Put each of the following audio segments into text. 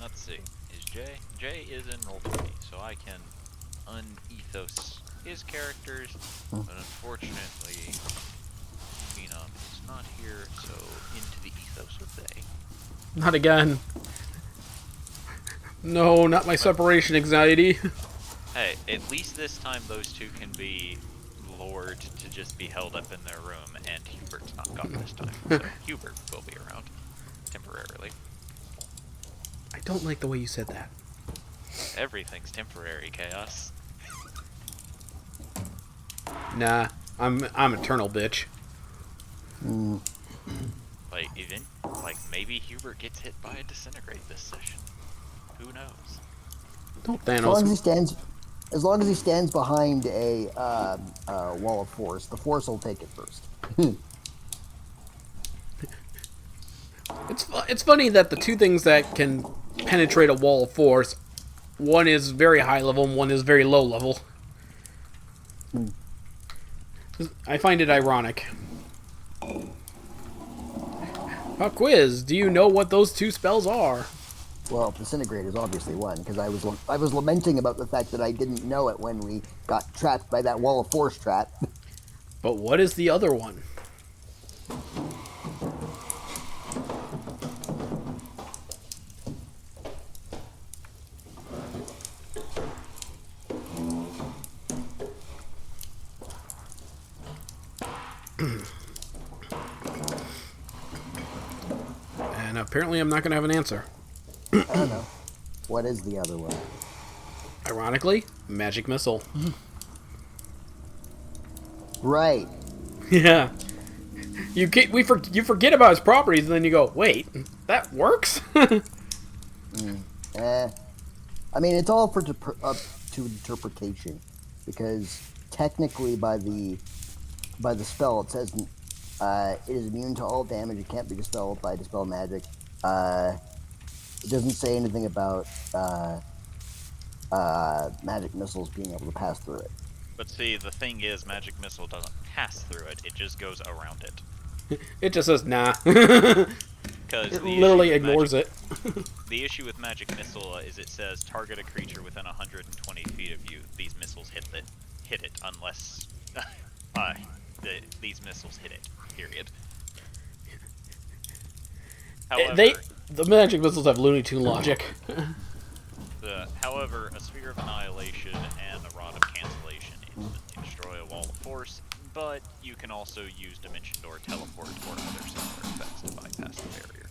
Let's see. Is Jay? Jay is in Roll20, so I can unethos his characters, but unfortunately, Phenom is not here, so into the ethos with they. Not again. No, not my separation anxiety. Hey, at least this time those two can be lured to just be held up in their room, and Hubert's not gone this time, so Hubert will be around temporarily. I don't like the way you said that. Everything's temporary, Chaos. Nah, I'm eternal, bitch. Like maybe Hubert gets hit by a disintegrate this session. Who knows? Don't As long as he Thanos. stands, as long as he stands behind a wall of force, the force will take it first. It's funny that the two things that can penetrate a wall of force, one is very high level and one is very low level. I find it ironic. A quiz. Do you know what those two spells are? Well, disintegrate is obviously one, because I was lamenting about the fact that I didn't know it when we got trapped by that wall of force trap. But what is the other one? And apparently I'm not going to have an answer. I don't know. What is the other one? Ironically, magic missile. Right. Yeah. You forget about its properties, and then you go, wait, that works? I mean, it's all up to interpretation, because technically, by the spell, it says it is immune to all damage. It can't be dispelled by dispel magic. It doesn't say anything about magic missiles being able to pass through it. But see, the thing is, magic missile doesn't pass through it; it just goes around it. It just says, nah. Because It literally ignores it. The issue with magic missile is it says target a creature within 120 feet of you. These missiles hit it unless these missiles hit it. Period. However, The magic missiles have Looney Tune logic. however, a sphere of annihilation and a rod of cancellation instantly destroy a wall of force. But you can also use Dimension Door, Teleport, or other similar effects to bypass the barrier.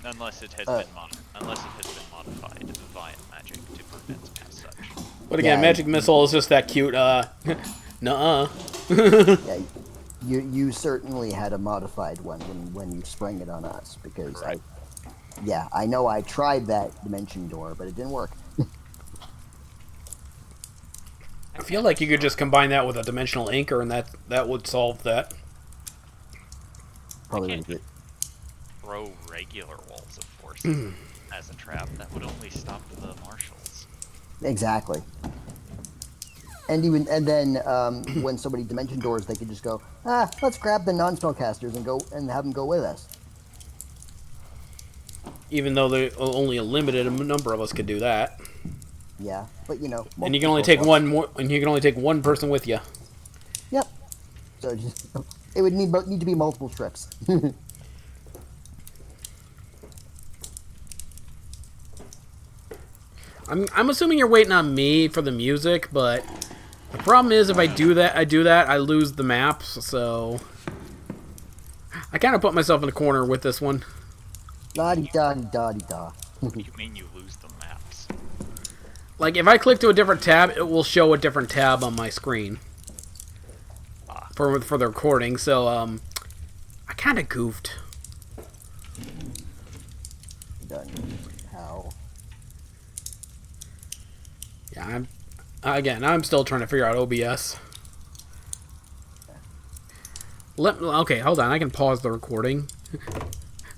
Unless it has been modified via magic to prevent as such. But again, magic missile is just that cute, nuh-uh. Yeah, you certainly had a modified one when you sprang it on us, because Right. I know I tried that Dimension Door, but it didn't work. I feel like you could just combine that with a dimensional anchor, and that would solve that. Probably can't wouldn't Throw regular walls of force as a trap. That would only stop the marshals. exactly. And then when somebody Dimension Doors, they could just go, let's grab the non-spellcasters and go and have them go with us. Even though only a limited number of us could do that. Yeah, but And you can only take one more, and you can only take one person with you. Yep. So it would need to be multiple trips. I'm assuming you're waiting on me for the music, but the problem is if I do that, I lose the maps, so I kind of put myself in a corner with this one. La-di-da-di-da-di-da. What do you mean you lose the maps? Like, if I click to a different tab, it will show a different tab on my screen for the recording, so I kind of goofed. Done. How? Yeah, I'm still trying to figure out OBS. Okay, hold on. I can pause the recording.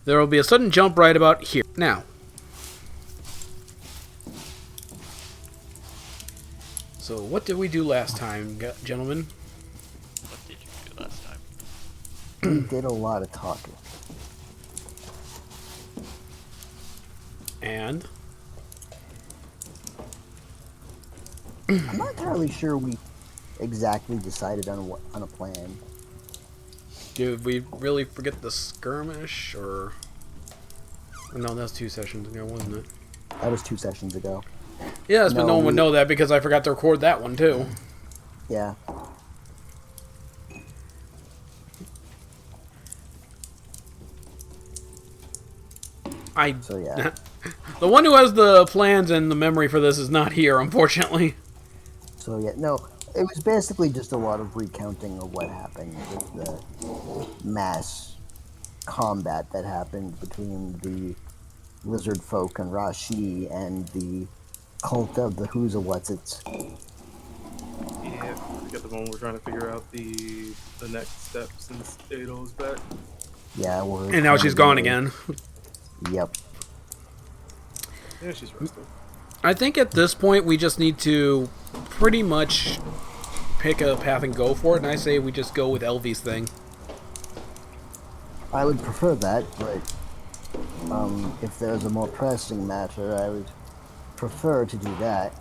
There will be a sudden jump right about here. Now. So, what did we do last time, gentlemen? What did you do last time? We did a lot of talking. And I'm not entirely sure we exactly decided on a plan. did we really forget the skirmish, or... No, that's 2 sessions ago, wasn't it? That was 2 sessions ago. Yes, but no one would know that because I forgot to record that one, too. Yeah. So, yeah. The one who has the plans and the memory for this is not here, unfortunately. So, yeah. No, it was basically just a lot of recounting of what happened with the mass combat that happened between the lizard folk and Rashi and the cult of the Who's a What's It's. Yeah, we got the one we're trying to figure out the next step since Ado's back. Yeah, and now she's gone again. Yep. Yeah, she's resting. I think at this point we just need to pretty much pick a path and go for it, and I say we just go with Elvie's thing. I would prefer that, but if there's a more pressing matter, I would prefer to do that.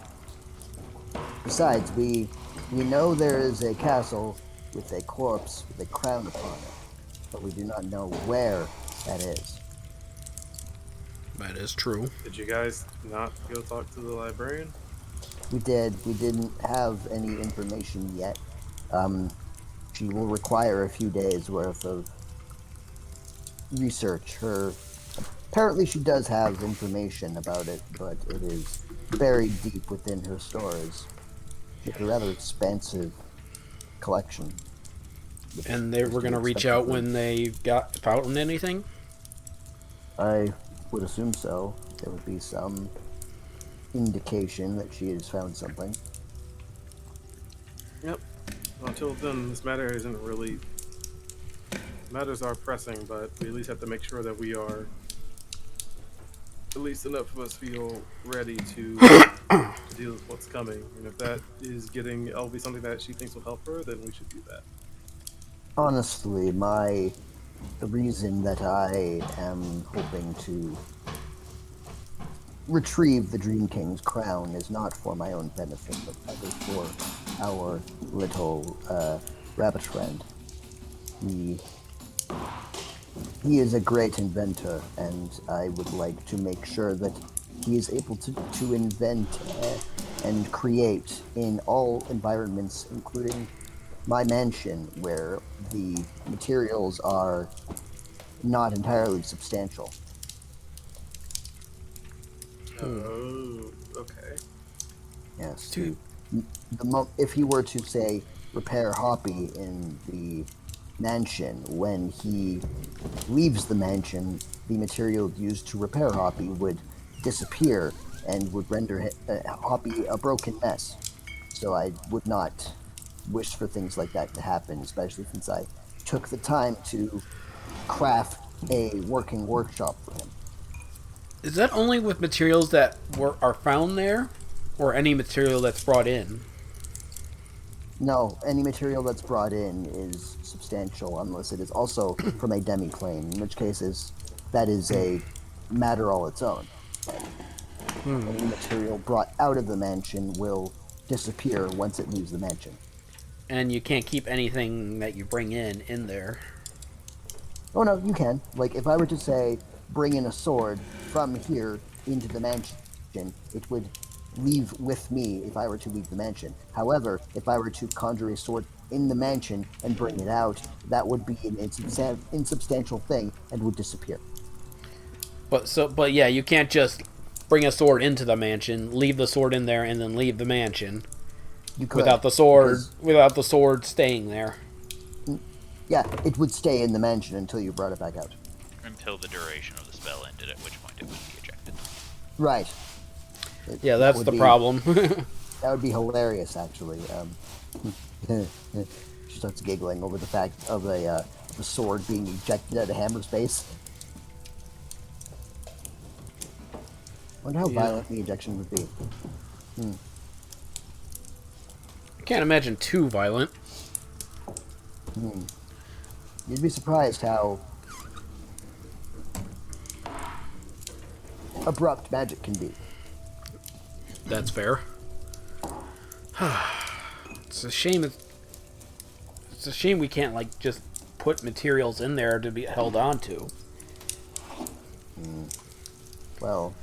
Besides, we know there is a castle with a corpse with a crown upon it, but we do not know where that is. That is true. Did you guys not go talk to the librarian? We did. We didn't have any information yet. She will require a few days worth of research. Apparently she does have information about it, but it is buried deep within her stores. It's a rather expansive collection. And they were going to reach out when they found anything? I would assume so. There would be some indication that she has found something. Yep. Well, until then, this matter isn't really... Matters are pressing, but we at least have to make sure that we are... At least enough of us feel ready to deal with what's coming. And if that is getting Elvie something that she thinks will help her, then we should do that. Honestly, the reason that I am hoping to retrieve the Dream King's crown is not for my own benefit, but rather for our little rabbit friend. He is a great inventor, and I would like to make sure that he is able to invent and create in all environments, including my mansion, where the materials are not entirely substantial. Oh, okay. Yes. If he were to, say, repair Hoppy in the mansion, when he leaves the mansion, the material used to repair Hoppy would disappear and would render Hoppy a broken mess. So I would not wish for things like that to happen, especially since I took the time to craft a working workshop for him. Is that only with materials that are found there, or any material that's brought in? No, any material that's brought in is substantial unless it is also from a demi-plane, in which cases that is a matter all its own. Any material brought out of the mansion will disappear once it leaves the mansion. And you can't keep anything that you bring in there. Oh no, you can. Like, if I were to say, bring in a sword from here into the mansion, it would leave with me if I were to leave the mansion. However, if I were to conjure a sword in the mansion and bring it out, that would be an insubstantial thing and would disappear. But yeah, you can't just bring a sword into the mansion, leave the sword in there, and then leave the mansion. You could, without the sword staying there. Yeah, it would stay in the mansion until you brought it back out. Until the duration of the spell ended, at which point it would be ejected. Right. Yeah, that's the problem. That would be hilarious, actually. She starts giggling over the fact of the sword being ejected out of Hammer's face. Wonder how violent the ejection would be. Can't imagine too violent. You'd be surprised how abrupt magic can be. That's fair. It's a shame. It's a shame we can't like just put materials in there to be held on to. Well,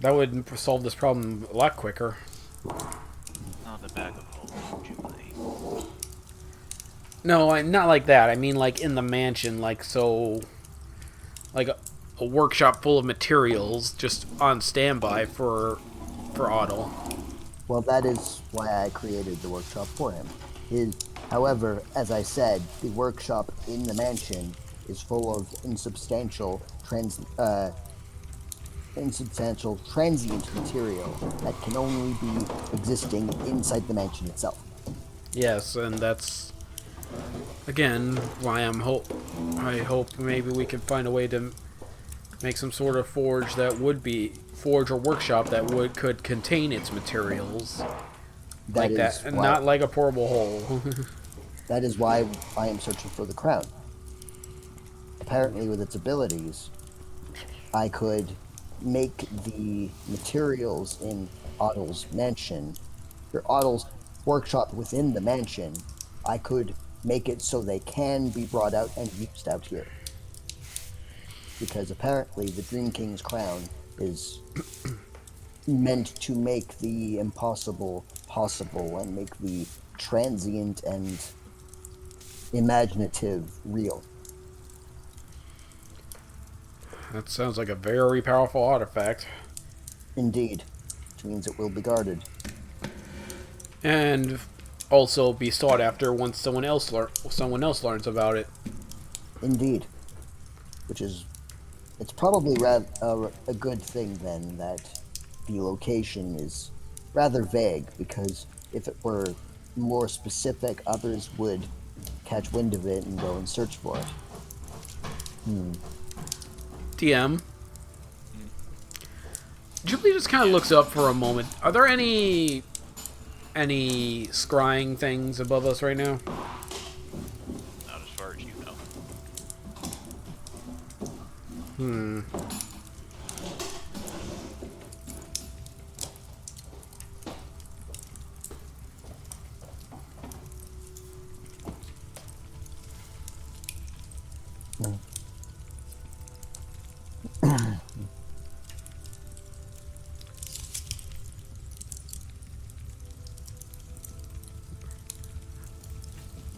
That would solve this problem a lot quicker. Not the bag of holding, Jubilee. No, not like that. I mean, like in the mansion, like so, like a workshop full of materials just on standby for Otto. well, that is why I created the workshop for him. However, as I said, the workshop in the mansion is full of insubstantial transient material that can only be existing inside the mansion itself. Yes, and that's again why I hope maybe we can find a way to make some sort of forge or workshop that could contain its materials like that, and not like a portable hole. That is why I am searching for the crown. Apparently, with its abilities, I could make the materials in Otto's mansion, or Otto's workshop within the mansion, I could make it so they can be brought out and used out here. Because apparently the Dream King's crown is meant to make the impossible possible and make the transient and imaginative real. That sounds like a very powerful artifact. Indeed, which means it will be guarded. And also be sought after once someone else learns about it. Indeed, which is, it's probably a good thing then that the location is rather vague, because if it were more specific, others would catch wind of it and go and search for it. DM. Jubilee just kind of looks up for a moment. Are there any scrying things above us right now? Not as far as you know.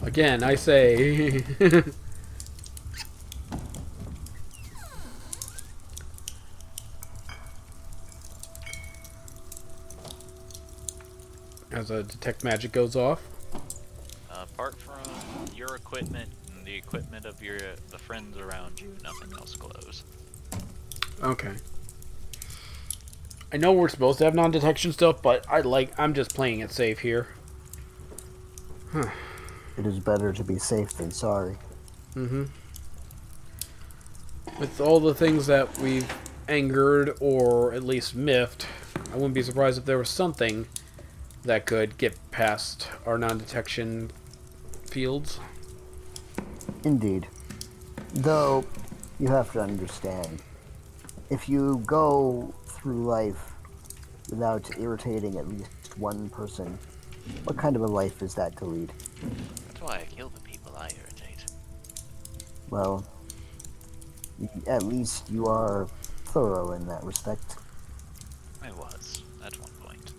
Again, I say... As a detect magic goes off. Apart from your equipment and the equipment of the friends around you, nothing else glows. Okay. I know we're supposed to have non-detection stuff, but I'm just playing it safe here. Huh. It is better to be safe than sorry. Mm-hmm. With all the things that we've angered or at least miffed, I wouldn't be surprised if there was something that could get past our non-detection fields. Indeed. Though, you have to understand, if you go through life without irritating at least one person, what kind of a life is that to lead? That's why I kill the people I irritate. Well, at least you are thorough in that respect. I was, at one point.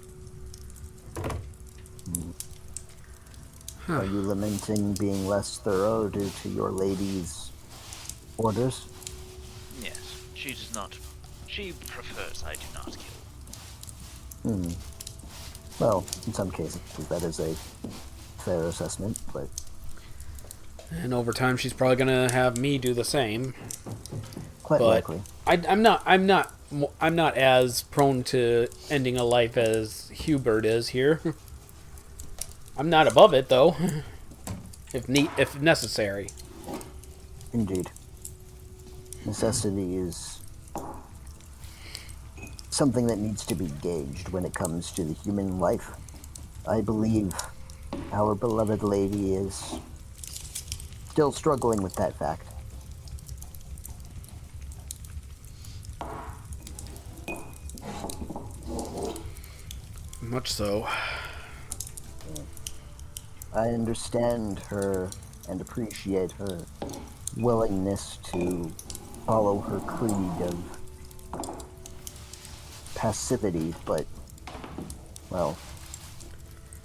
Are you lamenting being less thorough due to your lady's orders? Yes, she does not. She prefers I do not kill. Well, in some cases that is a fair assessment, but... And over time, she's probably gonna have me do the same. Quite likely. I'm not as prone to ending a life as Hubert is here. I'm not above it though, if necessary. Indeed. Necessity is something that needs to be gauged when it comes to the human life. I believe our beloved lady is still struggling with that fact. much so. I understand her and appreciate her willingness to follow her creed of passivity, but, well,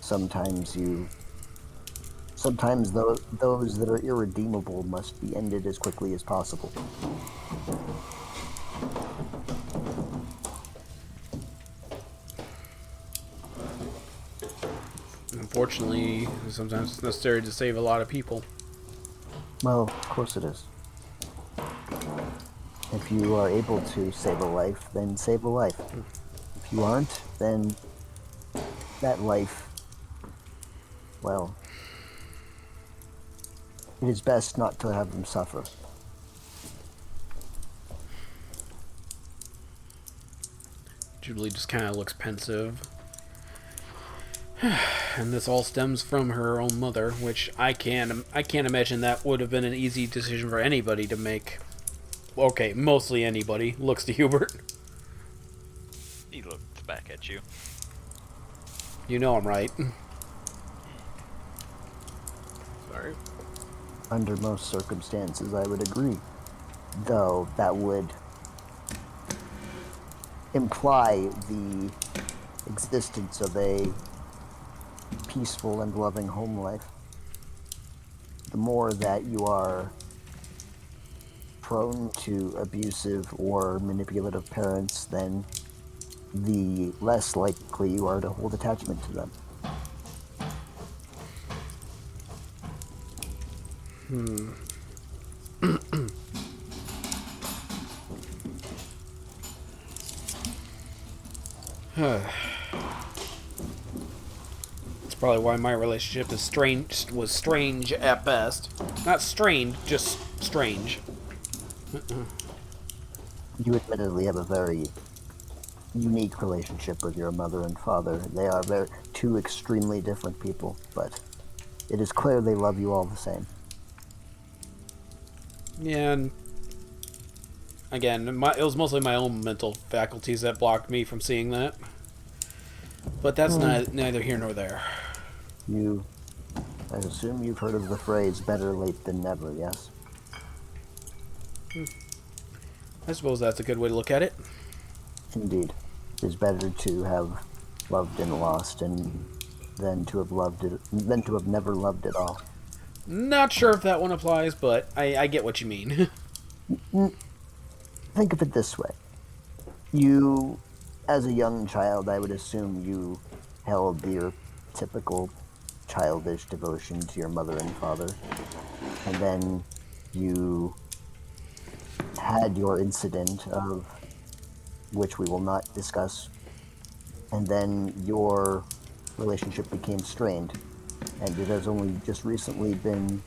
sometimes those that are irredeemable must be ended as quickly as possible. Unfortunately, sometimes it's necessary to save a lot of people. Well, of course it is. If you are able to save a life, then save a life. If you aren't, then that life, well, it is best not to have them suffer. Jubilee just kind of looks pensive. And this all stems from her own mother, which I can't imagine that would have been an easy decision for anybody to make. Okay, mostly anybody. Looks to Hubert. He looked back at you. You know I'm right. Sorry. Under most circumstances, I would agree. Though that would imply the existence of a peaceful and loving home life. The more that you are prone to abusive or manipulative parents, then the less likely you are to hold attachment to them. That's probably why my relationship was strange at best. Not strained, just strange. You admittedly have a very unique relationship with your mother and father. They are two extremely different people, but it is clear they love you all the same. Yeah, and again, it was mostly my own mental faculties that blocked me from seeing that. But that's neither here nor there. I assume you've heard of the phrase "better late than never," yes? I suppose that's a good way to look at it. Indeed. It is better to have loved and lost than to have never loved at all. Not sure if that one applies, but I get what you mean. Think of it this way. You, as a young child, I would assume you held your typical childish devotion to your mother and father. And then you had your incident, of which we will not discuss. And then your relationship became strained. And it has only just recently been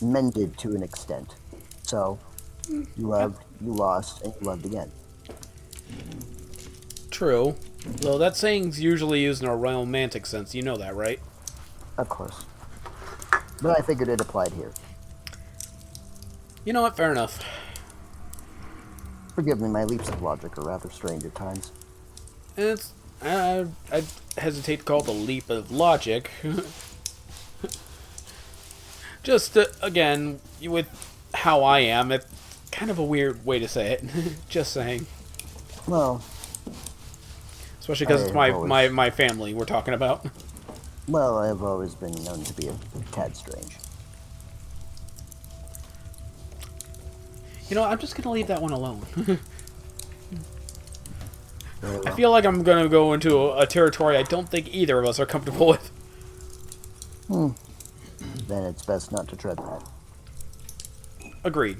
mended to an extent. So, you loved, you lost, and you loved again. True. Though that saying's usually used in a romantic sense. You know that, right? Of course. But I figured it applied here. You know what? Fair enough. Forgive me, my leaps of logic are rather strange at times. I'd hesitate to call it a leap of logic. Just, again, with how I am, it's kind of a weird way to say it. Just saying. Well... Especially because it's my family we're talking about. Well, I've always been known to be a tad strange. You know, I'm just going to leave that one alone. Very well. I feel like I'm going to go into a territory I don't think either of us are comfortable with. Then it's best not to tread that. Agreed.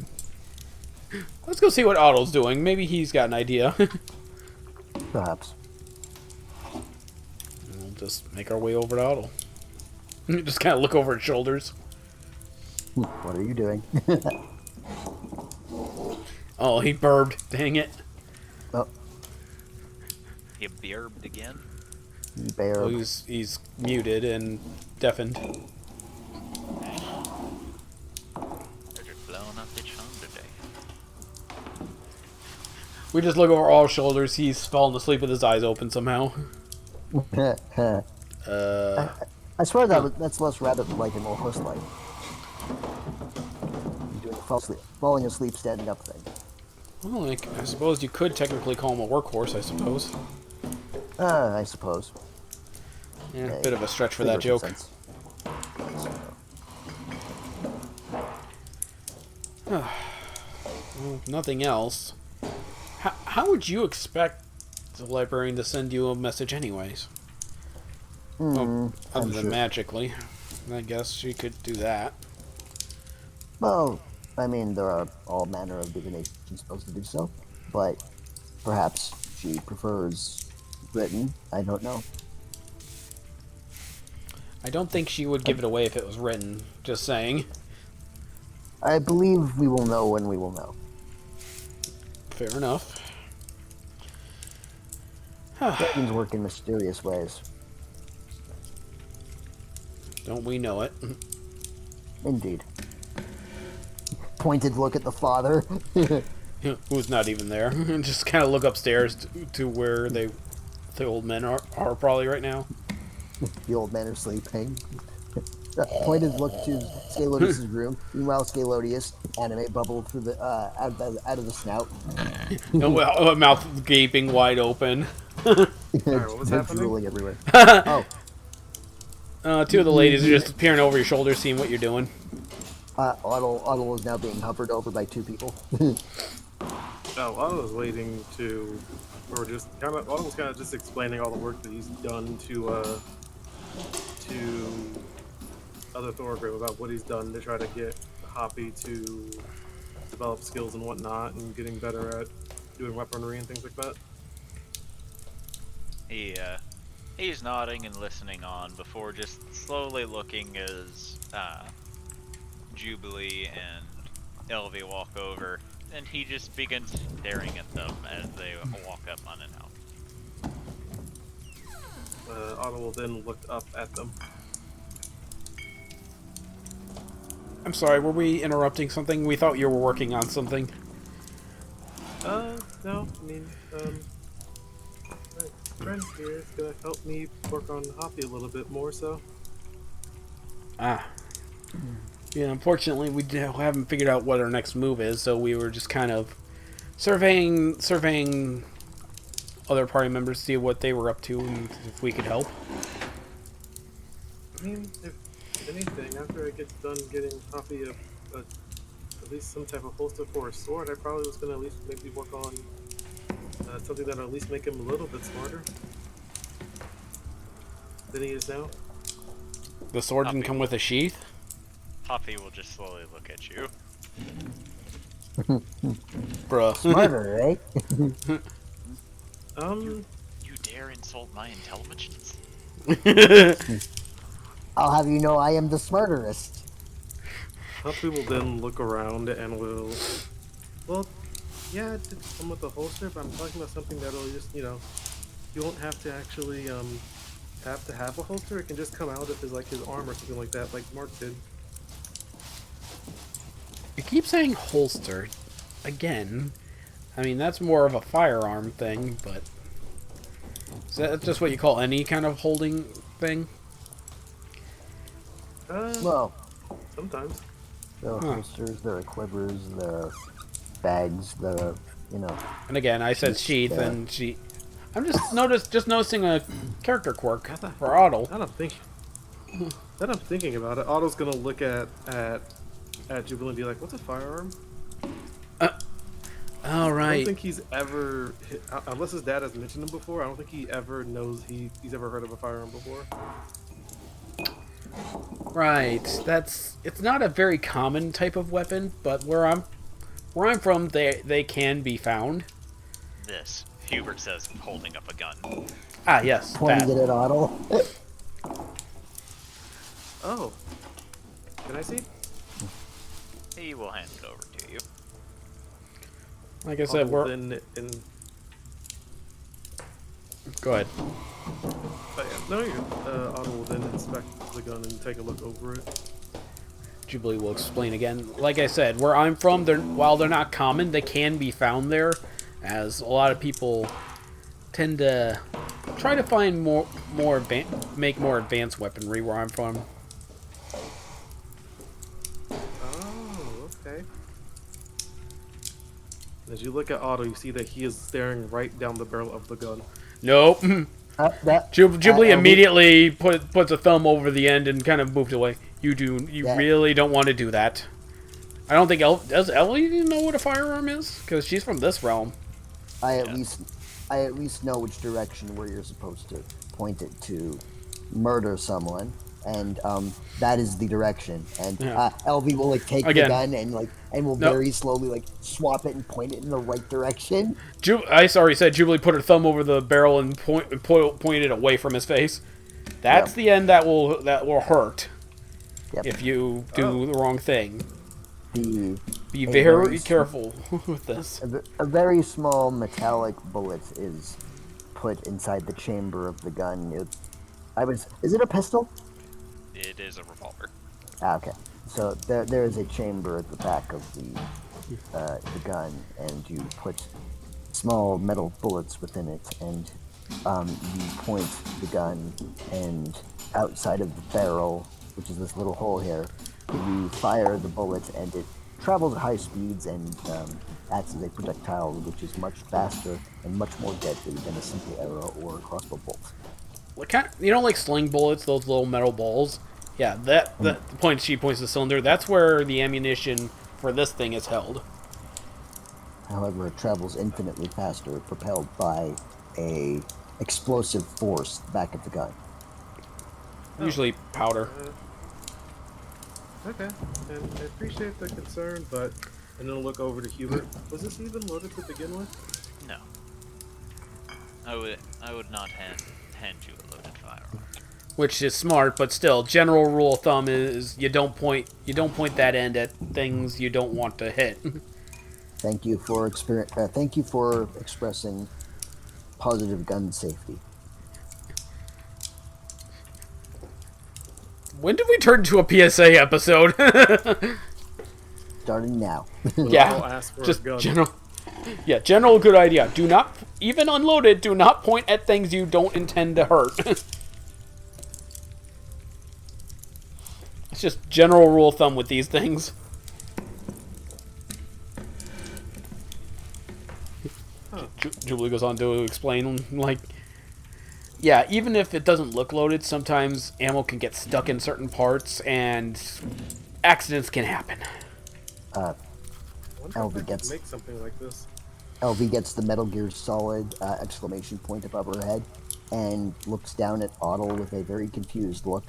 Let's go see what Otto's doing. Maybe he's got an idea. Perhaps. We'll just make our way over to Otto. Just kind of look over his shoulders. What are you doing? Oh, he burped. Dang it. Oh, You bearbed again? bear. Oh, he's muted and deafened. They're just blowing up each phone today. We just look over all shoulders. He's fallen asleep with his eyes open somehow. Uh, I swear that's less rabbit-like and more horse-like. Doing falling asleep, standing up thing. well, like, I suppose you could technically call him a workhorse, I suppose. I suppose. Yeah, Yeah, bit of a stretch for that figure joke. sense. Well, nothing else. How would you expect the librarian to send you a message anyways? Well, other than magically. I guess she could do that. Well, I mean, there are all manner of divination spells to do so, but perhaps she prefers written. I don't know. I don't think she would give it away if it was written. Just saying. I believe we will know when we will know. Fair enough. Dragons work in mysterious ways. Don't we know it? Indeed. Pointed look at the father. Who's not even there. Just kind of look upstairs to where the old men are probably right now. The old men are sleeping. Pointed look to Scalodius' room. Meanwhile, Scalodius, anime bubble through the out of the snout. Mouth gaping wide open. Alright, what was happening? Drooling everywhere. Oh, Two of the ladies are just peering over your shoulder, seeing what you're doing. Otto is now being hovered over by two people. Oh, I was waiting to, or just kind of, Otto was kind of just explaining all the work that he's done to other Thorgrim about what he's done to try to get Hoppy to develop skills and whatnot, and getting better at doing weaponry and things like that. He's nodding and listening on before just slowly looking as Jubilee and Elvie walk over, and he just begins staring at them as they walk up unannounced. Otto will then look up at them. I'm sorry, were we interrupting something? We thought you were working on something. No, I mean, my friend here is gonna help me work on Hoppy a little bit more, so. Ah. Yeah, unfortunately, we haven't figured out what our next move is, so we were just kind of surveying other party members to see what they were up to and if we could help. I mean, if anything, after I get done getting Hoppy at least some type of holster for a sword, I probably was gonna at least maybe work on something that'll at least make him a little bit smarter than he is now. The sword didn't come with a sheath? Hoppy will just slowly look at you. Bruh. smarter, right? You dare insult my intelligence? I'll have you know I am the smarterest. Hoppy will then look around and will, well, yeah, it did come with a holster, but I'm talking about something that'll just, you won't have to actually have to have a holster. It can just come out of his arm or something like that, like Mark did. You keep saying holster. Again. I mean, that's more of a firearm thing, but... Is that just what you call any kind of holding thing? Well, Sometimes. there are holsters, there are quivers, there are bags, there are, And again, I said sheath, and she... I'm just noticing a character quirk for Otto. Now that I'm thinking about it, Otto's gonna look at Jubilee and be like, "What's a firearm?" All I don't right. think he's ever, unless his dad has mentioned him before, I don't think he ever knows he's ever heard of a firearm before. Right. It's not a very common type of weapon, but where I'm from, they can be found. This, Hubert says, holding up a gun. Ah, yes. pointing That. it at Otto. Oh, can I see? He will hand it over to you. Like I said, Otto we're... Go ahead. Otto will then inspect the gun and take a look over it. Jubilee will explain again. Like I said, where I'm from, while they're not common, they can be found there, as a lot of people tend to try to find make more advanced weaponry where I'm from. Oh, okay. As you look at Otto, you see that he is staring right down the barrel of the gun. Nope. Ghibli LV, immediately puts a thumb over the end and kind of moved away. You Yeah. really don't want to do that. I don't think does Ellie even know what a firearm is? Because she's from this realm. I at least know which direction where you're supposed to point it to murder someone, and that is the direction. And Yeah. LV will like take Again. the gun and will Nope. very slowly like swap it and point it in the right direction. I already said Jubilee put her thumb over the barrel and pointed it away from his face. That's Yep. the end that will hurt Yep. if you do the wrong thing. The Be a very careful with this. a very small metallic bullet is put inside the chamber of the gun. Is it a pistol? It is a revolver. Ah, okay. So there is a chamber at the back of the gun, and you put small metal bullets within it, and you point the gun, and outside of the barrel, which is this little hole here, you fire the bullet, and it travels at high speeds and acts as a projectile, which is much faster and much more deadly than a simple arrow or a crossbow bolt. You know, like sling bullets, those little metal balls. Yeah, the point she points the cylinder. That's where the ammunition for this thing is held. However, it travels infinitely faster, propelled by a explosive force back at the gun. Usually powder. Okay, and I appreciate the concern, but and then look over to Hubert. Was this even loaded to begin with? No. I would not hand you a loaded firearm. Which is smart, but still, general rule of thumb is you don't point that end at things you don't want to hit. Thank you for expressing positive gun safety. When did we turn into a PSA episode? Starting now. I'll Yeah, ask for just a gun. general. Yeah, general good idea. Do not, even unloaded, do not point at things you don't intend to hurt. It's just general rule of thumb with these things. Huh. Jubilee goes on to explain, like, yeah, even if it doesn't look loaded, sometimes ammo can get stuck in certain parts, and accidents can happen. I wonder LV if I could gets- make something like this. LV gets the Metal Gear Solid exclamation point above her head and looks down at Otto with a very confused look.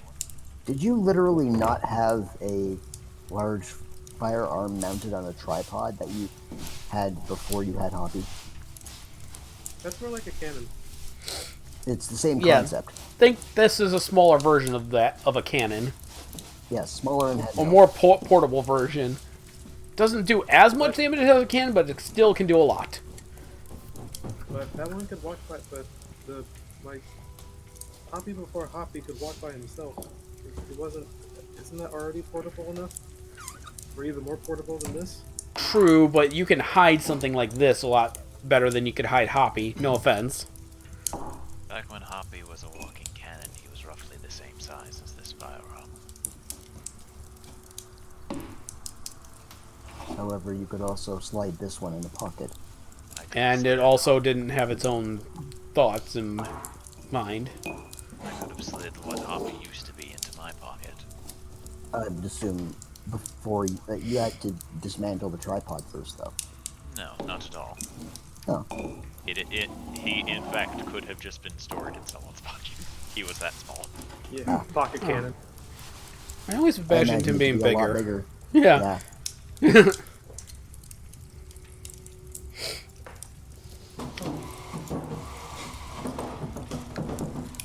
Did you literally not have a large firearm mounted on a tripod that you had before you had Hobby? That's more like a cannon. It's the same Yeah. concept. Think this is a smaller version of a cannon. Yes, smaller and heavier. A more portable version. Doesn't do as much damage as a cannon, but it still can do a lot. But that one could walk by, but like Hoppy before Hoppy could walk by himself. It wasn't. Isn't that already portable enough? Or even more portable than this? True, but you can hide something like this a lot better than you could hide Hoppy. No offense. Back when Hoppy was a walking cannon, he was roughly the same size as this firearm. However, you could also slide this one in the pocket. And it also didn't have its own thoughts in mind. I could have slid what Hoppy used to be into my pocket. I would assume before you had to dismantle the tripod first, though. No, not at all. Oh. He in fact could have just been stored in someone's pocket. He was that small. Yeah, pocket cannon. I always I imagined him imagine being it'd be a lot bigger. bigger. Yeah. Yeah.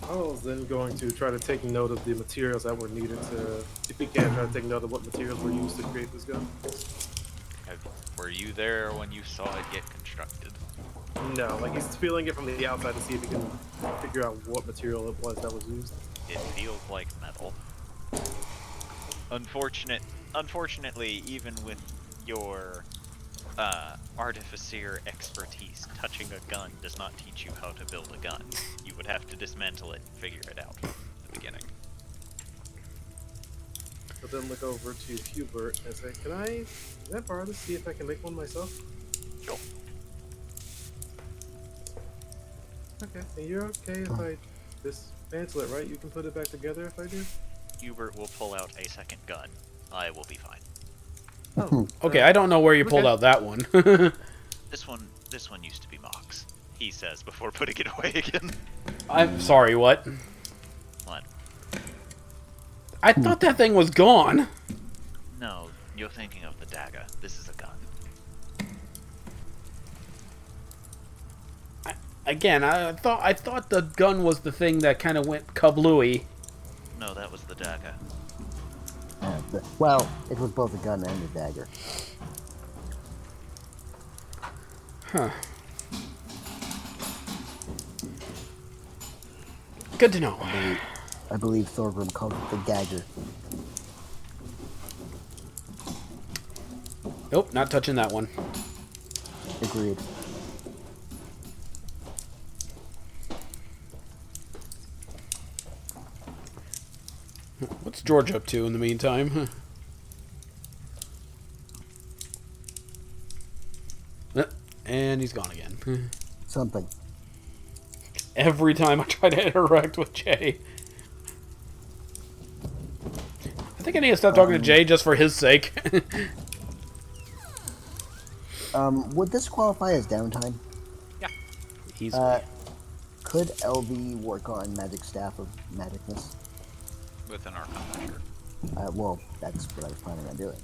I was then going to try to take note of the materials that were needed to, if we can, try to take note of what materials were used to create this gun. Were you there when you saw it get constructed? No, like he's feeling it from the outside to see if he can figure out what material it was that was used. It feels like metal. Unfortunately, even with your artificer expertise. Touching a gun does not teach you how to build a gun. You would have to dismantle it and figure it out at the beginning. But then look over to Hubert and say, can I borrow this, see if I can make one myself? Sure. Okay, and you're okay if I dismantle it, right? You can put it back together if I do? Hubert will pull out a second gun. I will be fine. Oh, Okay, I don't know where you pulled okay. out that one. This one used to be Mox, he says before putting it away again. I'm sorry, what? What? I thought that thing was gone. No, you're thinking of the dagger. This is a gun. Again, I thought the gun was the thing that kind of went kablooey. No, that was the dagger. Well, it was both a gun and a dagger. Huh. Good to know. I believe Thorgrim called it the dagger. Nope, not touching that one. Agreed. What's George up to in the meantime? And he's gone again. Something. Every time I try to interact with Jay. I think I need to stop talking to Jay just for his sake. Would this qualify as downtime? Yeah. Easily. Could LB work on Magic Staff of Magicness? With an Arcana, sure. Well, that's what I was planning on doing.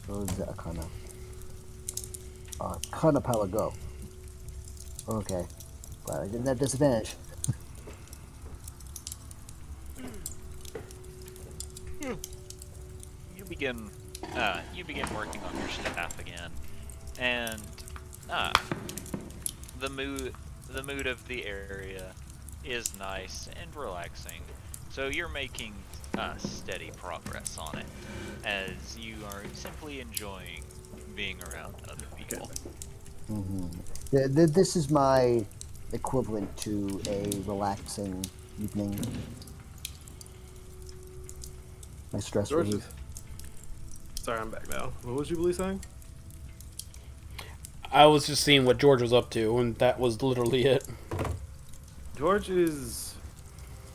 So is the Arcana. Arcana power go. Okay. Glad I didn't have disadvantage. You begin working on your staff again, and the mood of the area is nice and relaxing. So you're making steady progress on it, as you are simply enjoying being around other people. Mm-hmm. This is my equivalent to a relaxing evening. My stress relief. Sorry, I'm back now. What was Jubilee saying? I was just seeing what George was up to, and that was literally it. George is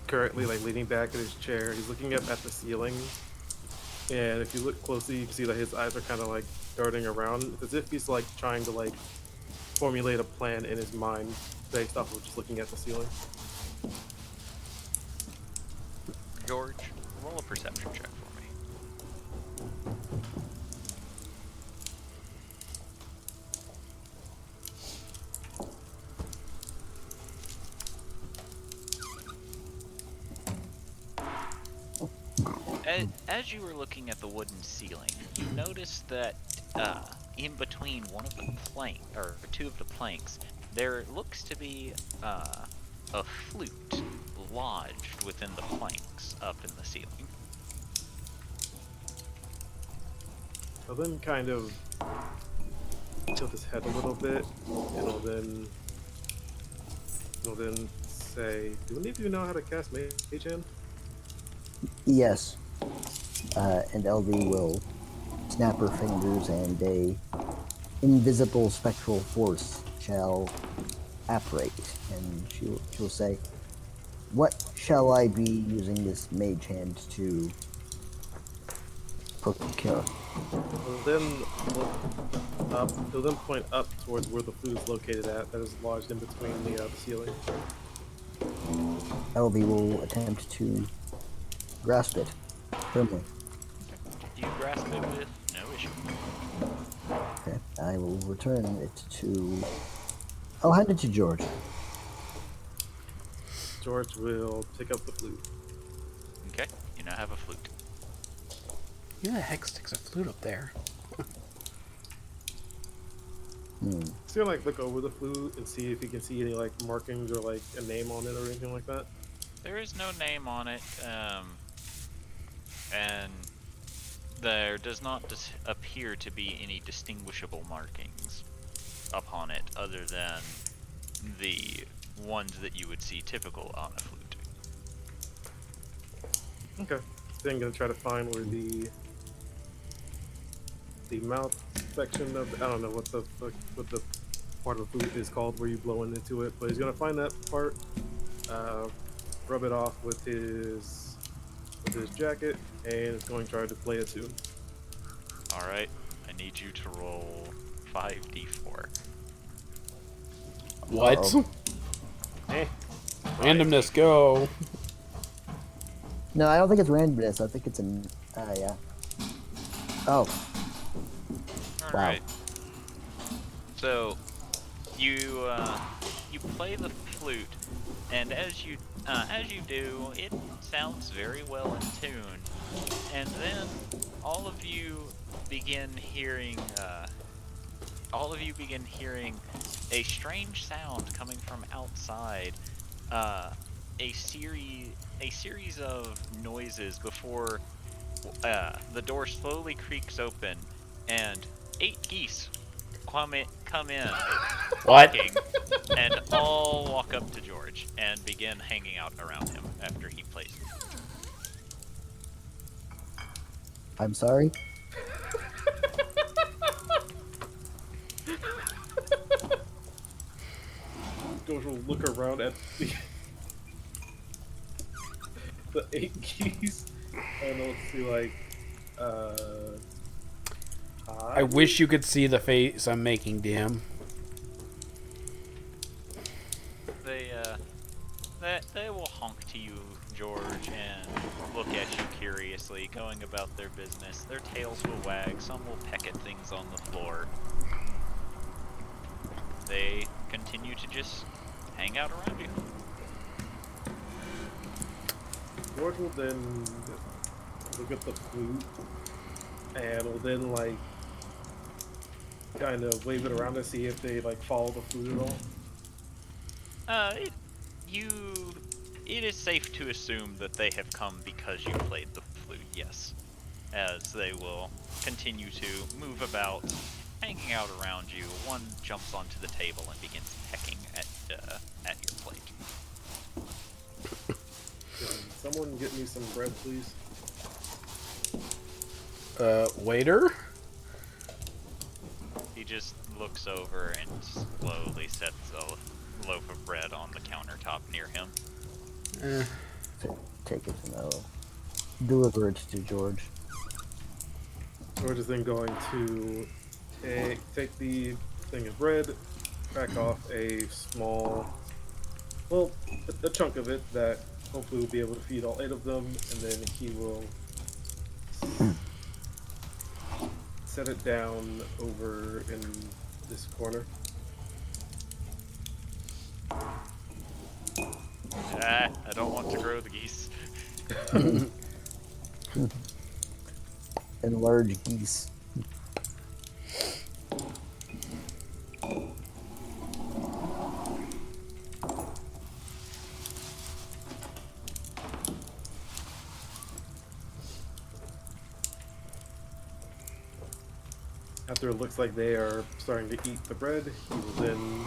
currently leaning back in his chair. He's looking up at the ceiling, and if you look closely, you can see that his eyes are kind of darting around. It's as if he's trying to formulate a plan in his mind based off of just looking at the ceiling. George, roll a perception check for me. As you were looking at the wooden ceiling, you noticed that in between one of the two of the planks, there looks to be a flute lodged within the planks up in the ceiling. He'll then kind of tilt his head a little bit, and he'll then say, "Do any of you know how to cast Mage Hand?" Yes. And LB will snap her fingers, and a invisible spectral force shall apparate, and she'll say, "What shall I be using this mage hand to procure?" He'll then point up towards where the flute is located at, that is lodged in between the ceiling. LB will attempt to grasp it firmly. You grasp it with no issue. Okay, I will return it to. I'll hand it to George. George will pick up the flute. Okay, you now have a flute. Who the heck sticks a flute up there? He's gonna look over the flute and see if he can see any markings or a name on it or anything like that. There is no name on it, and There does not appear to be any distinguishable markings upon it other than the ones that you would see typical on a flute. Okay. Then I'm gonna try to find where the mouth section of I don't know what the part of the flute is called where you blow into it, but he's gonna find that part, rub it off with his jacket, and is going to try to play a tune. Alright, I need you to roll 5d4. What? Uh-oh. Eh. Randomness, go. No, I don't think it's randomness. I think it's an. Yeah. Oh. Alright. So, you play the flute, and as you do, it sounds very well in tune. And then all of you begin hearing a strange sound coming from outside. A series of noises before the door slowly creaks open, and 8 geese come in, What? walking, and all walk up to George and begin hanging out around him after he plays. I'm sorry. George will look around at the 8 keys and he'll see like, I wish you could see the face I'm making, DM. They will honk to you, George, and look at you curiously, going about their business. Their tails will wag, some will peck at things on the floor. They continue to just hang out around you. George will then look at the flute and will then like kind of wave it around to see if they like follow the flute at all. It is safe to assume that they have come because you played the flute, yes. As they will continue to move about, hanging out around you. One jumps onto the table and begins pecking at your plate. Can someone get me some bread, please? Waiter? He just looks over and slowly sets a loaf of bread on the countertop near him. Take it to no. Deliver it to George. George is then going to take the thing of bread, crack off a small, well, a chunk of it that hopefully will be able to feed all 8 of them, and then he will set it down over in this corner. I don't want to grow the geese. And large geese. After it looks like they are starting to eat the bread, he will then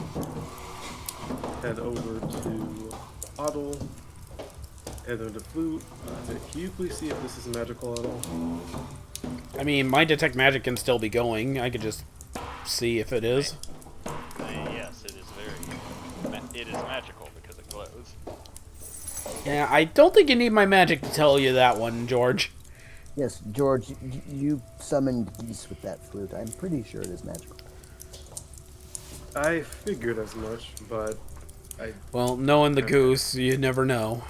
head over to Otto, head into flute. Can you please see if this is magical at all? I mean, my detect magic can still be going. I could just see if it is. Yes, it is it is magical because it glows. Yeah, I don't think you need my magic to tell you that one, George. Yes, George, you summoned geese with that flute. I'm pretty sure it is magical. I figured as much, but Well, knowing the goose, you never know.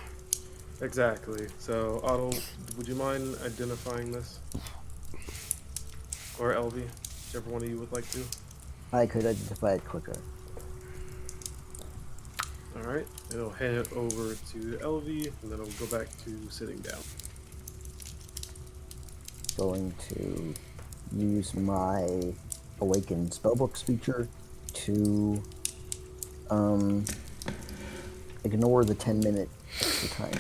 exactly. So, Otto, would you mind identifying this? Or Elvie, whichever one of you would like to. I could identify it quicker. Alright, it'll hand it over to Elvie, and then it'll go back to sitting down. Going to use my Awaken Spellbooks feature to ignore the 10-minute extra time.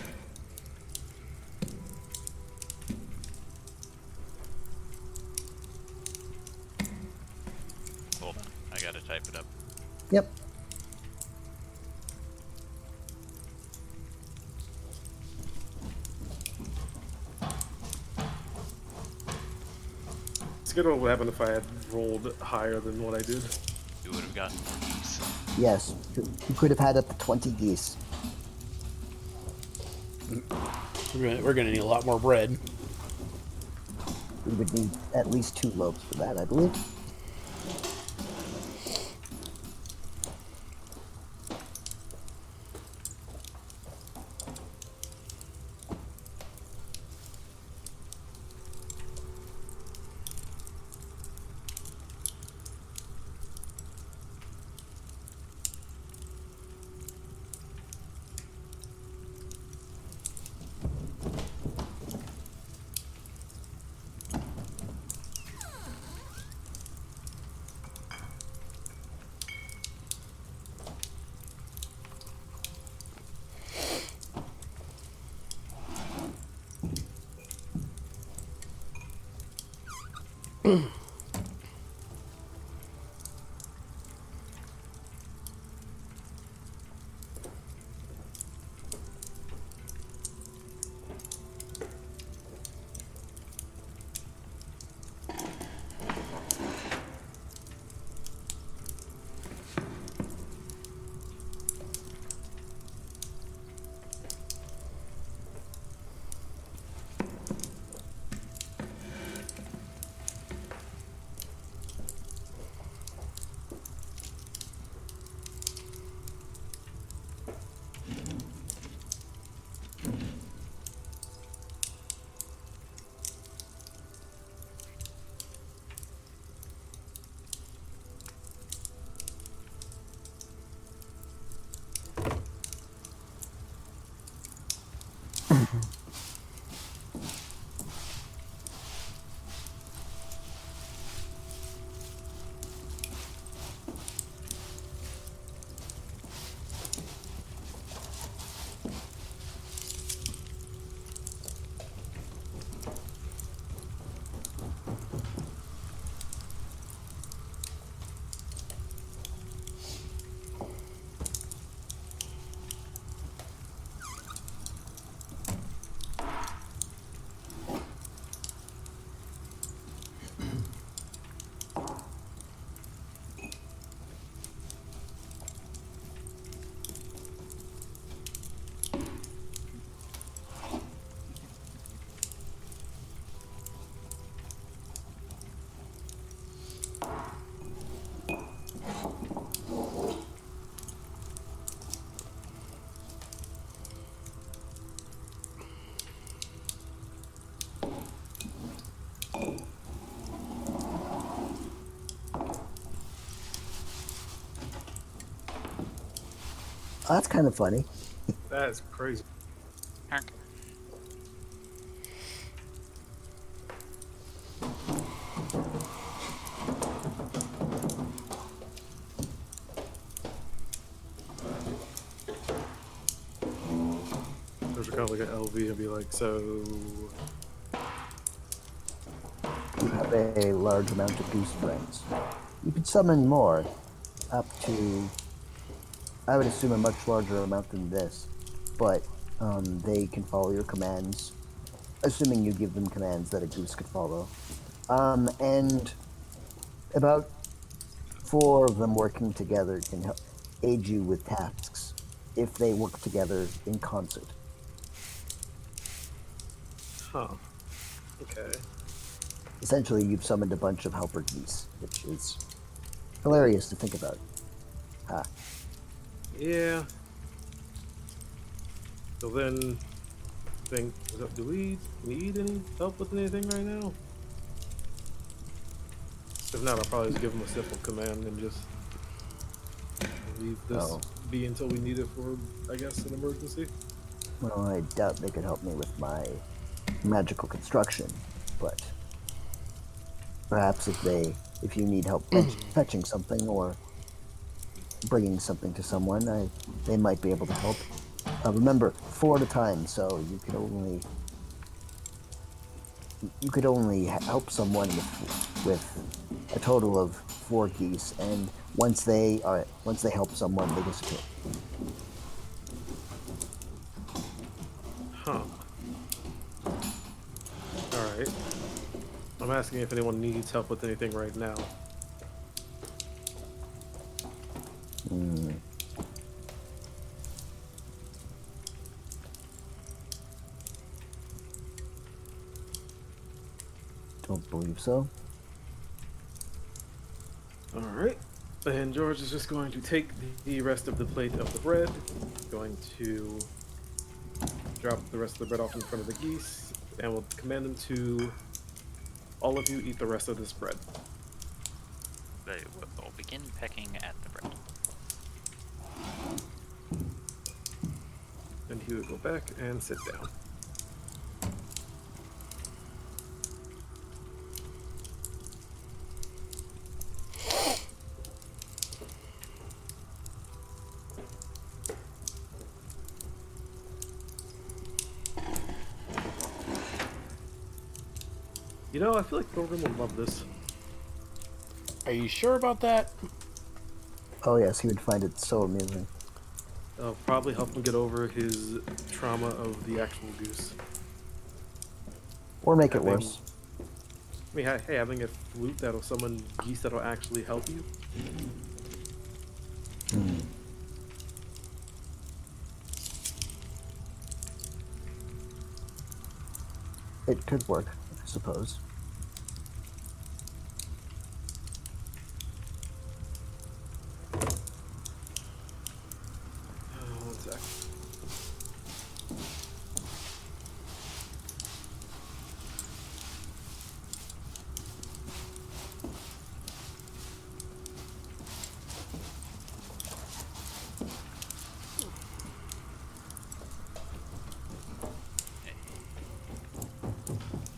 Yep. It's good what would happen if I had rolled higher than what I did. You would have gotten more geese. Yes. You could have had up to 20 geese. We're gonna need a lot more bread. We would need at least 2 loaves for that, I believe. Oh, that's kind of funny. That's crazy. Hark. There's kind of like an LV and be like, so You have a large amount of goose brains. You could summon more, up to, I would assume, a much larger amount than this, but they can follow your commands, assuming you give them commands that a goose could follow. And about 4 of them working together can help aid you with tasks if they work together in concert. huh. Okay. Essentially, you've summoned a bunch of helper geese, which is hilarious to think about. Ha. Yeah. So then, do we need any help with anything right now? If not, I'll probably just give them a simple command and just leave this Oh. be until we need it for, I guess, an emergency. Well, I doubt they could help me with my magical construction, but perhaps if you need help fetching something or bringing something to someone, they might be able to help. Remember, 4 at a time, so you could only help someone with a total of 4 geese, and once they help someone, they disappear. Huh. Alright. I'm asking if anyone needs help with anything right now. Don't believe so. Alright. And George is just going to take the rest of the plate of the bread, going to drop the rest of the bread off in front of the geese, and will command them to, all of you, eat the rest of this bread. They will begin pecking at the bread. And he will go back and sit down. You know, I feel like Thorgrim would love this. Are you sure about that? Oh yes, he would find it so amusing. Probably help him get over his trauma of the actual goose. Or make it Having- worse. I mean, hey, having a flute that'll summon geese that'll actually help you. It could work, I suppose. One sec.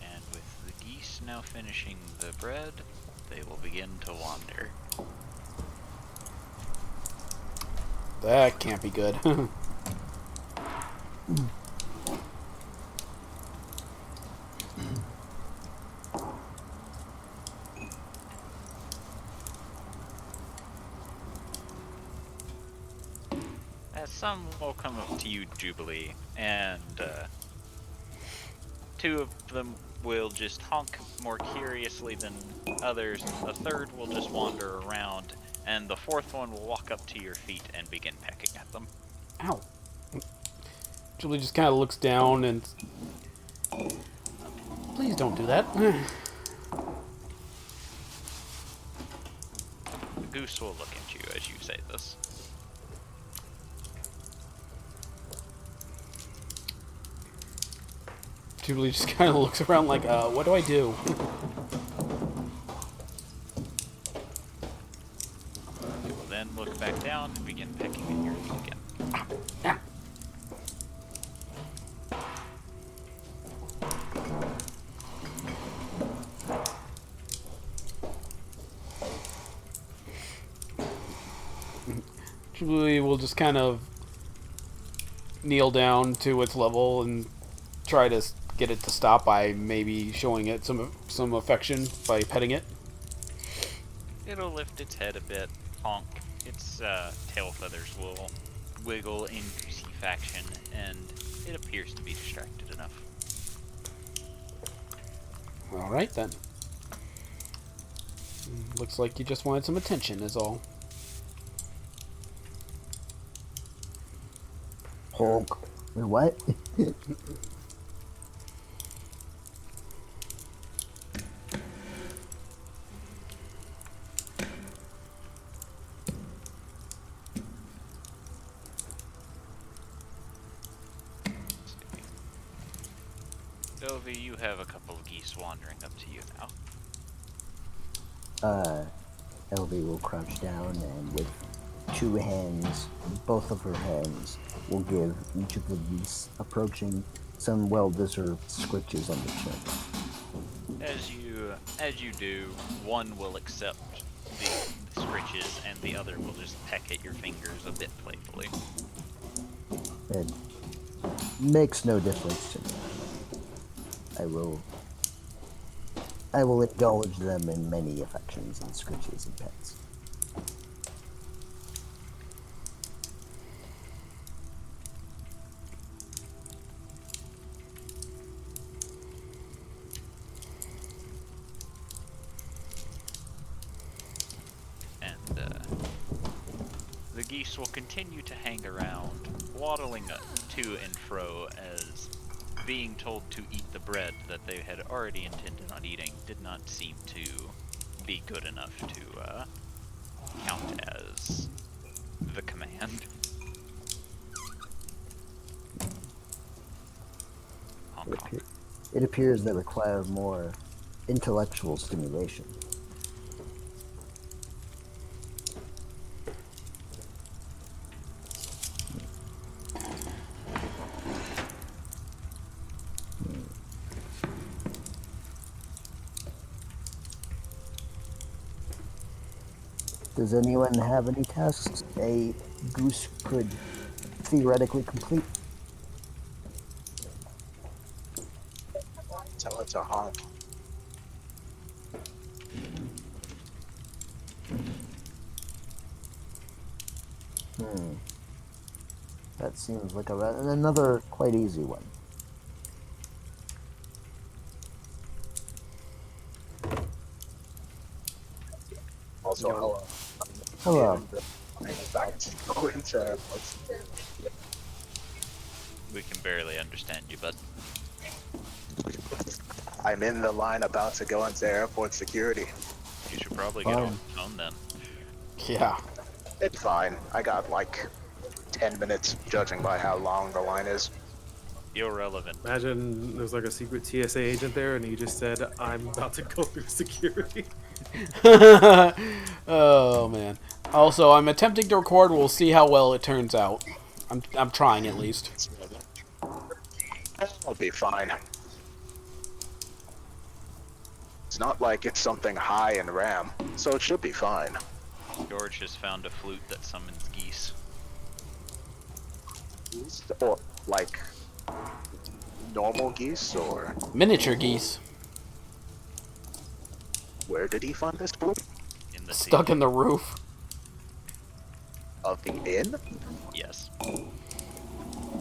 And with the geese now finishing the bread, they will begin to wander. That can't be good. As some will come up to you, Jubilee, and 2 of them will just honk more curiously than others. A third will just wander around, and the 4th one will walk up to your feet and begin pecking at them. Ow. Julie just kind of looks down and... Please don't do that. The goose will look at you as you say this. Julie just kind of looks around like, what do I do? You will then look back down and begin pecking at your feet again. Ah. Julie will just kind of kneel down to its level and try to get it to stop by maybe showing it some affection by petting it. It'll lift its head a bit, honk. Its tail feathers will wiggle in satisfaction, and it appears to be distracted enough. Alright then. Looks like you just wanted some attention is all. Hulk. Wait, what? Dovey, you have a couple of geese wandering up to you now. Elvie will crouch down and with 2 hands, both of her hands, will give each of the geese approaching some well-deserved scritches on the chin. As you do, one will accept the scritches, and the other will just peck at your fingers a bit playfully. It makes no difference to me. I will I will indulge them in many affections and scritches and pets. And the geese will continue to hang around, waddling to and fro as being told to eat the bread that they had already intended on eating did not seem to be good enough to count as the command. Honk, honk. It appears they require more intellectual stimulation. Does anyone have any tasks a goose could theoretically complete? Tell it to honk. That seems like another quite easy one. Also, hello. Hello. Go into We can barely understand you, bud. I'm in the line about to go into airport security. You should probably get on the phone then. Yeah. It's fine. I got like 10 minutes, judging by how long the line is. Irrelevant. Imagine there's like a secret TSA agent there, and he just said, "I'm about to go through security." Oh man. Also, I'm attempting to record. We'll see how well it turns out. I'm trying at least. I'll be fine. It's not like it's something high in RAM, so it should be fine. George has found a flute that summons geese. Or like normal geese, or Miniature geese where did he find this flute? In the stuck sea. in the roof. Of the inn? Yes.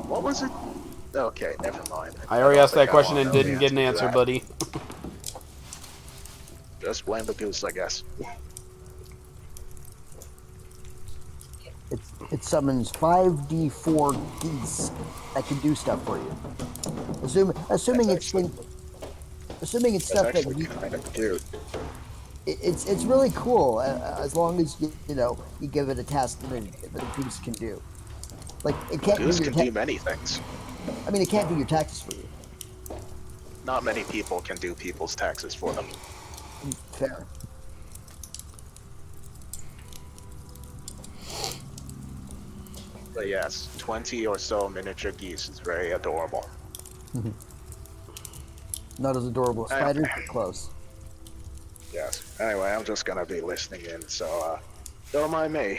What was it? Okay, never mind. I already don't asked think that I question wanna and know didn't the get an to answer, that. buddy. Just blame the goose, I guess. It summons 5d4 geese that can do stuff for you. Assuming it's That's stuff that actually kind of cute. it's really cool as long as you know you give it a task that a goose can do. Like it can't Goose do can your do many things. I mean, it can't do your taxes for you. Not many people can do people's taxes for them. Fair. But yes, 20 or so miniature geese is very adorable. Not as adorable as spiders, but close. Yes. Anyway, I'm just gonna be listening in, so don't mind me.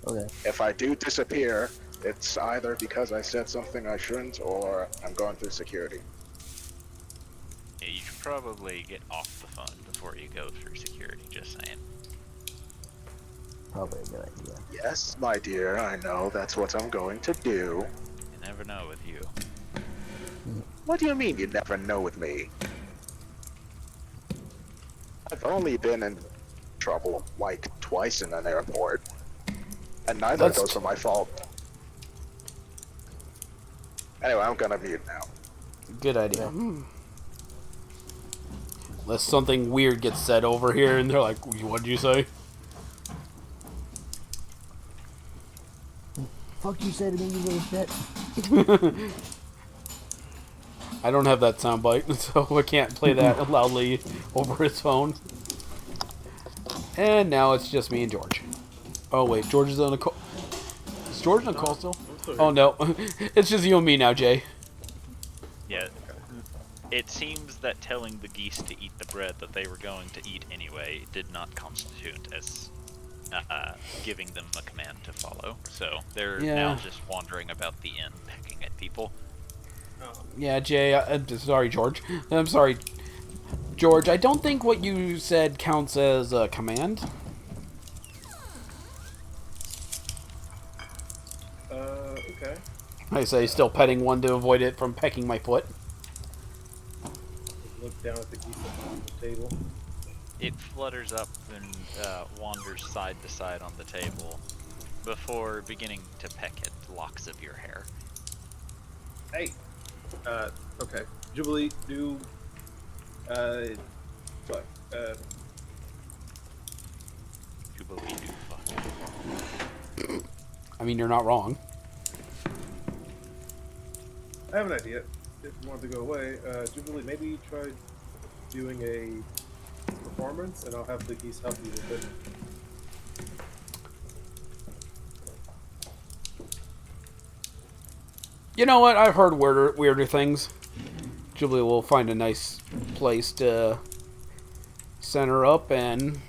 Okay. If I do disappear, it's either because I said something I shouldn't, or I'm going through security. Yeah, you should probably get off the phone before you go through security, just saying. Probably a good idea. Yes, my dear, I know that's what I'm going to do. You never know with you. What do you mean you never know with me? I've only been in trouble like twice in an airport, and neither of those were my fault. Anyway, I'm gonna mute now. Good idea. Unless something weird gets said over here and they're like, "What did you say?" Fuck you say to me, you little shit. I don't have that soundbite, so I can't play that loudly over his phone. And now it's just me and George. Oh wait, George is on a call. Is George on a call still? Oh no, it's just you and me now, Jay. Yeah. It seems that telling the geese to eat the bread that they were going to eat anyway did not constitute as giving them a command to follow. So they're now just wandering about the inn, pecking at people. Yeah, Jay. I'm sorry, George. I'm sorry. George, I don't think what you said counts as a command. Okay. I say, still petting one to avoid it from pecking my foot. Look down at the geese on the table. It flutters up and wanders side to side on the table before beginning to peck at locks of your hair. Hey. Okay. Jubilee, do. What? Jubilee do fuck. I mean, you're not wrong. I have an idea. If you want to go away, Jubilee, maybe try doing a performance, and I'll have the geese help you with it. You know what? I've heard weirder things. Jubilee will find a nice place to center up and.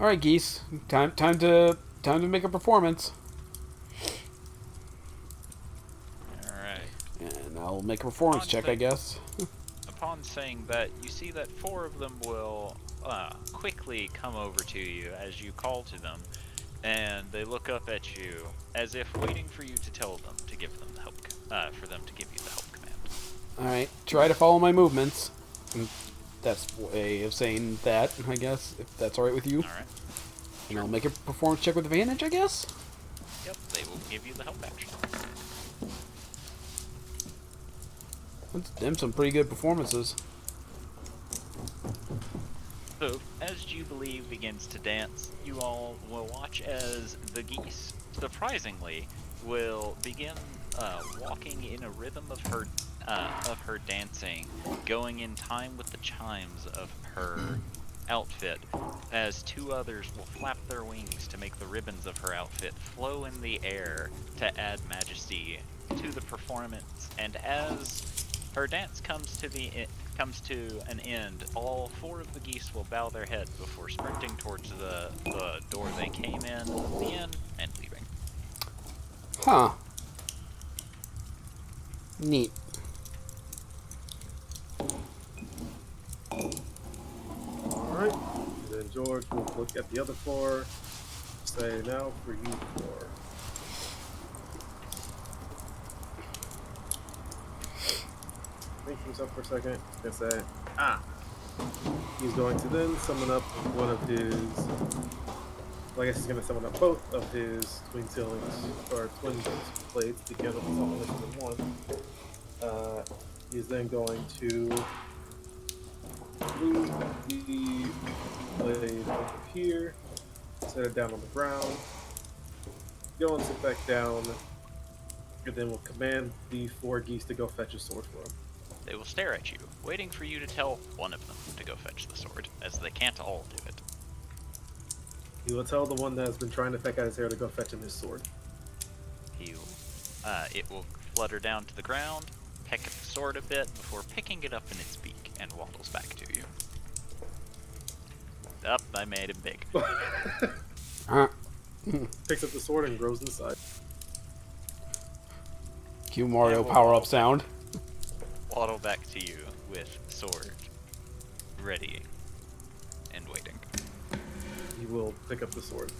All right, geese. Time to make a performance. All right. And I'll make a performance check, I guess. Upon saying that, you see that 4 of them will quickly come over to you as you call to them, and they look up at you as if waiting for you to tell them to give them the help, for them to give you the help command. All right. Try to follow my movements. That's a way of saying that, I guess, if that's all right with you. All right. And I'll make a performance check with advantage, I guess. Yep, they will give you the help action. That's them some pretty good performances. So, as Jubilee begins to dance, you all will watch as the geese, surprisingly, will begin walking in a rhythm of her dancing, going in time with the chimes of her outfit, as 2 others will flap their wings to make the ribbons of her outfit flow in the air to add majesty to the performance. And as her dance comes to an end, all 4 of the geese will bow their heads before sprinting towards the door they came in, the inn, and leaving. Huh. Neat. Alright. And then George will look at the other 4. Say, now for you 4. Think to himself for a second. He's gonna say, He's going to then summon up one of his. Well, I guess he's gonna summon up both of his twin ceilings or twin blades together with summonation in one. He's then going to move the blade over here, set it down on the ground, go and sit back down, and then we'll command the 4 geese to go fetch a sword for him. They will stare at you, waiting for you to tell one of them to go fetch the sword, as they can't all do it. He will tell the one that has been trying to peck at his hair to go fetch him his sword. It will flutter down to the ground, peck at the sword a bit before picking it up in its beak and waddles back to you. Up, I made him big. Picks up the sword and grows inside. Cue Mario power-up sound. Waddle back to you with sword ready and waiting. He will pick up the sword.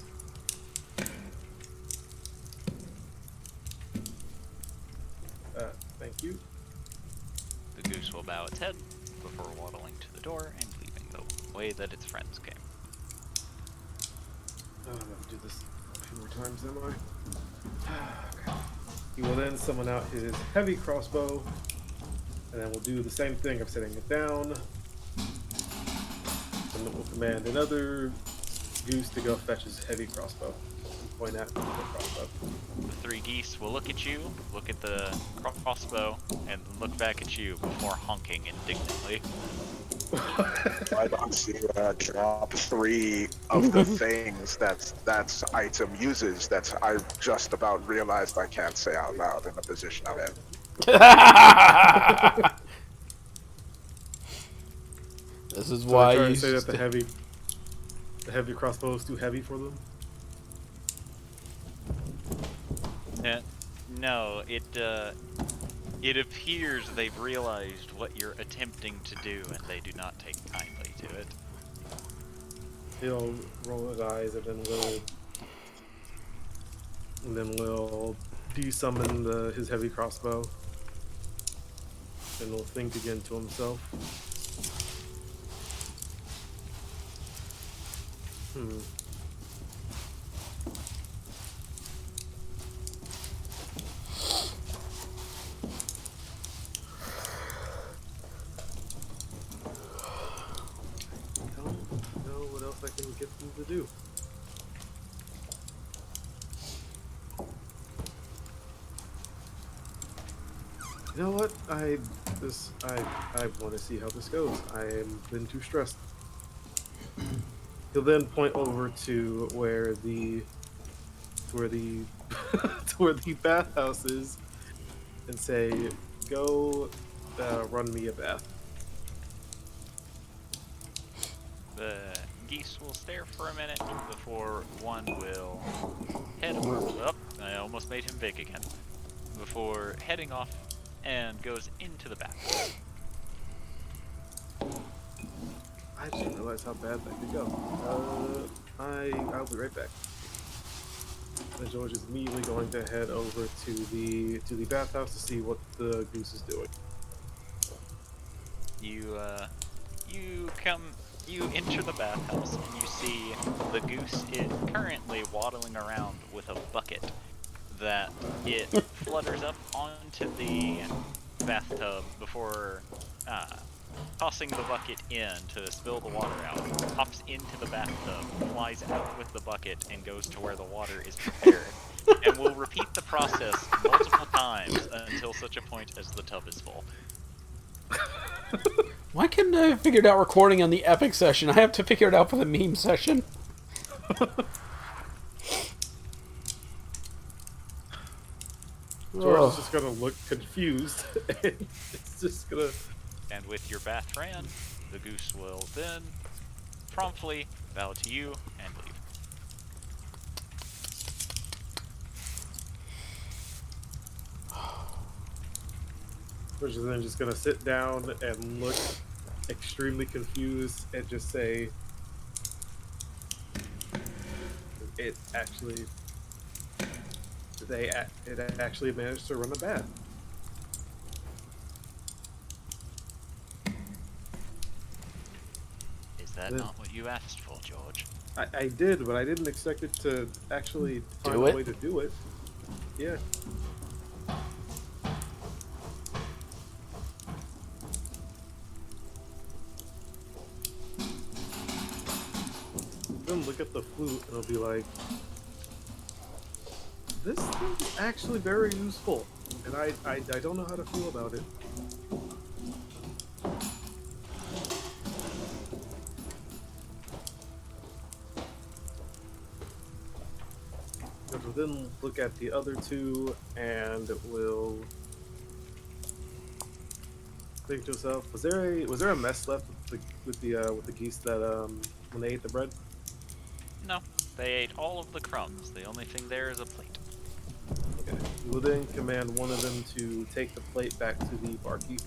Thank you. The goose will bow its head before waddling to the door and leaving the way that its friends came. Oh, I'm going to do this a few more times, am I? Okay. He will then summon out his heavy crossbow, and then we'll do the same thing of setting it down. And then we'll command another goose to go fetch his heavy crossbow and point at the crossbow. The 3 geese will look at you, look at the crossbow, and then look back at you before honking indignantly. I don't you drop 3 of the things that's item uses that I just about realized I can't say out loud in the position I'm in. This is So why I try you to say that the heavy crossbow is too heavy for them. No, It appears they've realized what you're attempting to do, and they do not take kindly to it. He'll roll his eyes and then we'll de-summon his heavy crossbow. And he'll think again to himself. Don't know what else I can get them to do. You know what? I want to see how this goes. I've been too stressed. He'll then point over to where the to where the bathhouse is, and say, "Go, run me a bath." The geese will stare for a minute before one will head up. I almost made him big again. Before heading off and goes into the bath. I didn't realize how bad that could go. I'll be right back. And George is immediately going to head over to the bathhouse to see what the goose is doing. You enter the bathhouse and you see the goose is currently waddling around with a bucket that it flutters up onto the bathtub before tossing the bucket in to spill the water out, hops into the bathtub, flies out with the bucket, and goes to where the water is prepared, and will repeat the process multiple times until such a point as the tub is full. Why couldn't I have figured out recording on the epic session? I have to figure it out for the meme session. George is just gonna look confused, and it's just gonna... And with your bath ran, the goose will then promptly bow to you and leave. George is then just gonna sit down and look extremely confused and just say, "It actually managed to run a bath." Is that not what you asked for, George? I did, but I didn't expect it to actually find a way to do it. Yeah. Then look at the flute and it'll be like, this thing's actually very useful, and I don't know how to feel about it. But we'll then look at the other two and we'll think to yourself, was there a mess left with the geese that when they ate the bread? No, they ate all of the crumbs. The only thing there is a plate. Okay. You will then command one of them to take the plate back to the barkeep.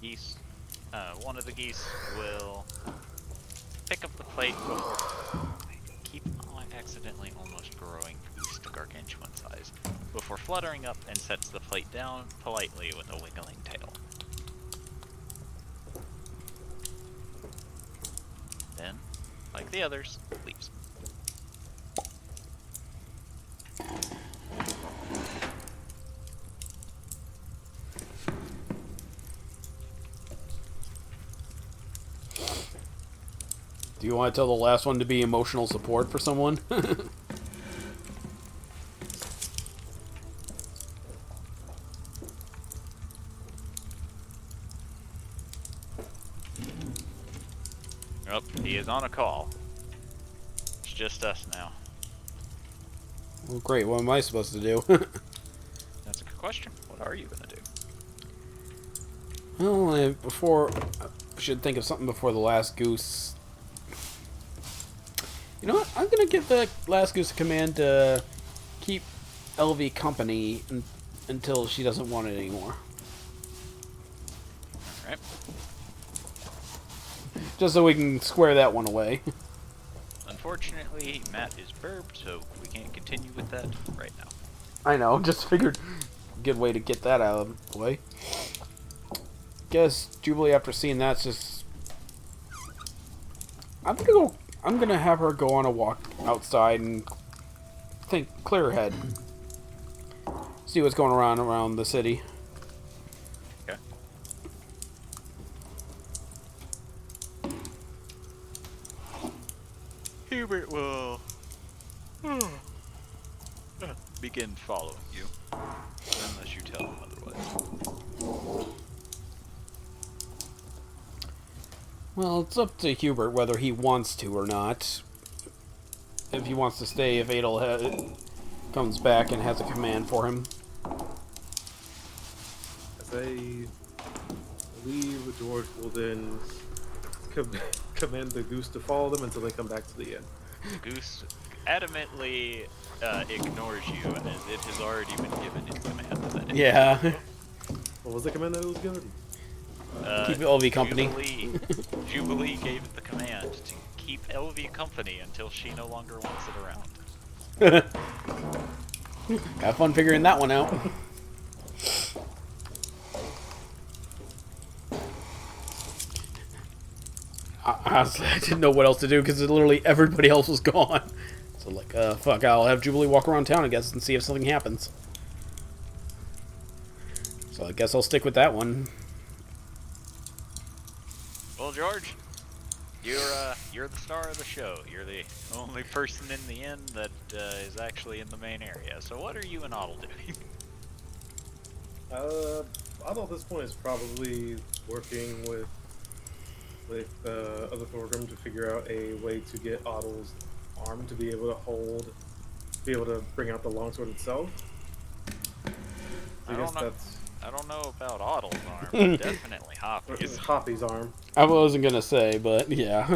Geese. One of the geese will pick up the plate before... I accidentally almost growing goose to gargantuan size. Before fluttering up and sets the plate down politely with a wiggling tail. Then, like the others, leaves. Do you want to tell the last one to be emotional support for someone? Oh, he is on a call. It's just us now. Well, great. What am I supposed to do? That's a good question. What are you gonna do? Well, I should think of something before the last goose. You know what? I'm gonna give the last goose a command to keep LV company until she doesn't want it anymore. Alright. Just so we can square that one away. Unfortunately, Matt is burped, so we can't continue with that right now. I know, just figured good way to get that out of the way. Guess Jubilee, after seeing that's just... I'm gonna have her go on a walk outside and clear her head. See what's going around the city. Okay. Hubert will begin following you, unless you tell him otherwise. Well, it's up to Hubert whether he wants to or not. If he wants to stay, if Adel comes back and has a command for him. As they leave, George will then command the goose to follow them until they come back to the inn. Goose adamantly ignores you as it has already been given in command. That Yeah. What was the command that it was given? Keep LV company. Jubilee gave it the command to keep LV company until she no longer wants it around. Got fun figuring that one out. Honestly, I didn't know what else to do because literally everybody else was gone. So like, fuck, I'll have Jubilee walk around town, I guess, and see if something happens. So I guess I'll stick with that one. Well, George, you're the star of the show. You're the only person in the inn that is actually in the main area. So what are you and Otto doing? Otto at this point is probably working with other Thorgrim to figure out a way to get Otto's arm to be able to bring out the longsword itself. I don't know about Otto's arm, but definitely Hoppy's. Hoppy's arm. I wasn't gonna say, but yeah.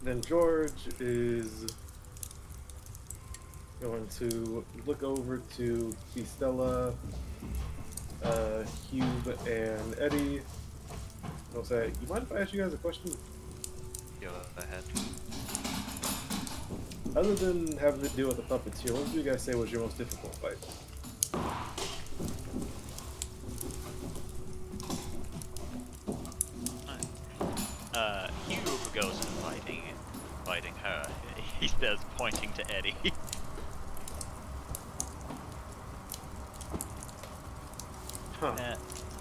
Then George is going to look over to Stella, Hugh, and Eddie. I'll say, you mind if I ask you guys a question? Go ahead. Other than having to deal with the puppets here, what would you guys say was your most difficult fight? Hugh goes to fighting her. He says, pointing to Eddie. Huh.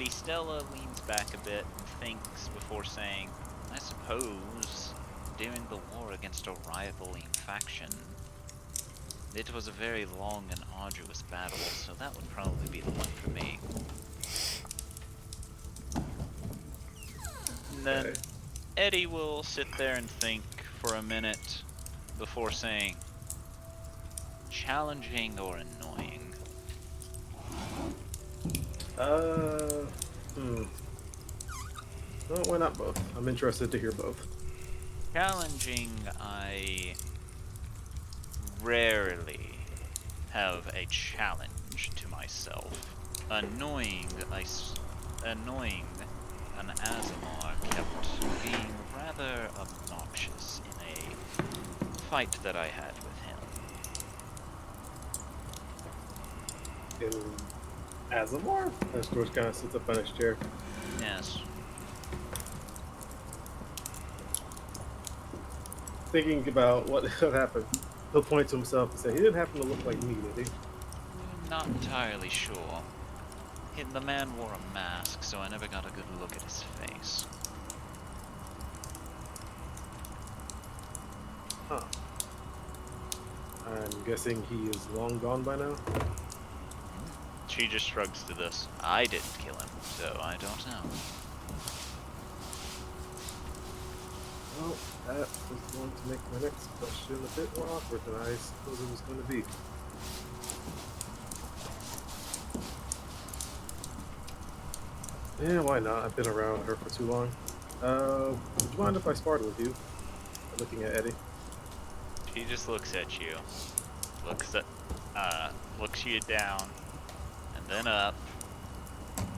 Stella leans back a bit and thinks before saying, I suppose during the war against a rivaling faction, it was a very long and arduous battle, so that would probably be the one for me. And then Okay. Eddie will sit there and think for a minute before saying, challenging or annoying? Well, why not both? I'm interested to hear both. Challenging, I rarely have a challenge to myself. Annoying, an Azamar kept being rather obnoxious in a fight that I had with him. In Azamar? As George kind of sits up on his chair. Yes. Thinking about what happened, he'll point to himself and say, he didn't happen to look like me, did he? Not entirely sure. The man wore a mask, so I never got a good look at his face. Huh. I'm guessing he is long gone by now? She just shrugs to this. I didn't kill him, so I don't know. Well, that was going to make my next question a bit more awkward than I suppose it was going to be. Yeah, why not? I've been around her for too long. Would you mind if I sparred with you? Looking at Eddie. She just looks at you, looks you down, and then up,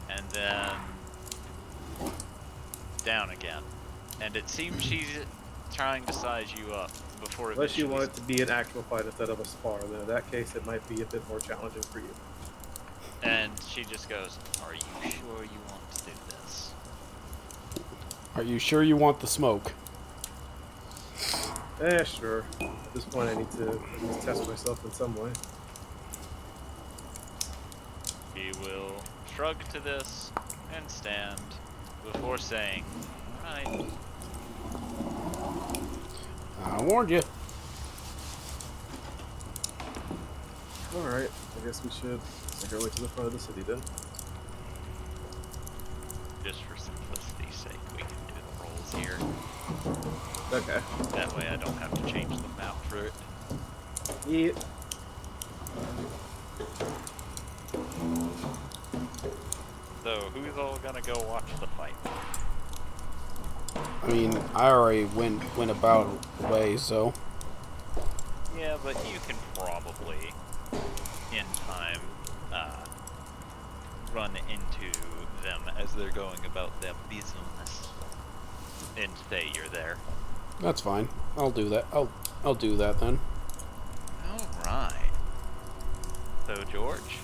and then down again. And it seems she's trying to size you up before Unless you eventually. want it to be an actual fight instead of a spar, then in that case it might be a bit more challenging for you. And she just goes, "Are you sure you want to do this?" Are you sure you want the smoke? Sure. At this point I need to at least test myself in some way. He will shrug to this and stand before saying, "Right." I warned you. Alright, I guess we should make our way to the front of the city then. Just for simplicity's sake, we can do the rolls here. Okay. That way I don't have to change the map for it. Yeah. So, who's all gonna go watch the fight? I mean, I already went about the way, so. Yeah, but you can probably, in time, run into them as they're going about their business and say you're there. That's fine. I'll do that. I'll do that then. Alright. So, George,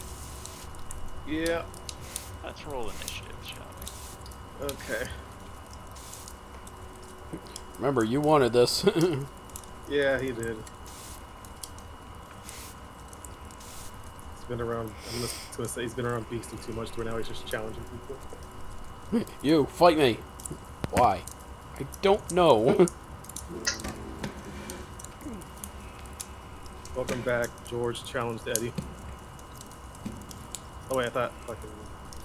Yeah. let's roll initiative, shall we? Okay. Remember, you wanted this. Yeah, he did. He's been around. I'm just gonna say he's been around Beastie too much to where now he's just challenging people. You, fight me. Why? I don't know. Welcome back, George. Challenged Eddie. Oh wait, I thought fucking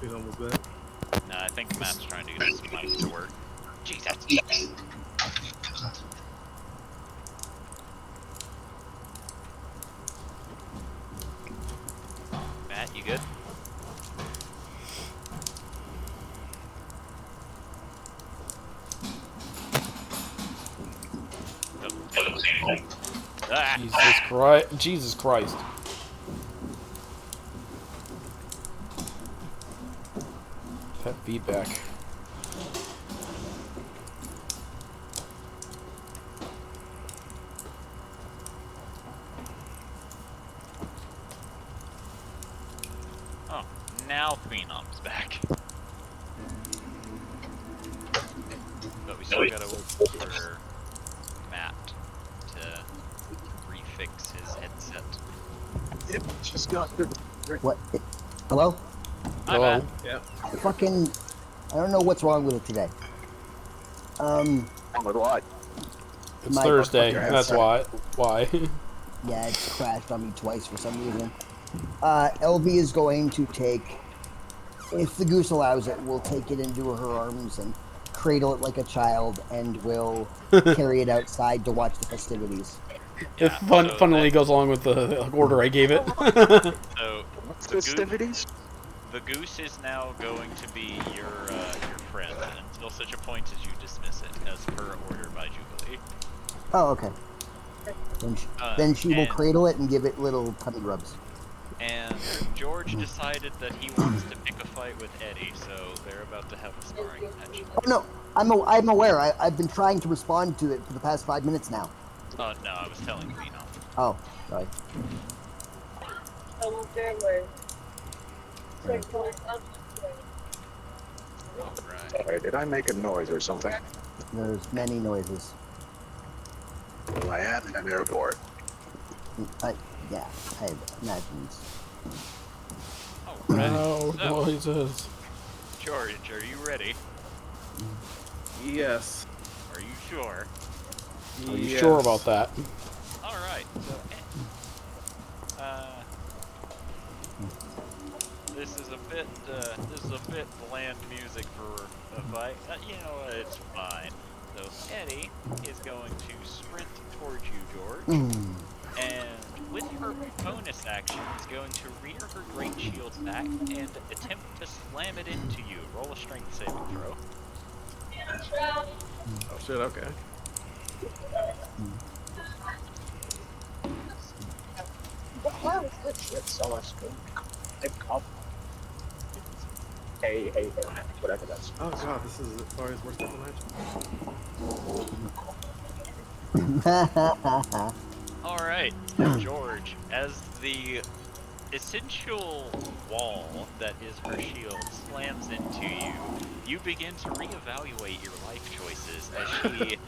Phenomeno was there. No, I think Matt's trying to get his mic to work. Jesus! Matt, you good? Ah! Jesus Christ. That feedback. Oh, now Phenom's back. But we still gotta wait for Matt to refix his headset. It just got the What? Hello? Hi, Hello. Matt. Yeah. Fucking. I don't know what's wrong with it today. with what? It's My- Thursday. Fuck your That's headset. why. Yeah, it's crashed on me twice for some reason. LV is going to take, if the goose allows it, will take it into her arms and cradle it like a child, and will carry it outside to watch the festivities. It so funnily that- goes along with the order I gave it. So Festivities? the goose is now going to be your friend until such a point as you dismiss it, as per order by Jubilee. Oh, okay. Then she will and- cradle it and give it little tummy rubs. And George decided that he wants to pick a fight with Eddie, so they're about to have a sparring match. Oh no, I'm aware. I've been trying to respond to it for the past 5 minutes now. Oh no, I was telling Phenom. Oh, sorry. Alright. Sorry, did I make a noise or something? There's many noises. Well, I am in an airport. Yeah, I imagine. Alright. Oh, So, noises. George, are you ready? Yes. Are you sure? Are you Yes. sure about that? Alright, so this is a bit bland music for a fight. You know what, it's fine. So Eddie is going to sprint towards you, George, and with her bonus action is going to rear her great shield back and attempt to slam it into you. Roll a strength saving throw. shit, okay. Hey, whatever that's. Oh god, this is Aria's worst ever match. Alright, George, as the essential wall that is her shield slams into you, you begin to reevaluate your life choices as she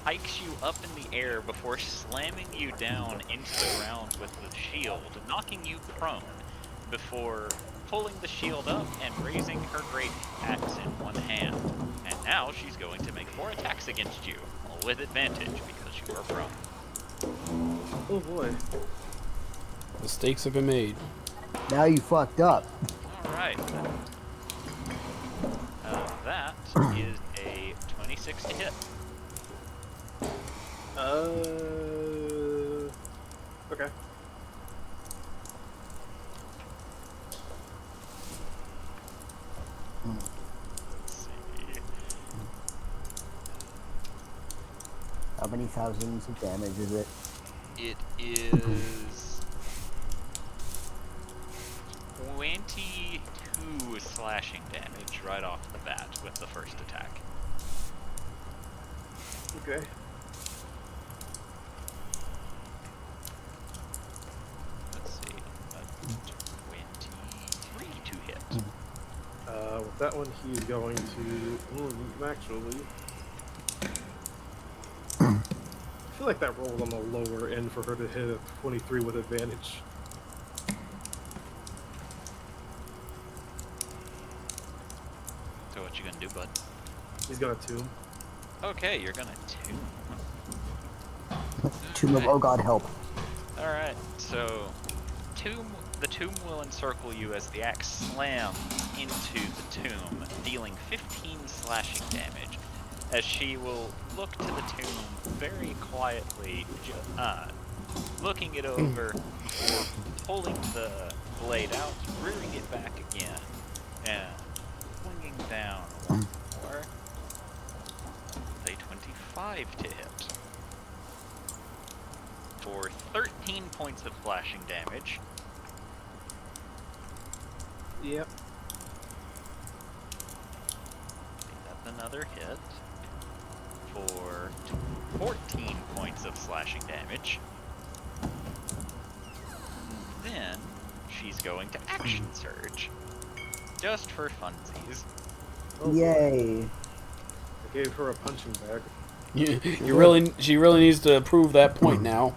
hikes you up in the air before slamming you down into the ground with the shield, knocking you prone, before pulling the shield up and raising her great axe in one hand. And now she's going to make 4 attacks against you, with advantage because you are prone. Oh boy. Mistakes have been made. Now you fucked up. Alright. That is a 26 to hit. Okay. Let's see. How many thousands of damage is it? It is 22 slashing damage right off the bat with the first attack. Okay. Let's see. 23 to hit. With that one, he's going to actually. I feel like that rolled on the lower end for her to hit a 23 with advantage. So what you gonna do, bud? He's gonna tomb. Okay, you're gonna tomb. Tomb of, oh god, help. Alright, so the tomb will encircle you as the axe slams into the tomb, dealing 15 slashing damage, as she will look to the tomb very quietly, looking it over before pulling the blade out, rearing it back again, and swinging down once more. A 25 to hit. For 13 points of slashing damage. Yep. That's another hit. For 14 points of slashing damage. Then she's going to action surge. Just for funsies. Oh, boy. Yay. I gave her a punching bag. She really needs to prove that point now.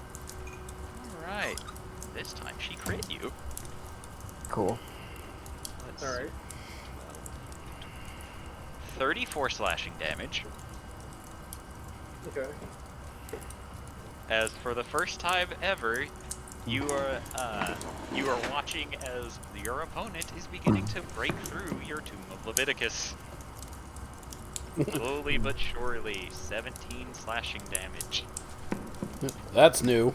Alright. This time she crit you. Cool. Let's Alright. 34 slashing damage. Okay. As for the first time ever, you are watching as your opponent is beginning to break through your Tomb of Leviticus. Slowly but surely, 17 slashing damage. That's new.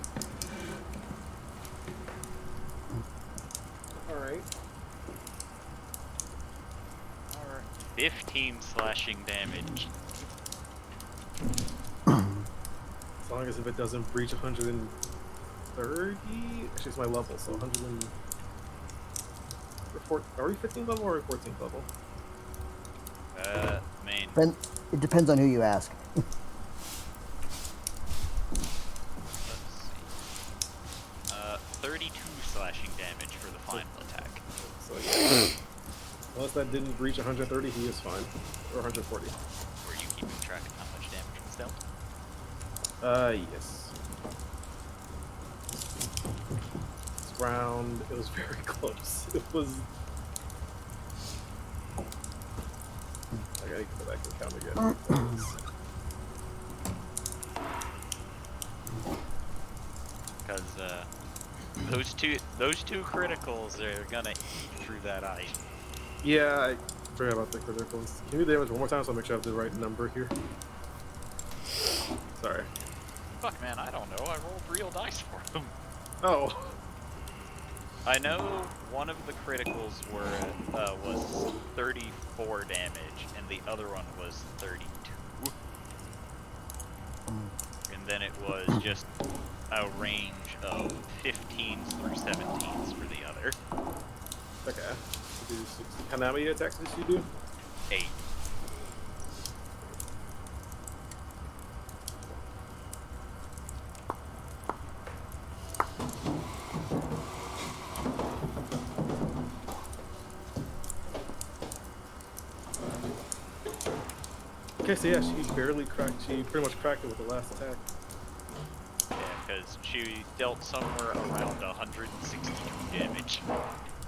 Alright. 15 slashing damage. As long as if it doesn't breach 130, actually it's my level, so 100 and... Are we 15th level or 14th level? Main. It depends on who you ask. Let's see. 32 slashing damage for the final attack. So yeah. Unless that didn't breach 130, he is fine. Or 140. Were you keeping track of how much damage was dealt? Yes. This round, it was very close. It was... I gotta go back and count again. Because those two criticals are gonna eat through that ice. Yeah, I forgot about the criticals. Can you do damage one more time so I make sure I have the right number here? Sorry. Fuck, man, I don't know. I rolled real dice for them. Oh. I know one of the criticals was 34 damage, and the other one was 32. then it was just a range of 15s through 17s for the other. Okay. So do 60. How many attacks did you do? 8. Okay, so yeah, she barely cracked. She pretty much cracked it with the last attack. Yeah, because she dealt somewhere around 162 damage.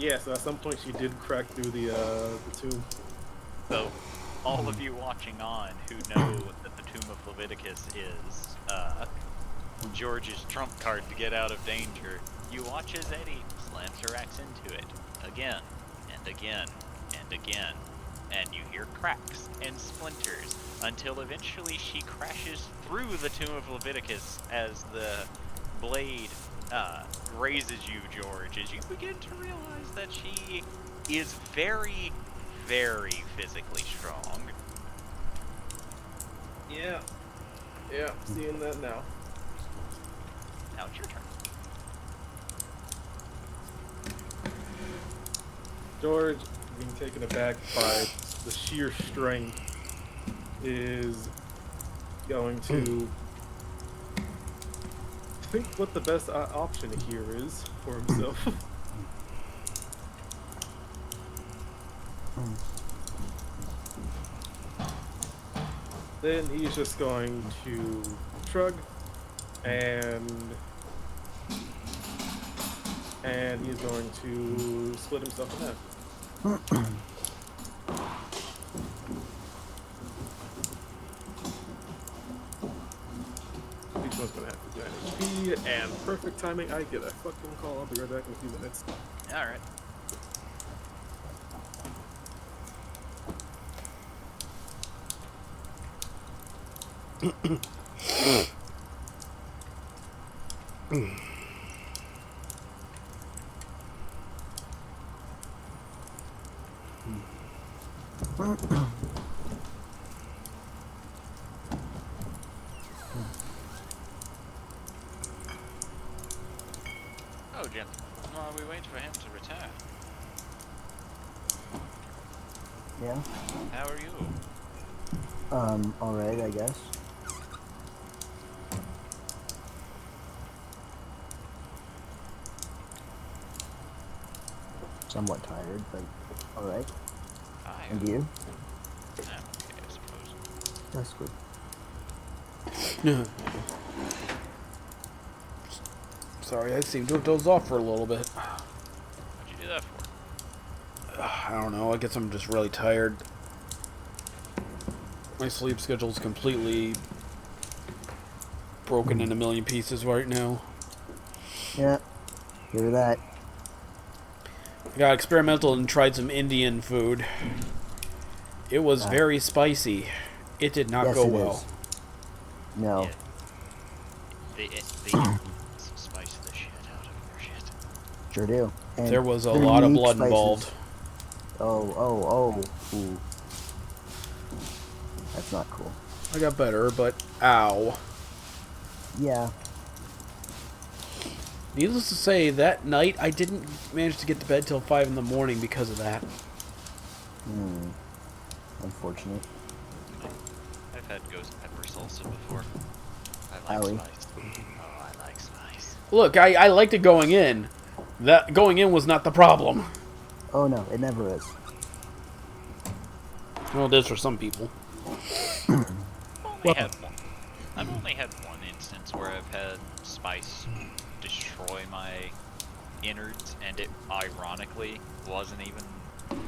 Yeah, so at some point she did crack through the tomb. So, all of you watching on who know that the Tomb of Leviticus is George's trump card to get out of danger, you watch as Eddie slams her axe into it again and again and again, and you hear cracks and splinters until eventually she crashes through the Tomb of Leviticus as the blade grazes you, George, as you begin to realize that she is very, very physically strong. Yeah. Yeah, seeing that now. Now it's your turn. George, being taken aback by the sheer strength, is going to think what the best option here is for himself. Then he's just going to shrug and he's going to split himself in half. Each one's gonna have to do an HP, and perfect timing, I get a fucking call. I'll be right back in a few minutes. Alright. Oh, gentlemen, while we wait for him to return, Yeah. how are you? Alright, I guess. Somewhat tired, but alright. Hi. And you? I'm okay, I suppose. That's good. Sorry, I seem to have dozed off for a little bit. What'd you do that for? I don't know, I guess I'm just really tired. My sleep schedule's completely broken in a million pieces right now. Yeah. Hear that. I got experimental and tried some Indian food. It was very spicy. It did not Yes, go it well. is. No. Yeah. They spice the shit out of your shit. Sure do. And There was a they're lot of unique blood spices. involved. Oh. Ooh. That's not cool. I got better, but ow. Yeah. Needless to say, that night I didn't manage to get to bed till 5 in the morning because of that. Unfortunate. I've had ghost pepper salsa before. I like Owie. spice. Oh, I like spice. Look, I liked it going in. That going in was not the problem. Oh no, it never is. Well, it is for some people. I've only had one instance where I've had spice destroy my innards, and it ironically wasn't even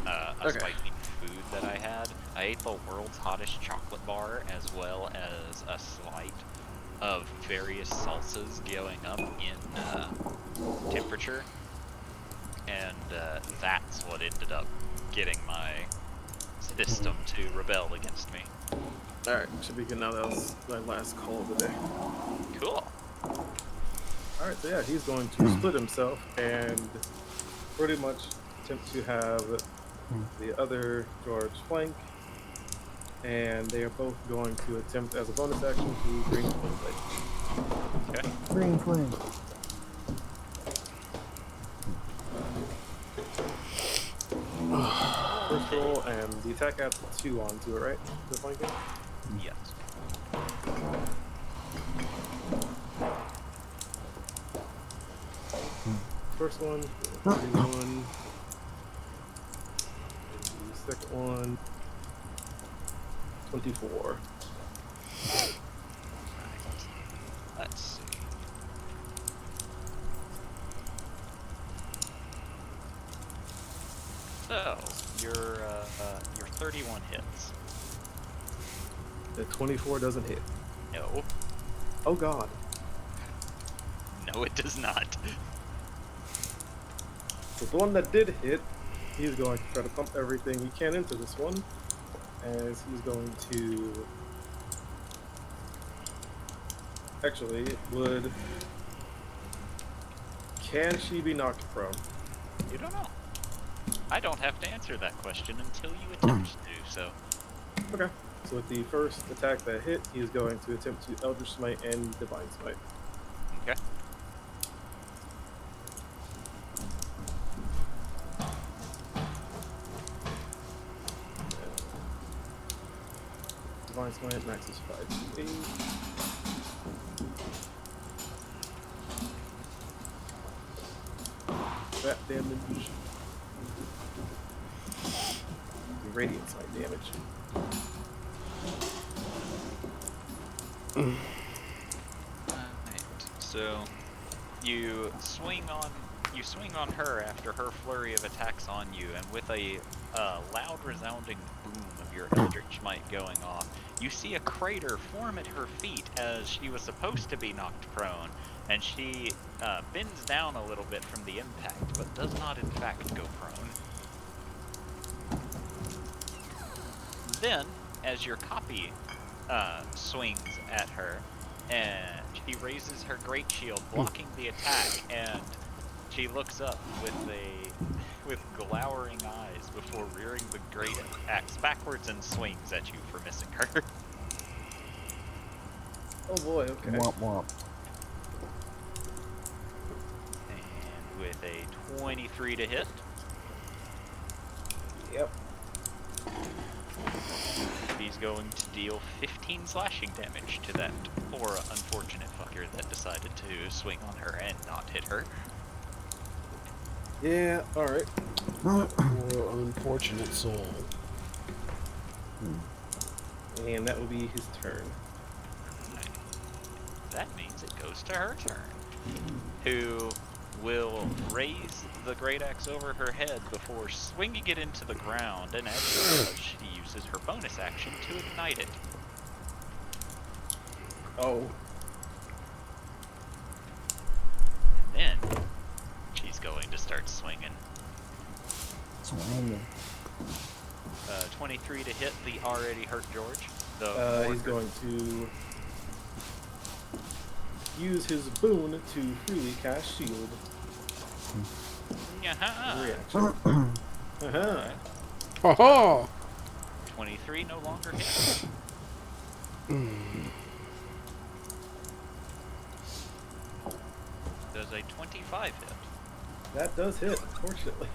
a spicy food that I had. I ate the world's hottest chocolate bar as well as a slight of various salsas going up in temperature, and that's what ended up getting my system to rebel against me. Alright, should be good now. That was my last call of the day. Cool. Alright, so yeah, he's going to split himself and pretty much attempt to have the other George flank. And they are both going to attempt as a bonus action to bring the blade. Okay. Green flame. First roll, and the attack adds 2 onto it, right? The flanking? Yes. First one, 31. And the second one, 24. Let's see. So your 31 hits. The 24 doesn't hit. No, Oh god. no, it does not. But the one that did hit, he's going to try to pump everything he can into this one, as he's going to... Actually, would... Can she be knocked prone? You don't know. I don't have to answer that question until you attempt to do so. Okay. So with the first attack that hit, he's going to attempt to Eldritch Smite and Divine Smite. Okay. Divine Smite max is 5d8. That damage. The Radiant Smite damage. Alright. So you swing on her after her flurry of attacks on you, and with a loud resounding boom of your Eldritch Smite going off, you see a crater form at her feet as she was supposed to be knocked prone, and she bends down a little bit from the impact, but does not in fact go prone. Then, as your copy swings at her, and she raises her great shield, blocking the attack, and she looks up with glowering eyes before rearing the great axe backwards and swings at you for missing her. Oh boy, okay. Womp womp. And with a 23 to hit, Yep. he's going to deal 15 slashing damage to that poor unfortunate fucker that decided to swing on her and not hit her. Yeah, alright. Poor unfortunate soul. And that will be his turn. That means it goes to her turn, who will raise the great axe over her head before swinging it into the ground, and as she does, she uses her bonus action to ignite it. Oh. Then she's going to start swinging. Swinging. 23 to hit the already hurt George. He's going to use his boon to freely cast shield. Yeah. Reaction. Uh-huh. Ha ha! 23 no longer hits. Does a 25 hit? That does hit, unfortunately.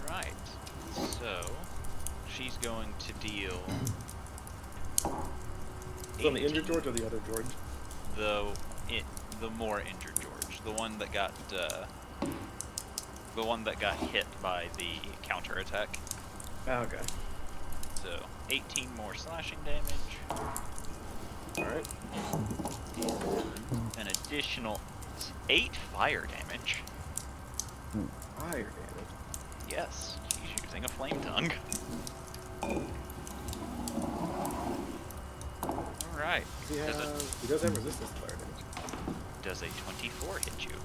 Alright, so she's going to deal... So on the injured George or the other George? The more injured George, the one that got hit by the counterattack. Okay. So 18 more slashing damage, Alright. an additional 8 fire damage. Fire damage. Yes, she's using a flame tongue. Alright. He does have resistance to fire damage. Does a 24 hit you?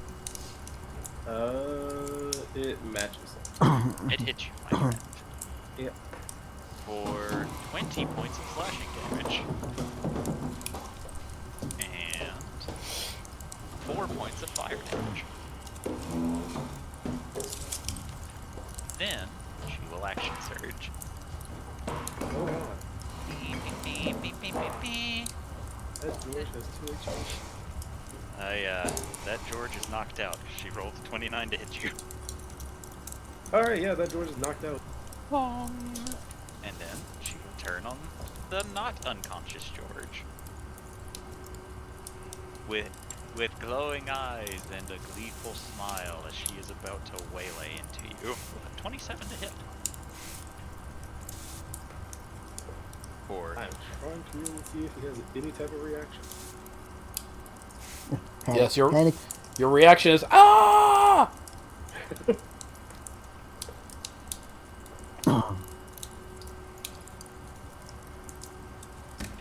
It matches. It hits you, my friend. Yep. For 20 points of slashing damage. And 4 points of fire damage. Then, she will action surge. Oh god. That George has 2 HP. That George is knocked out. She rolled a 29 to hit you. Alright, yeah, that George is knocked out. And then she will turn on the not unconscious George. With glowing eyes and a gleeful smile as she is about to waylay into you. 27 to hit. Or I'm trying to really see if he has any type of reaction. Yes, your Panic. your reaction is ah.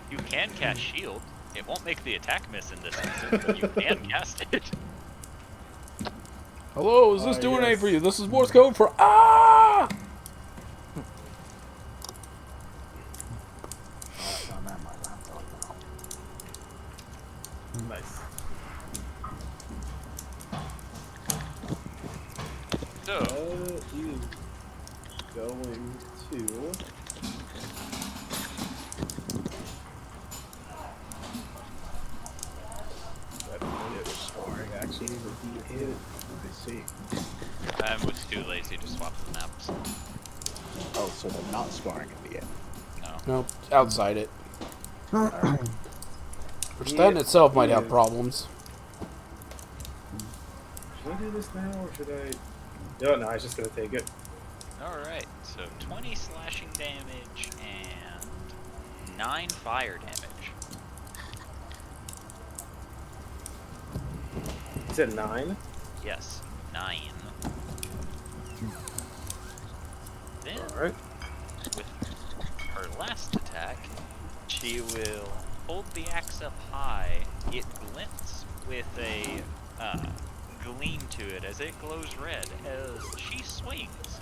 you can cast shield. It won't make the attack miss in this instance, but you can cast it. Hello, is this doing anything yes. for you? This is Morse code for ah. Nice. So, He is going to. Sparring actually would be hit. I see. I was too lazy to swap the maps. Oh, so they're not sparring at the end. No. No, outside it. Which that in itself might have problems. Should I do this now or should I? No, I was just gonna take it. Alright, so 20 slashing damage and 9 fire damage. You said 9? Yes, 9. Then, Alright. with her last attack, she will hold the axe up high. It glints with a gleam to it as it glows red as she swings,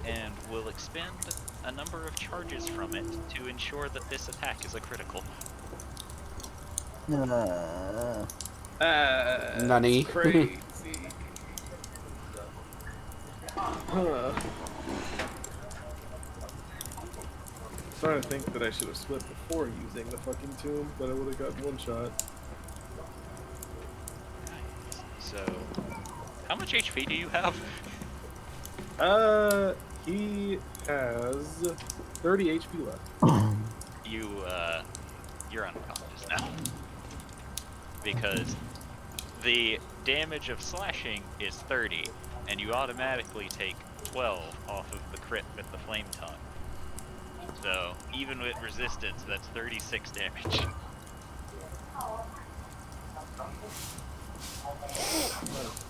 and will expend a number of charges from it to ensure that this attack is a critical. Nani. Crazy. Huh. Trying to think that I should have split before using the fucking tomb, but I would have gotten one shot. So, how much HP do you have? He has 30 HP left. You're unconscious now. Because the damage of slashing is 30, and you automatically take 12 off of the crit with the flame tongue. So, even with resistance, that's 36 damage. I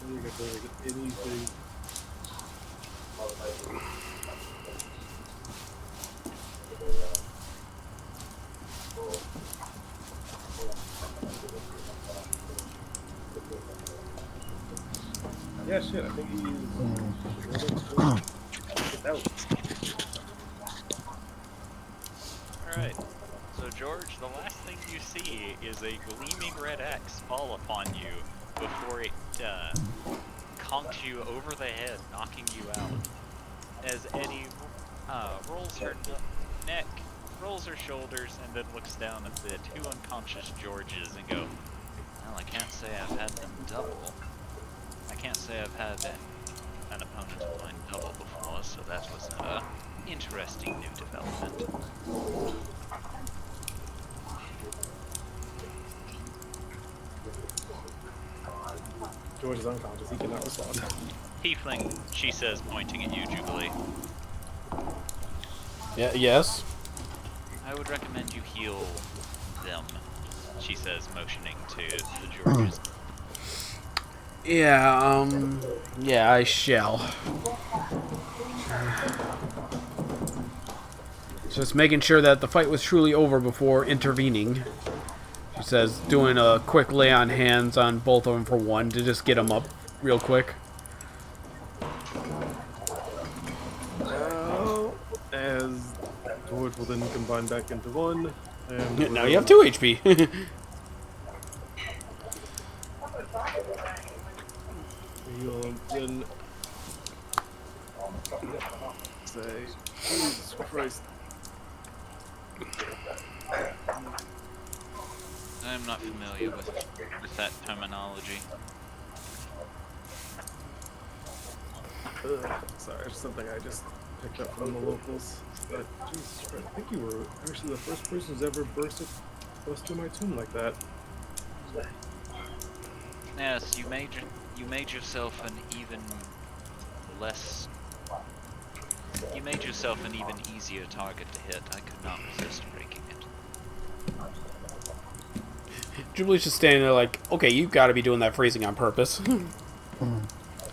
think if there was anything. Yeah, shit, I think he's out. Alright, so George, the last thing you see is a gleaming red axe fall upon you before it conks you over the head, knocking you out. As Eddie rolls her neck, rolls her shoulders, and then looks down at the 2 unconscious Georges and go, well, I can't say I've had them double. I can't say I've had an opponent of mine double before, so that was an interesting new development. George is unconscious, he cannot respond. Tiefling, she says, pointing at you, Jubilee. Yeah. Yes. I would recommend you heal them, she says, motioning to the Georges. Yeah. Yeah, I shall. Just making sure that the fight was truly over before intervening. She says, doing a quick lay on hands on both of them for one to just get them up real quick. As George will then combine back into one. And Now you have 2 HP. He'll then say, Jesus Christ. I'm not familiar with that terminology. Sorry, it's something I just picked up from the locals. But, jeez, I think you were actually the first person who's ever burst through my tomb like that. Yes, you made yourself an even less. You made yourself an even easier target to hit. I could not resist breaking it. Jubilee's just standing there like, okay, you've got to be doing that phrasing on purpose.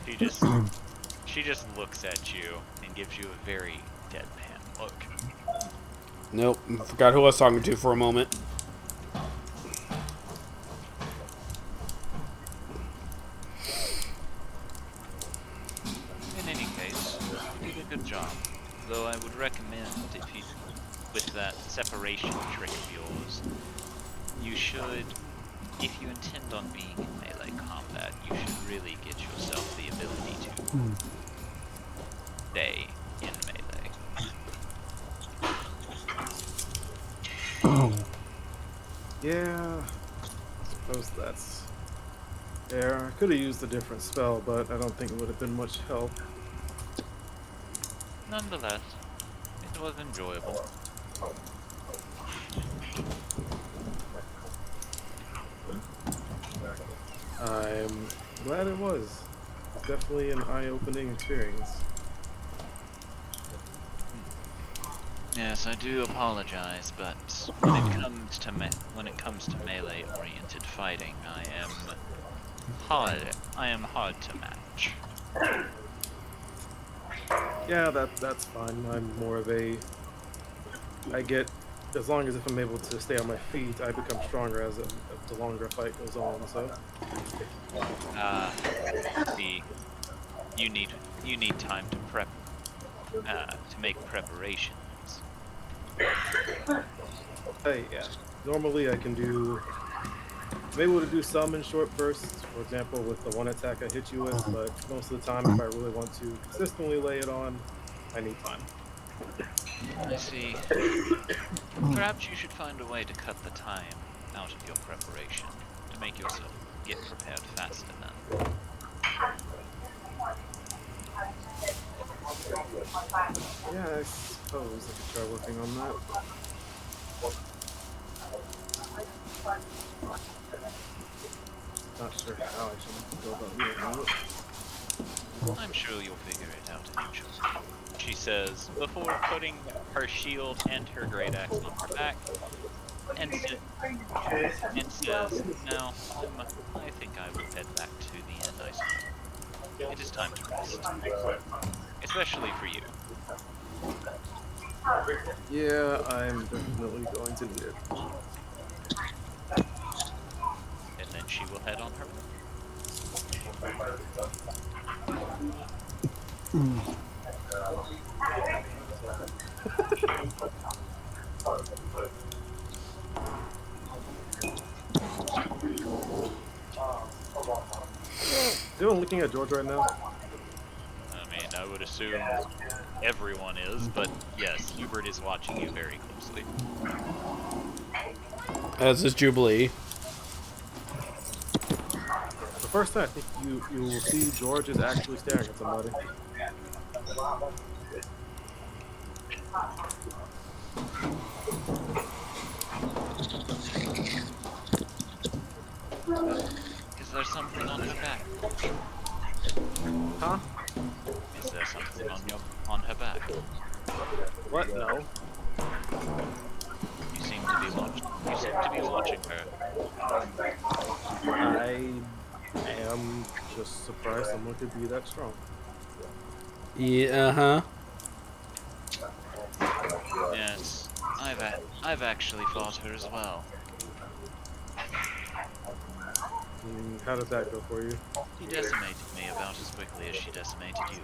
She just looks at you and gives you a very deadpan look. Nope, forgot who I was talking to for a moment. In any case, you did a good job. Though I would recommend, if you, with that separation trick of yours, you should, if you intend on being in melee combat, you should really get yourself the ability to stay in melee. Yeah, I suppose that's fair. I could have used a different spell, but I don't think it would have been much help. Nonetheless, it was enjoyable. I'm glad it was. It's definitely an eye-opening experience. Yes, I do apologize, but when it comes to melee-oriented fighting, I am hard to match. Yeah, that's fine. I'm more of a. I get as long as if I'm able to stay on my feet, I become stronger as the longer a fight goes on. So. See, you need time to prep, to make preparations. Hey, yeah. Normally I'm able to do some in short bursts, for example with the one attack I hit you with, but most of the time if I really want to consistently lay it on, I need time. I see. Perhaps you should find a way to cut the time out of your preparation, to make yourself get prepared faster then. Yeah, I suppose I could try working on that. Not sure how I should go about doing that. I'm sure you'll figure it out eventually. She says, before putting her shield and her great axe on her back, and says, "Now, I think I will head back to the inn, I suppose. It is time to rest. Especially for you." Yeah, I'm definitely going to need it. And then she will head on her way. Is anyone looking at George right now? I mean, I would assume everyone is, but yes, Hubert is watching you very closely. As is Jubilee. The first time I think you will see George is actually staring at somebody. Is there something on her back? Huh? Is there something on her back? What? No. You seem to be watching her. I am just surprised someone could be that strong. Yeah, Yes, I've actually fought her as well. How does that go for you? She decimated me about as quickly as she decimated you.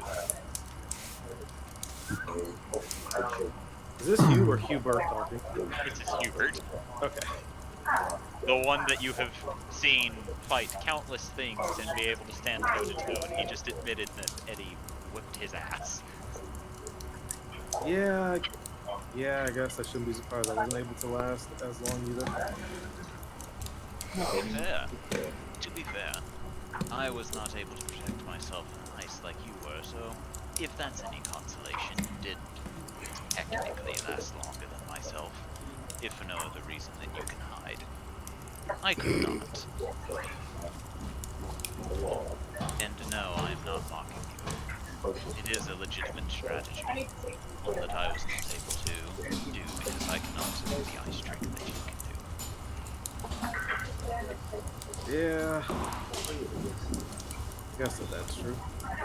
Is this Hugh or Hubert talking? This is Hubert, Okay. the one that you have seen fight countless things and be able to stand toe to toe, and he just admitted that Eddie whipped his ass. Yeah, I guess I shouldn't be surprised I wasn't able to last as long either. To be fair, I was not able to protect myself in the ice like you were, so if that's any consolation, you did technically last longer than myself, if for no other reason than you can hide. I could not. And no, I am not mocking you. It is a legitimate strategy, one that I was not able to do because I cannot do the ice trick that you can do. Yeah. I guess that's true. I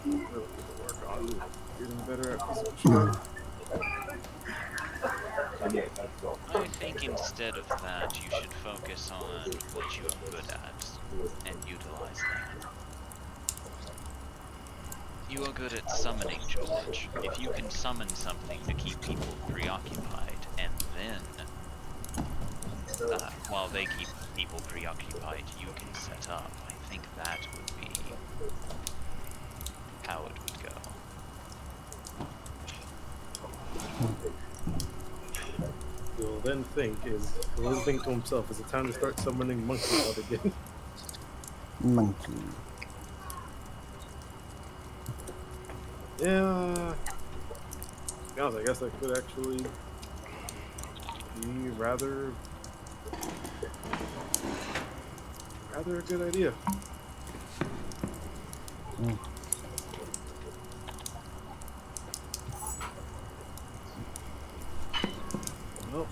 really need to work on getting better at physical strength. I think instead of that, you should focus on what you are good at and utilize that. You are good at summoning, George. If you can summon something to keep people preoccupied, and then, while they keep people preoccupied, you can set up. I think that would be how it would go. He'll then think to himself, is it time to start summoning monkeys out again? Monkey. Yeah. To be honest, I guess that could actually be rather a good idea. Well,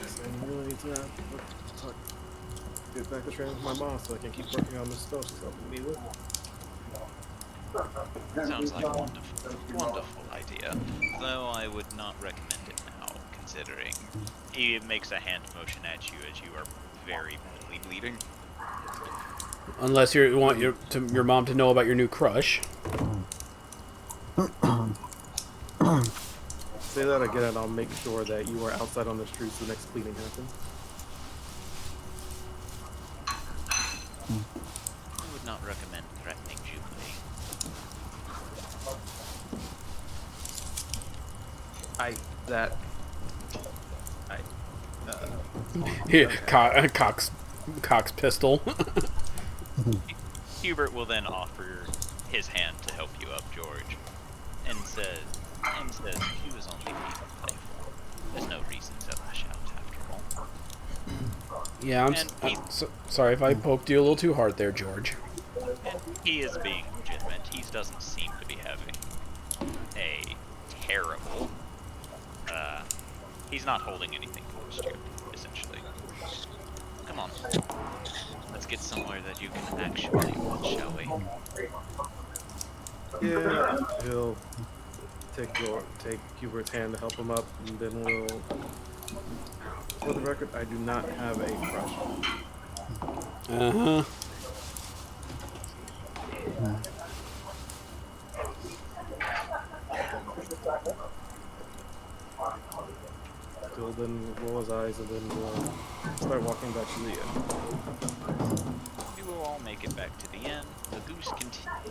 guess I really need to get back to training with my mom so I can keep working on this stuff she's helping me with. Sounds like a wonderful idea. Though I would not recommend it now, considering he makes a hand motion at you as you are very badly bleeding. Unless you want your mom to know about your new crush. Say that again and I'll make sure that you are outside on the streets the next cleaning happens. I would not recommend threatening Jubilee. Here, Cock's pistol. Hubert will then offer his hand to help you up, George, and says she was only being playful. There's no reason to lash out after all. Yeah, I'm sorry if I poked you a little too hard there, George. And he is being legitimate. He doesn't seem to be having a terrible. He's not holding anything against you, essentially. Come on. Let's get somewhere that you can actually watch, shall we? Yeah, he'll take Hubert's hand to help him up, and then we'll. For the record, I do not have a crush. Uh-huh. He'll then roll his eyes and then we'll start walking back to the inn. We will all make it back to the inn. The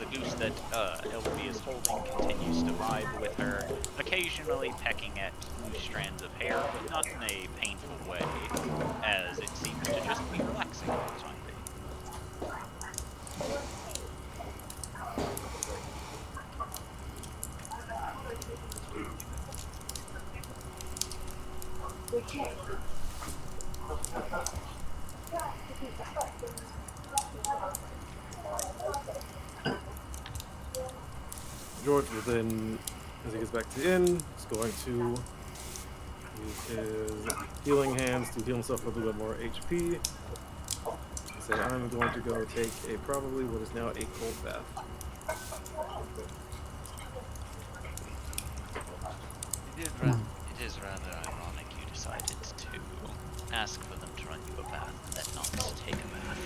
goose that LB is holding continues to vibe with her, occasionally pecking at loose strands of hair, but not in a painful way, as it seems to just be relaxing all the time. George will then, as he gets back to the inn, is going to use his healing hands to heal himself with a little bit more HP. He said, I'm going to go take probably what is now a cold bath. It is rather ironic you decided to ask for them to run you a bath and then not to take a bath.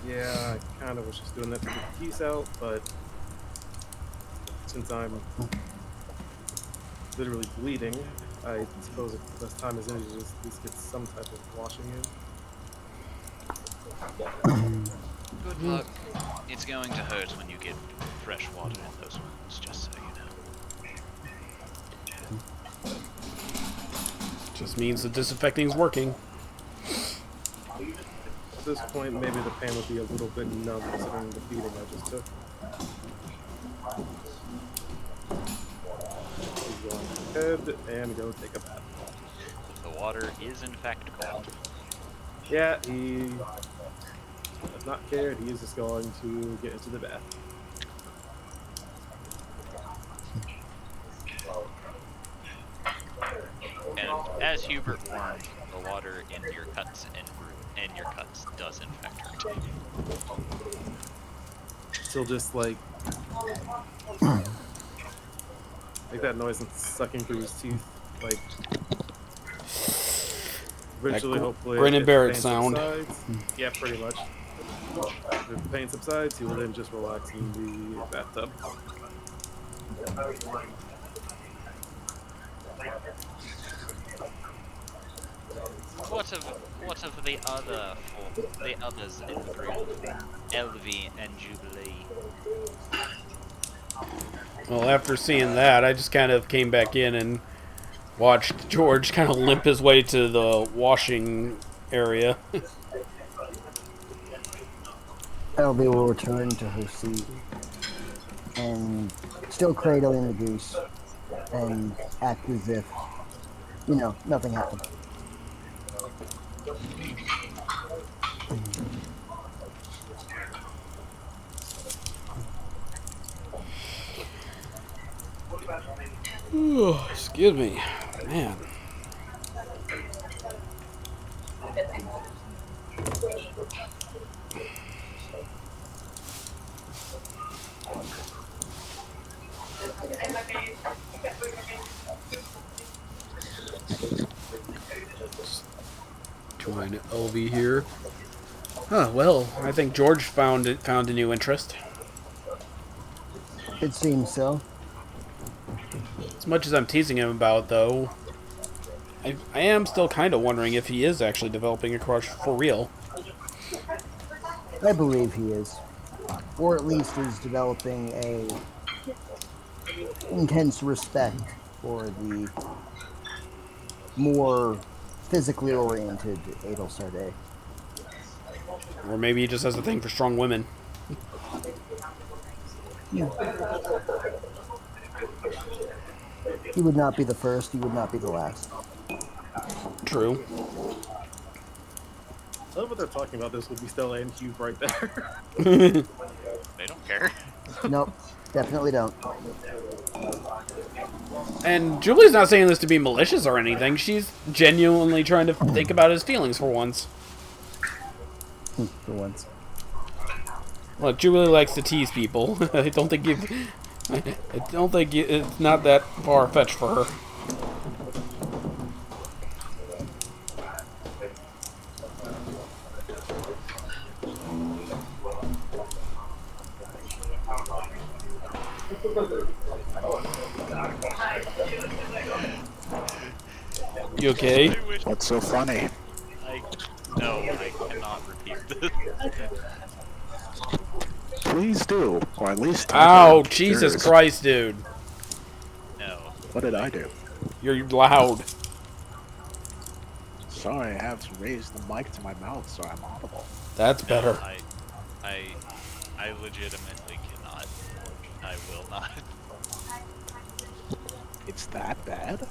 Yeah, I kind of was just doing that to get the keys out, but since I'm literally bleeding, I suppose if less time is in, you just at least get some type of washing in. Good luck. It's going to hurt when you get fresh water in those wounds, just so you know. Just means the disinfecting's working. At this point, maybe the pain would be a little bit numb considering the beating I just took. He's going to head and go take a bath. The water is in fact cold. Yeah, he does not care. He is just going to get into the bath. And as Hubert warned, the water in your cuts and your cuts does in fact hurt. Still just like that noise and sucking through his teeth, like eventually, hopefully, Grin and if bear the it pain sound. subsides- yeah, pretty much. If the pain subsides, he will then just relax in the bathtub. What of the others in the group? Elvie and Jubilee. Well, after seeing that, I just kind of came back in and watched George kind of limp his way to the washing area. Elvie will return to her seat and still cradling the goose and act as if, nothing happened. Excuse me. Man. Join LV here. Huh, well, I think George found a new interest. It seems so. As much as I'm teasing him about, though, I am still kind of wondering if he is actually developing a crush for real. I believe he is. Or at least is developing a intense respect for the more physically oriented Adel Sardé. Or maybe he just has a thing for strong women. He would not be the first, he would not be the last. True. I love what they're talking about. This would be Stella and Hugh right there. They don't care. Nope, definitely don't. And Julie's not saying this to be malicious or anything. She's genuinely trying to think about his feelings for once. For once. Look, Julie likes to tease people. I don't think it's not that far-fetched for her. You okay? What's so funny? No, I cannot repeat this. Please do, or at least. Ow, Jesus Christ, dude. No. What did I do? You're loud. Sorry, I have to raise the mic to my mouth so I'm audible. That's better. I legitimately cannot. I will not. It's that bad?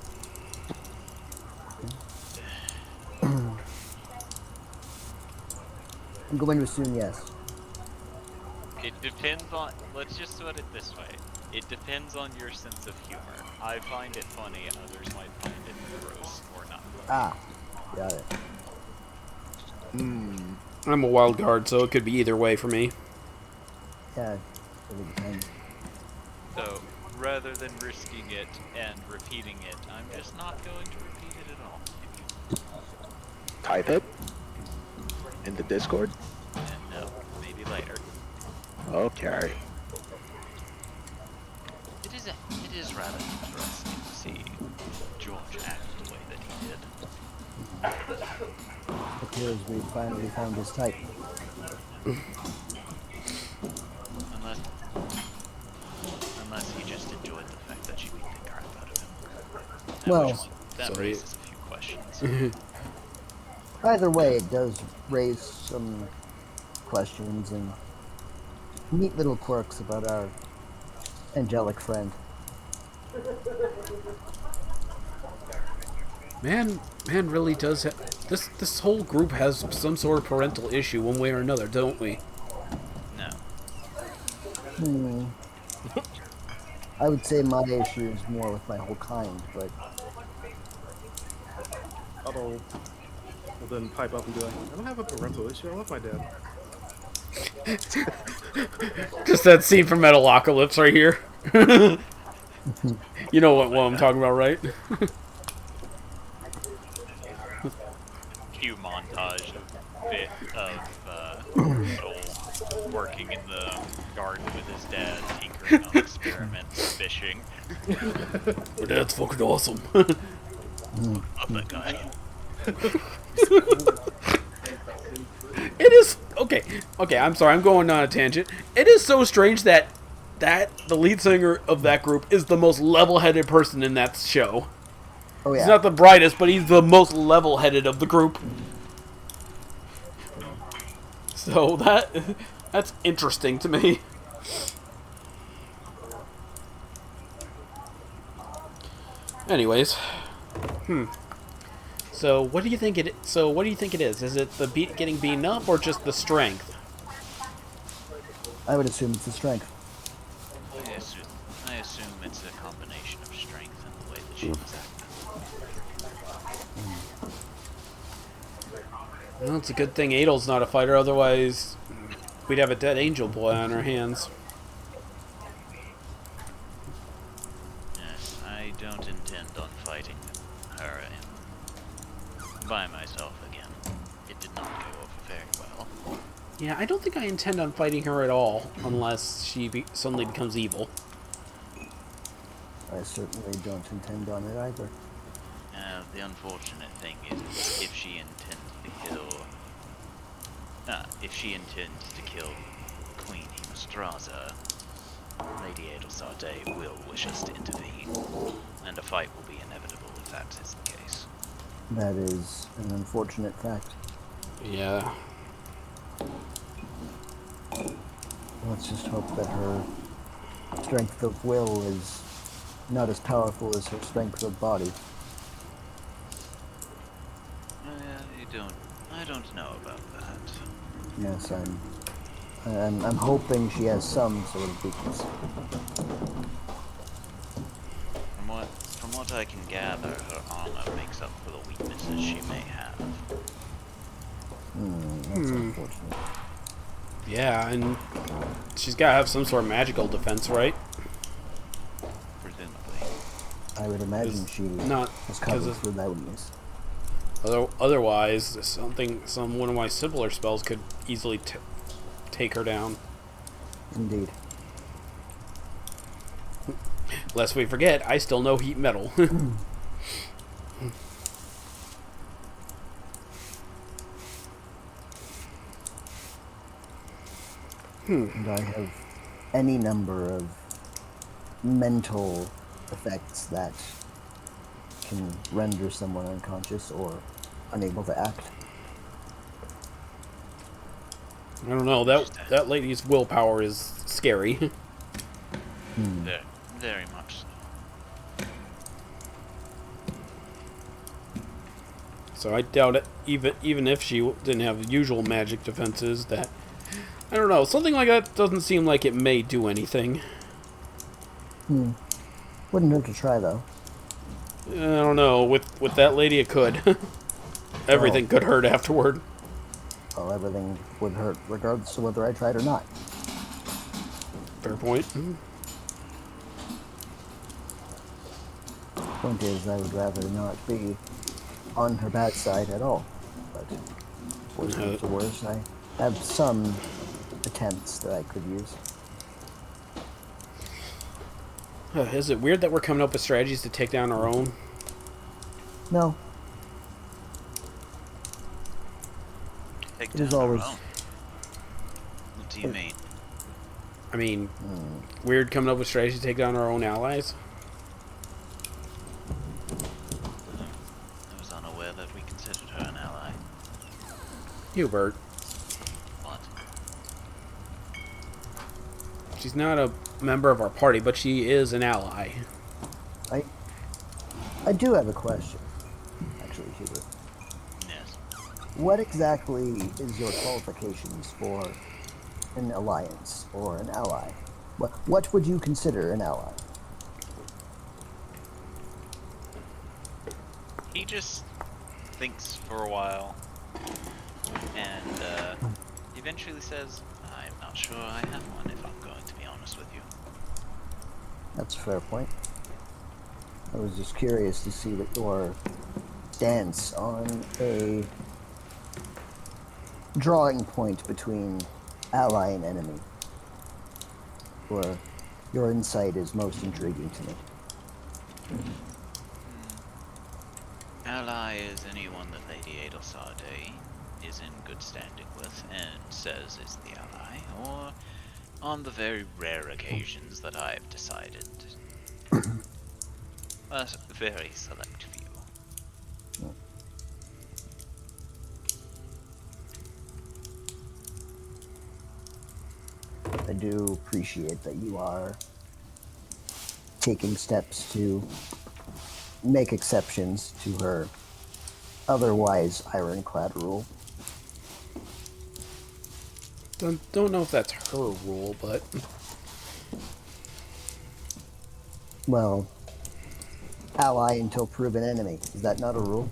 I'm going to assume yes. It depends on. Let's just put it this way. It depends on your sense of humor. I find it funny, others might find it gross or not. Ah, got it. I'm a wild card, so it could be either way for me. Yeah, it really depends. So, rather than risking it and repeating it, I'm just not going to repeat it at all. Type it in the Discord. And no, maybe later. Okay. It is rather interesting to see George act the way that he did. It appears we finally found his type. Well, that so raises a few questions. Either way, it does raise some questions and neat little quirks about our angelic friend. Man really does this whole group has some sort of parental issue one way or another, don't we? No. Hmm. I would say my issue is more with my whole kind, but Otto will then pipe up and be like, I don't have a parental issue. I love my dad. Just that scene from Metalocalypse right here. You know what I'm talking about, right? Cue montage of Joel working in the garden with his dad, tinkering on experiments, fishing. Your dad's fucking awesome. Love that guy. It is okay. I'm sorry. I'm going on a tangent. It is so strange that the lead singer of that group is the most level-headed person in that show. oh yeah, He's not the brightest, but he's the most level-headed of the group. So that's interesting to me. Anyways, So what do you think it? So what do you think it is? Is it the getting beaten up, or just the strength? I would assume it's the strength. I assume it's a combination of strength and the way that she was acting. Well, it's a good thing Adel's not a fighter, otherwise we'd have a dead angel boy on our hands. Yes, I don't intend on fighting her by myself again. It did not go over very well. Yeah, I don't think I intend on fighting her at all, unless she suddenly becomes evil. I certainly don't intend on it either. The unfortunate thing is, if she intends to kill Queen Hemostraza, Lady Adelsarte will wish us to intervene, and a fight will be inevitable if that is the case. That is an unfortunate fact. Yeah. Let's just hope that her strength of will is not as powerful as her strength of body. I don't know about that. Yes, I'm hoping she has some sort of weakness. From what I can gather, her armor makes up for the weaknesses she may have. That's unfortunate. Yeah, and she's got to have some sort of magical defense, right? Presumably. I would imagine she not is covered because for that weakness. Otherwise, one of my simpler spells could easily take her down. Indeed. Lest we forget, I still know heat metal. And I have any number of mental effects that can render someone unconscious or unable to act. I don't know, that lady's willpower is scary. Very much so. So I doubt it, even if she didn't have the usual magic defenses, that... I don't know, something like that doesn't seem like it may do anything. Wouldn't hurt to try, though. I don't know, with that lady it could. Everything could hurt afterward. Well, everything would hurt regardless of whether I tried or not. Fair point. Point is, I would rather not be on her bad side at all. But worse comes to worse, I have some attempts that I could use. Is it weird that we're coming up with strategies to take down our own? No. Take It is down our always... own. What do you mean? I mean, weird coming up with strategies to take down our own allies? Hubert. What? She's not a member of our party, but she is an ally. I do have a question, actually, Hubert. Yes. What exactly is your qualifications for an alliance or an ally? What would you consider an ally? He just thinks for a while and eventually says, I'm not sure I have one, if I'm going to be honest with you. That's a fair point. I was just curious to see what your stance on a drawing point between ally and enemy, or your insight is most intriguing to me. Ally is anyone that Lady Adelsarde is in good standing with and says is the ally, or on the very rare occasions that I've decided. A very select few. I do appreciate that you are taking steps to make exceptions to her otherwise ironclad rule. Don't know if that's her rule, but Well, ally until proven enemy. Is that not a rule?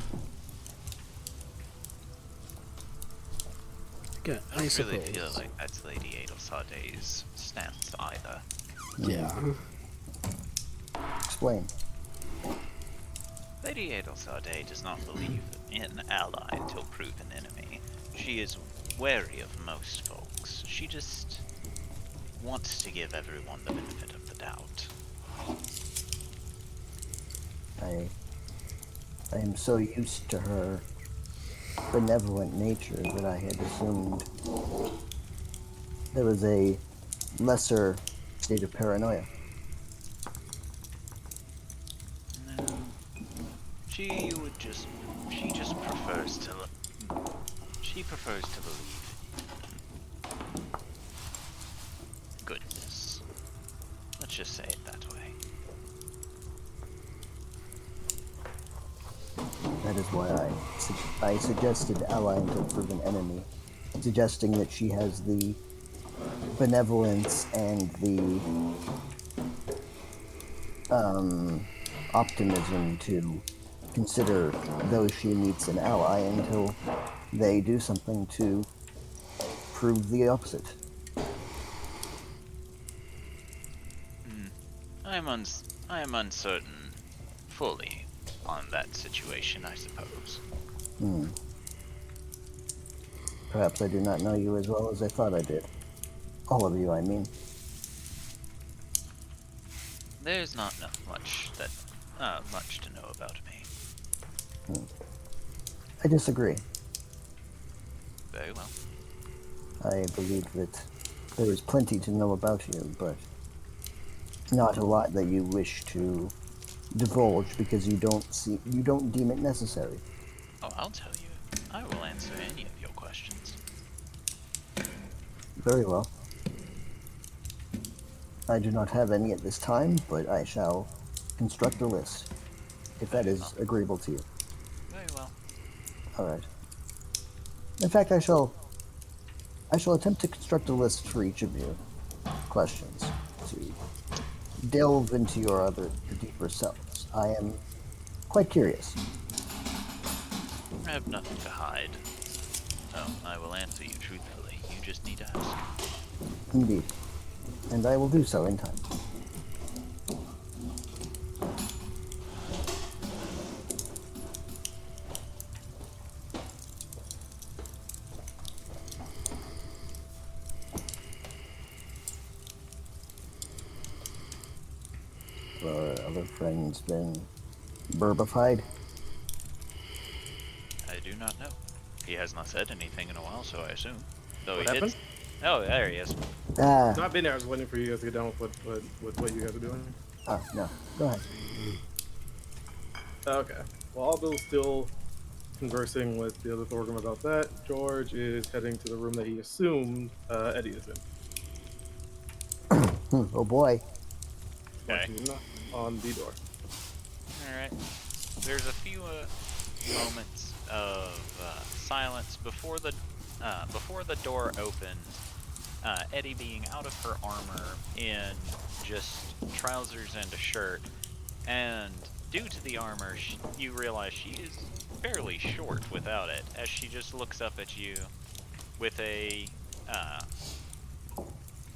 yeah, I I don't suppose. really feel like that's Lady Adelsarde's stance either. Yeah. Explain. Lady Adelsarde does not believe in ally until proven enemy. She is wary of most folks. She just wants to give everyone the benefit of the doubt. I am so used to her benevolent nature that I had assumed there was a lesser state of paranoia. No. She just prefers to believe in goodness. Let's just say it that way. That is why I suggested ally until proven enemy, suggesting that she has the benevolence and the optimism to consider those she meets an ally until they do something to prove the opposite. I am uncertain fully on that situation, I suppose. Perhaps I do not know you as well as I thought I did. All of you, I mean. There's not much to know about me. I disagree. Very well. I believe that there is plenty to know about you, but not a lot that you wish to divulge because you don't deem it necessary. Oh, I'll tell you. I will answer any of your questions. Very well. I do not have any at this time, but I shall construct a list, if that is agreeable to you. Very well. All right. In fact, I shall attempt to construct a list for each of your questions to delve into your deeper selves. I am quite curious. I have nothing to hide. So I will answer you truthfully. You just need to ask. Indeed. And I will do so in time. Our other friend's been burbified. I do not know. He has not said anything in a while, so I assume. Though What he happened? did. Oh, there he is. Ah, No, I've been there. I was waiting for you guys to get done with what you guys are doing. no. Go ahead. Okay. Well, Albill's still conversing with the other Thorgrim about that. George is heading to the room that he assumed Eddie is in. Oh boy. Okay. Watching you knock on the door. Alright. There's a few moments of silence before the door opens. Eddie being out of her armor in just trousers and a shirt, and due to the armor, you realize she is fairly short without it, as she just looks up at you with a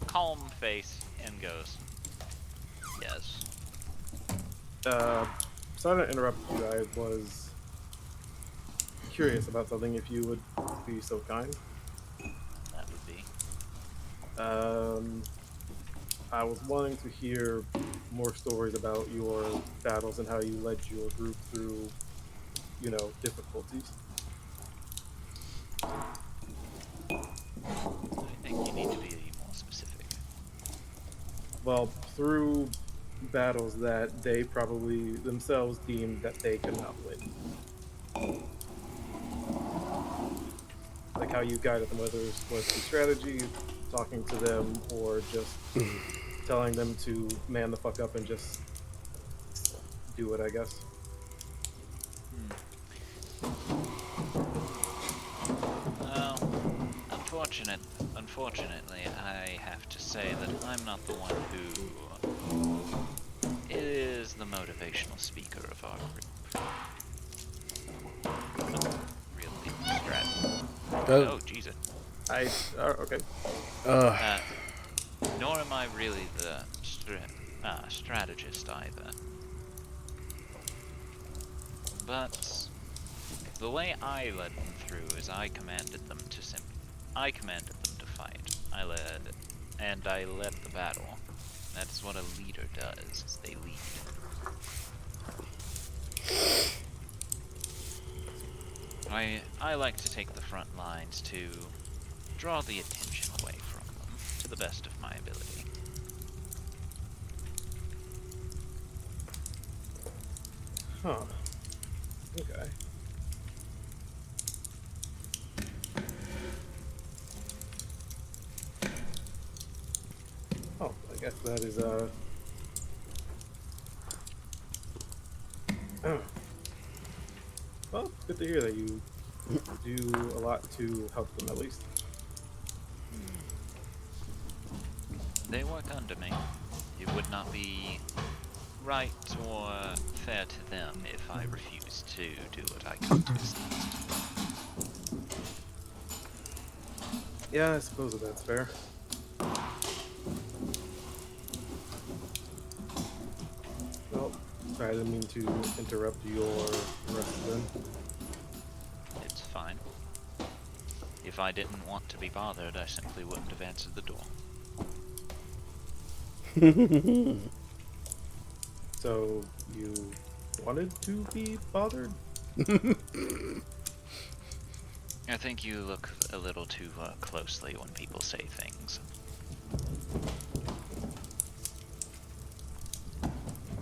calm face and goes, "Yes." Sorry to interrupt you. I was curious about something. If you would be so kind. That would be. I was wanting to hear more stories about your battles and how you led your group through, difficulties. I think you need to be more specific. Well, through battles that they probably themselves deemed that they could not win. Like how you guided them, whether it was through strategy, talking to them, or just telling them to man the fuck up and just do it, I guess. Well, unfortunately, I have to say that I'm not the one who is the motivational speaker of our group. Really strategy. Oh, Jesus. Okay. Nor am I really the strategist either. But the way I led them through is I commanded them to fight. I led the battle. That's what a leader does, is they lead. I like to take the front lines to draw the attention away from them, to the best of my ability. Huh. Okay. Oh, I guess that is oh. Well, good to hear that you do a lot to help them at least. They work under me. It would not be right or fair to them if I refused to do what I can do. Yeah, I suppose that's fair. Well, I didn't mean to interrupt your rest then. It's fine. If I didn't want to be bothered, I simply wouldn't have answered the door. So, you wanted to be bothered? I think you look a little too closely when people say things.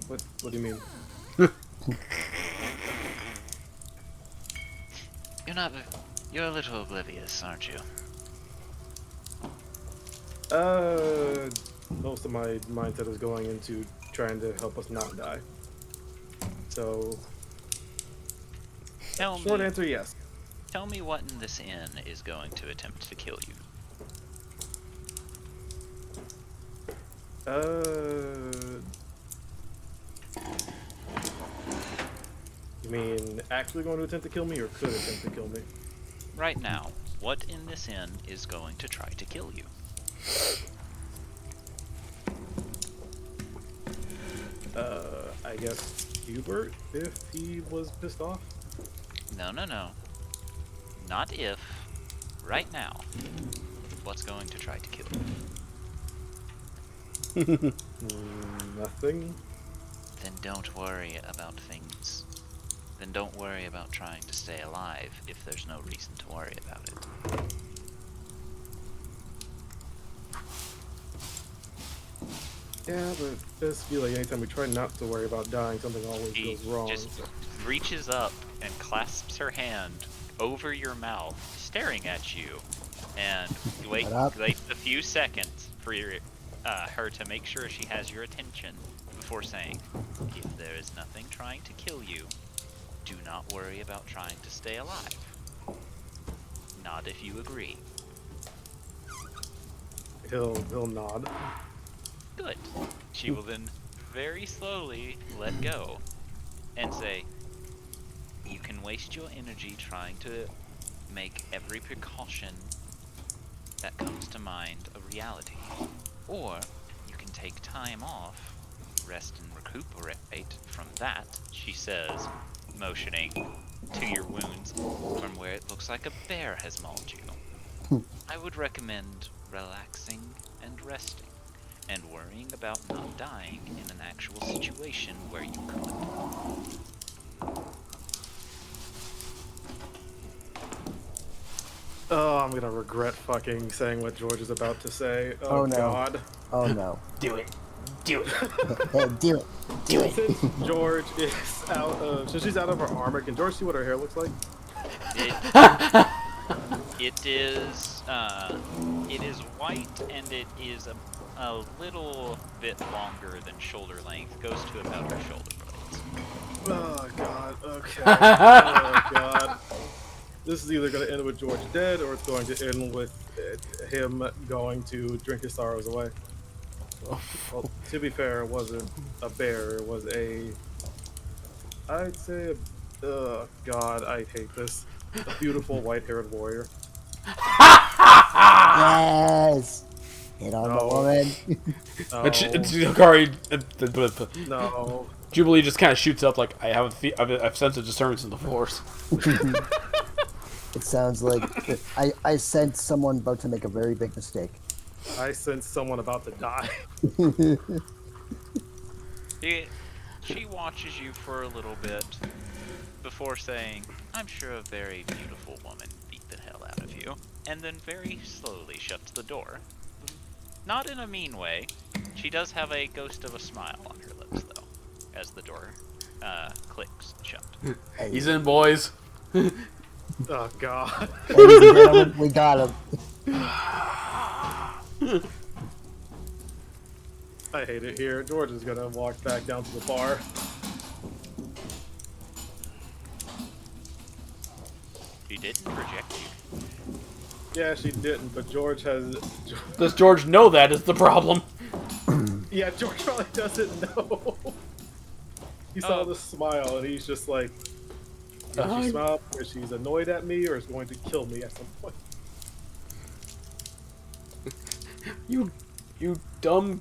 What do you mean? You're a little oblivious, aren't you? Most of my mindset is going into trying to help us not die. So, short answer, yes. Tell me what in this inn is going to attempt to kill you. You mean actually going to attempt to kill me, or could attempt to kill me? Right now, what in this inn is going to try to kill you? I guess Hubert, if he was pissed off. No. Not if. Right now. What's going to try to kill you? Nothing. Then don't worry about things. Then don't worry about trying to stay alive if there's no reason to worry about it. Yeah, but it does feel like anytime we try not to worry about dying, something always goes wrong. Just reaches up and clasps her hand over your mouth, staring at you, and you wait Shut up. a few seconds for her to make sure she has your attention before saying, "If there is nothing trying to kill you, do not worry about trying to stay alive. Nod if you agree." He'll nod. Good. She will then very slowly let go and say, "You can waste your energy trying to make every precaution that comes to mind a reality. Or you can take time off, rest and recuperate from that," she says, motioning to your wounds from where it looks like a bear has mauled you. "I would recommend relaxing and resting, and worrying about not dying in an actual situation where you could." Oh, I'm gonna regret fucking saying what George is about to say. Oh, Oh, no. God. Oh no. Do it. Do it. Hey, do it. Do it. Since George is since she's out of her armor, can George see what her hair looks like? It is white, and it is a little bit longer than shoulder length. Goes to about her shoulder blades. Oh, God. Okay. Oh, God. This is either going to end with George dead, or it's going to end with him going to drink his sorrows away. Well, to be fair, it wasn't a bear. It was I'd say, God, I hate this. A beautiful white-haired warrior. Yes. Hit on the No. woman. No. Jubilee just kind of shoots up like, I have a sense of disturbance in the force. It sounds like I sense someone about to make a very big mistake. I sense someone about to die. She watches you for a little bit before saying, "I'm sure a very beautiful woman beat the hell out of you," and then very slowly shuts the door. Not in a mean way. She does have a ghost of a smile on her lips, though, as the door clicks shut. He's in, boys. Oh, God. Ladies and gentlemen, we got him. I hate it here. George is going to walk back down to the bar. She didn't reject you. Yeah, she didn't, but George has... Does George know that is the problem? Yeah, George probably doesn't know. He saw Oh. the smile, and he's just like... Does she smile because she's annoyed at me, or is going to kill me at some point? You dumb...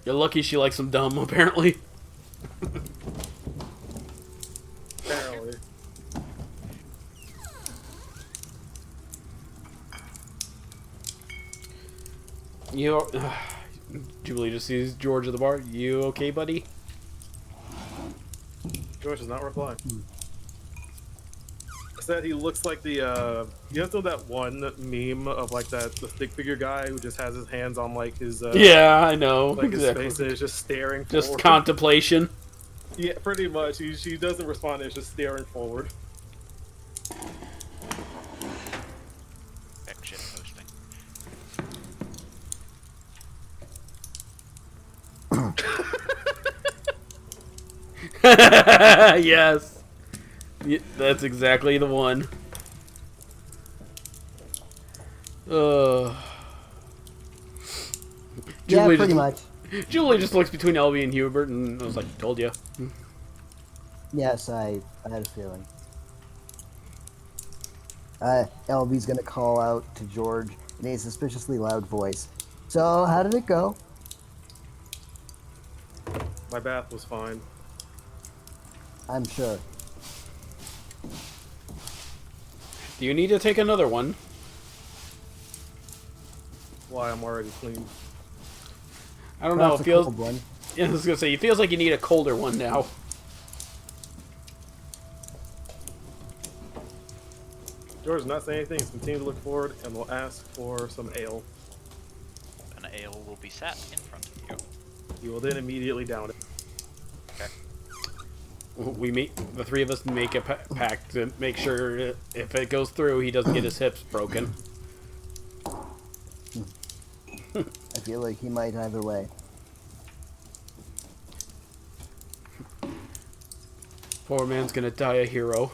You're lucky she likes some dumb, apparently. Apparently. Jubilee just sees George at the bar. You okay, buddy? George is not replying. Said he looks like the you have to know that one meme of like the stick figure guy who just has his hands on like his Yeah, I know. like Exactly. his face and is just staring Just forward. contemplation. Yeah, pretty much. She doesn't respond, it's just staring forward. Heck, shit posting. Yes. That's exactly the one. Yeah, Jubilee pretty much. Jubilee just looks between Elby and Hubert and I was like, told ya. Yes, I had a feeling. LB's gonna call out to George in a suspiciously loud voice. So, how did it go? My bath was fine. I'm sure. Do you need to take another one? Why, I'm already clean. I don't know. Perhaps It a feels. cold one. Yeah, I was gonna say, it feels like you need a colder one now. George is not saying anything. He's continuing to look forward and will ask for some ale. An ale will be set in front of you. He will then immediately down it. Okay. the three of us make a pact to make sure if it goes through, he doesn't get his hips broken. I feel like he might either way. Poor man's gonna die a hero.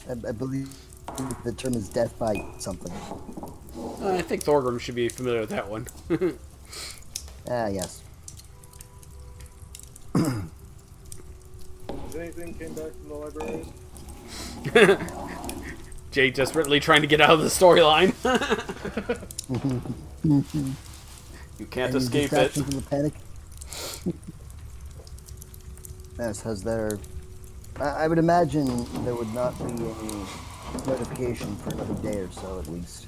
I believe the term is death by something. I think Thorgrim should be familiar with that one. Ah, yes. Has anything came back from the library? Jay desperately trying to get out of the storyline. You can't Any escape it. distraction from the panic? Yes, has there... I would imagine there would not be any notification for another day or so, at least.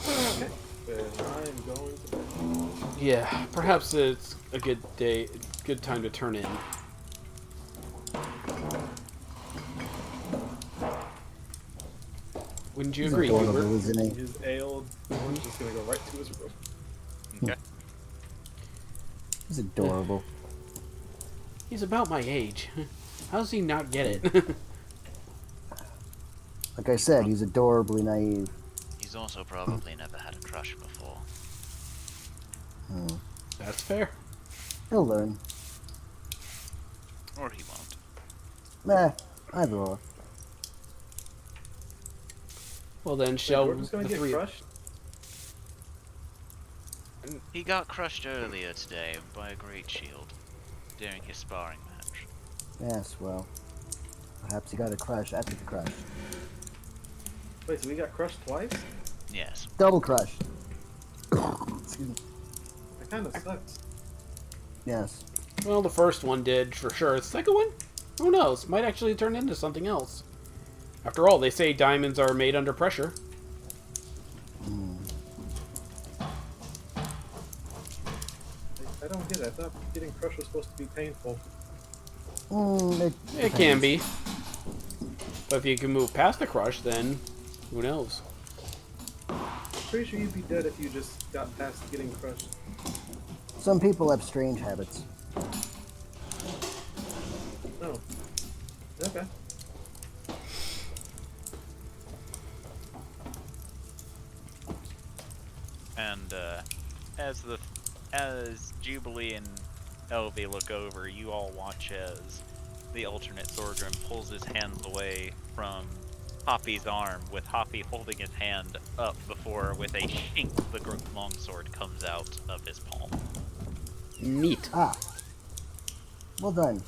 Okay. Then I'm going to bed. Yeah, perhaps it's a good time to turn in. Wouldn't you agree, Adorable, Hubert? isn't he? His ale one's just gonna go right to his room. Okay. He's adorable. He's about my age. How does he not get it? Like I said, he's adorably naive. He's also probably never had a crush before. That's fair. He'll learn. Or he won't. Nah, either or. Well then, shall We're just gonna the get three... crushed. He got crushed earlier today by a great shield during his sparring match. Yes, well, perhaps he got a crush after the crush. Wait, so we got crushed twice? Yes. Double crush. Excuse me. That kind of sucks. Yes. Well, the first one did, for sure. The second one? Who knows? Might actually turn into something else. After all, they say diamonds are made under pressure. I don't get it. I thought getting crushed was supposed to be painful. It can be. But if you can move past the crush, then who knows? Pretty sure you'd be dead if you just got past getting crushed. Some people have strange habits. Oh. Okay. And as Jubilee and Elvie look over, you all watch as the alternate Thorgrim pulls his hands away from Hoppy's arm, with Hoppy holding his hand up before, with a shink, the longsword comes out of his palm. Neat. Ah. Well done.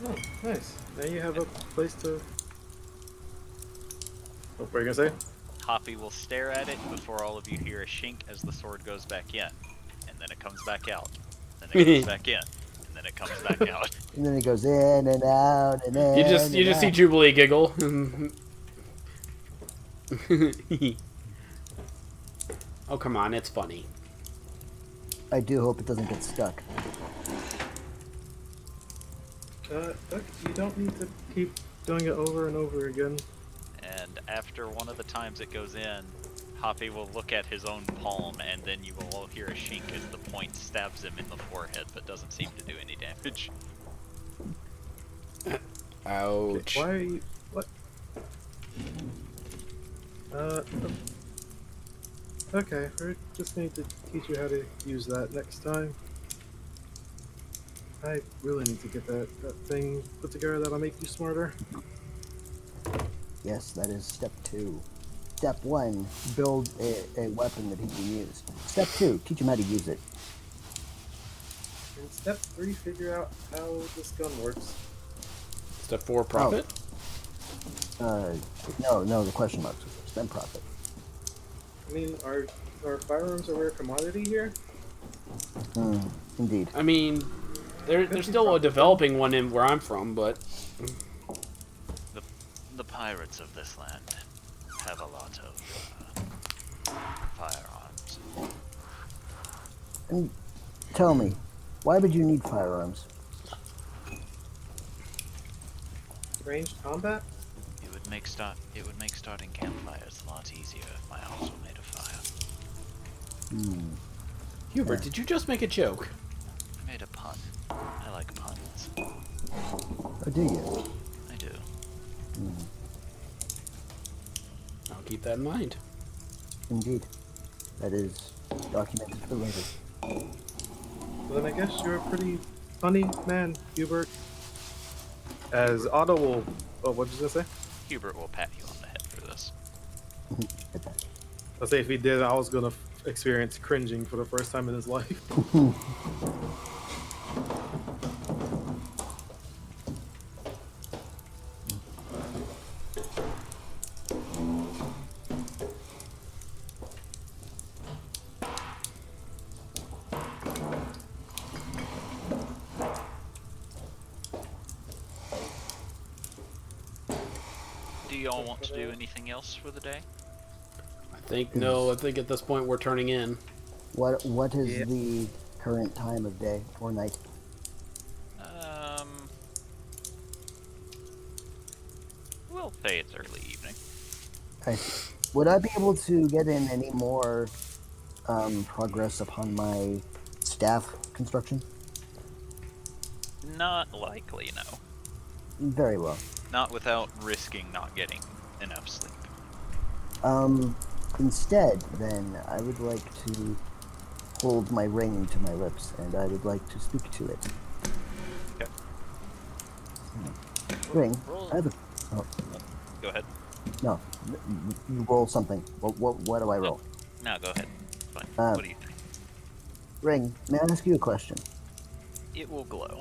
Oh, nice. Now you have a place to... Oh, what were you gonna say? Hoppy will stare at it before all of you hear a shink as the sword goes back in. And then it comes back out. Then it goes back in. And then it comes back out. And then it goes in and out and in. You just see Jubilee giggle. Oh come on, it's funny. I do hope it doesn't get stuck. Look, you don't need to keep doing it over and over again. And after one of the times it goes in, Hoppy will look at his own palm, and then you will all hear a shink as the point stabs him in the forehead, but doesn't seem to do any damage. Ouch. Okay, why are you... What? Okay, we just need to teach you how to use that next time. I really need to get that thing put together that'll make you smarter. Yes, that is step 2. Step 1, build a weapon that he can use. Step 2, teach him how to use it. And step 3, figure out how this gun works. Step 4, profit. No, the question marks. Then profit. I mean, are firearms a rare commodity here? Indeed. I mean, there's still a developing one in where I'm from, but The pirates of this land have a lot of firearms. And tell me, why would you need firearms? Ranged combat? It would make starting campfires a lot easier if my arms were made of fire. Hubert, did you just make a joke? I made a pun. I like puns. Oh, do you? I do. I'll keep that in mind. Indeed. That is documented for later. Well, then I guess you're a pretty funny man, Hubert. As Otto will. Oh, what did you say? Hubert will pat you on the head for this. I'll say if he did, I was gonna experience cringing for the first time in his life. Do y'all want to do anything else for the day? I think no. I think at this point we're turning in. What is the current time of day or night? We'll say it's early evening. Would I be able to get in any more progress upon my staff construction? Not likely, no. Very well. Not without risking not getting enough sleep. Instead, then, I would like to hold my ring to my lips, and I would like to speak to it. Okay. Ring, Roll. I have a... Oh, Go ahead. no. You roll something. What do I roll? No, go ahead. Fine. What do you think? Ring, may I ask you a question? It will glow.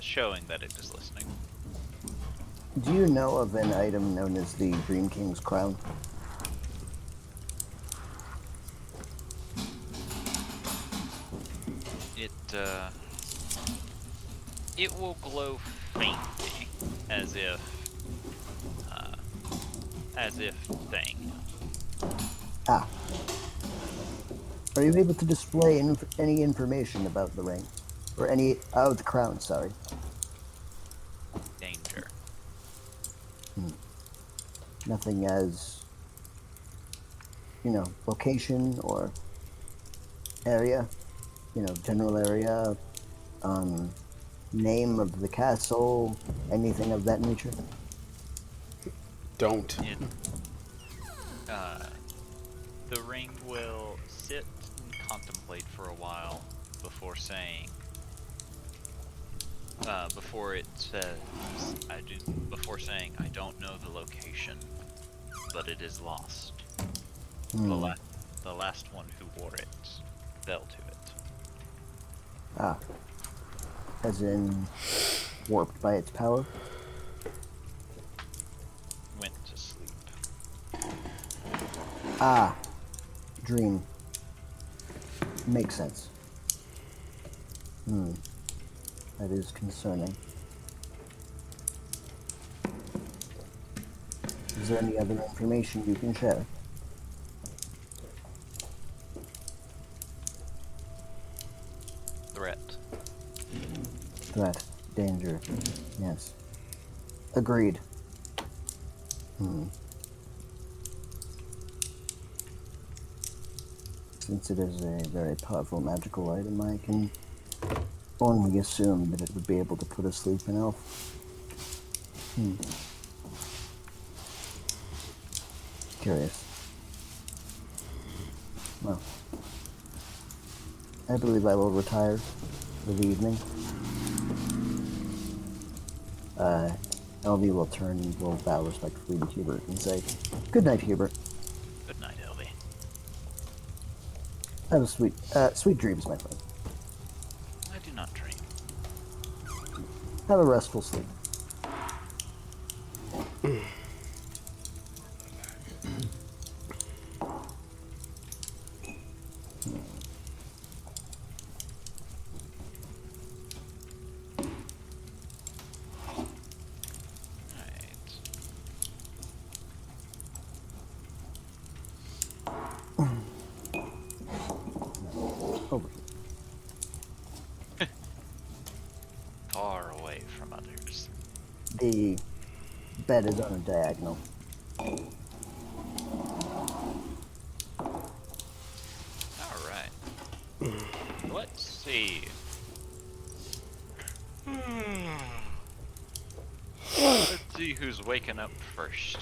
Showing that it is listening. Do you know of an item known as the Dream King's Crown? It will glow faintly, as if saying. Ah. Are you able to display any information about the ring? Or any... Oh, the crown, sorry. Danger. Nothing as... You know, location or area? You know, general area? Name of the castle? Anything of that nature? Don't. The ring will sit and contemplate for a while before saying, before saying, I don't know the location, but it is lost. The last one who wore it fell to it. Ah. As in, warped by its power? Went to sleep. Ah. Dream. Makes sense. That is concerning. Is there any other information you can share? Threat. Threat. Danger. Yes. Agreed. Since it is a very powerful magical item, I can only assume that it would be able to put asleep an elf. Curious. Well, I believe I will retire for the evening. LV will turn and will bow respectfully to Hubert and say, "Good night, Hubert. Good night, Elvie. Have a sweet dreams, my friend. I do not dream. Have a restful sleep." Over. Far away from others. The bed is on a diagonal. see. Let's see who's waking up first.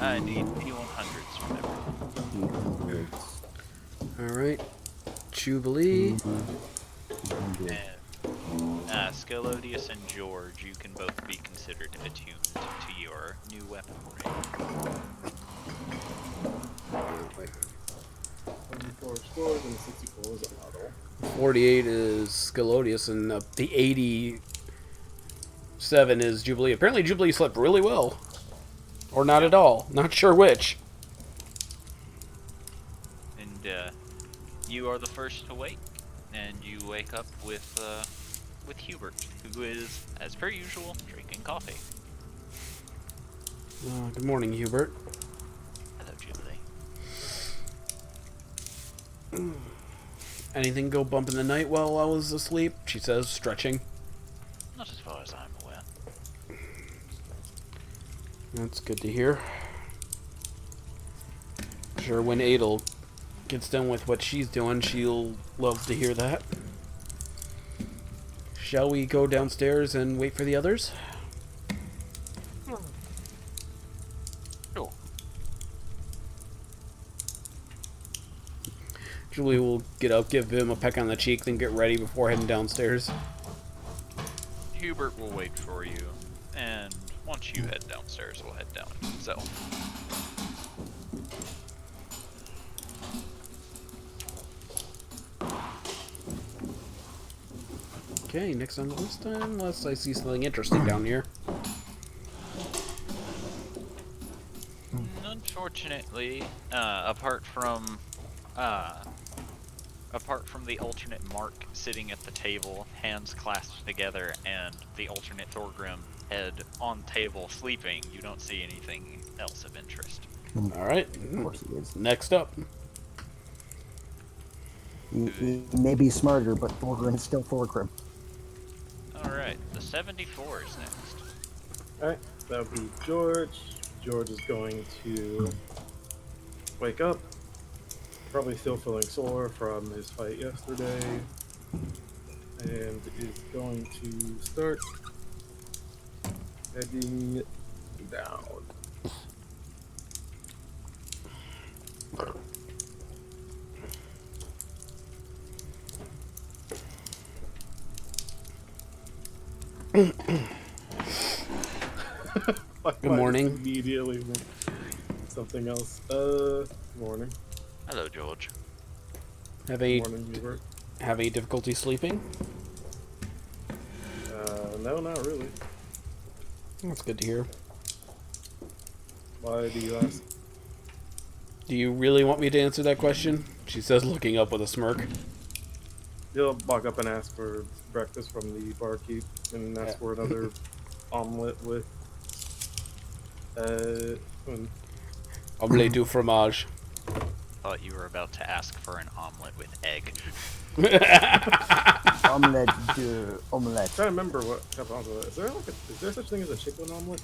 I need D100s from everyone. Alright. Jubilee. And Scalodius and George, you can both be considered attuned to your new weaponry. 24 is George and 64 is Otto. 48 is Scalodius, and the 87 is Jubilee. Apparently Jubilee slept really well. Or not at all. Not sure which. And you are the first to wake, and you wake up with Hubert, who is, as per usual, drinking coffee. Good morning, Hubert. Hello, Jubilee. Anything go bump in the night while I was asleep? She says, stretching. Not as far as I'm aware. That's good to hear. Sure, when Adel gets done with what she's doing, she'll love to hear that. Shall we go downstairs and wait for the others? Sure. Julie will get up, give him a peck on the cheek, then get ready before heading downstairs. Hubert will wait for you, and once you head downstairs, we'll head down himself. Okay, next on the list, unless I see something interesting down here. Unfortunately, apart from the alternate Mark sitting at the table, hands clasped together, and the alternate Thorgrim head on table sleeping, you don't see anything else of interest. Alright, Of course he is. next up. He may be smarter, but Thorgrim's still Thorgrim. Alright, the 74 is next. Alright, that would be George. George is going to wake up. Probably still feeling sore from his fight yesterday. And is going to start heading down. Good morning. Immediately went something else. Morning. Hello, George. Have any Morning, Hubert. difficulty sleeping? No, not really. That's good to hear. Why do you ask? Do you really want me to answer that question? She says, looking up with a smirk. He'll walk up and ask for breakfast from the barkeep, and ask for another omelet with Omelette du fromage. Thought you were about to ask for an omelet with egg. Omelette de omelette. I'm trying to remember what type of omelet. Is there such thing as a chicken omelet?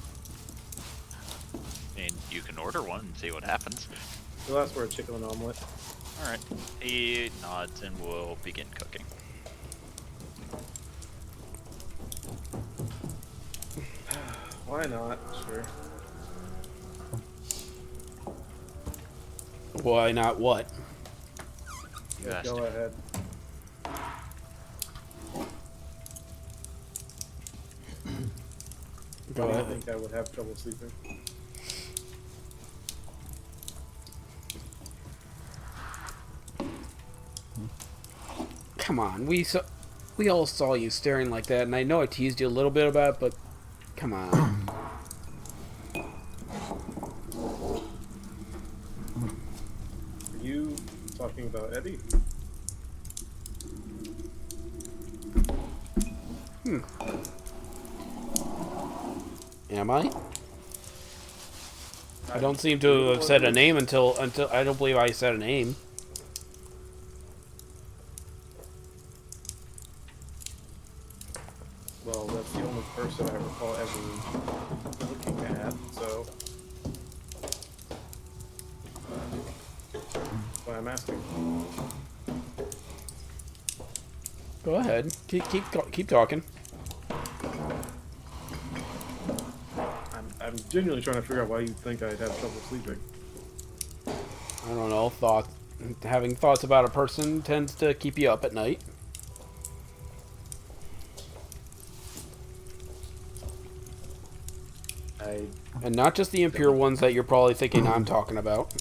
I mean, you can order one and see what happens. He'll ask for a chicken omelet. Alright. He nods and will begin cooking. Why not? Sure. Why not what? You Yeah, asked go him. ahead. Go I ahead. think I would have trouble sleeping. Come on, we all saw you staring like that, and I know I teased you a little bit about it, but come on. Are you talking about Eddie? Am I? I don't seem to have said a name until I don't believe I said a name. Well, that's the only person I recall ever looking at, so. That's why I'm asking. Go ahead. Keep talking. I'm genuinely trying to figure out why you think I'd have trouble sleeping. I don't know. Having thoughts about a person tends to keep you up at night. And not just the impure ones that you're probably thinking I'm talking about.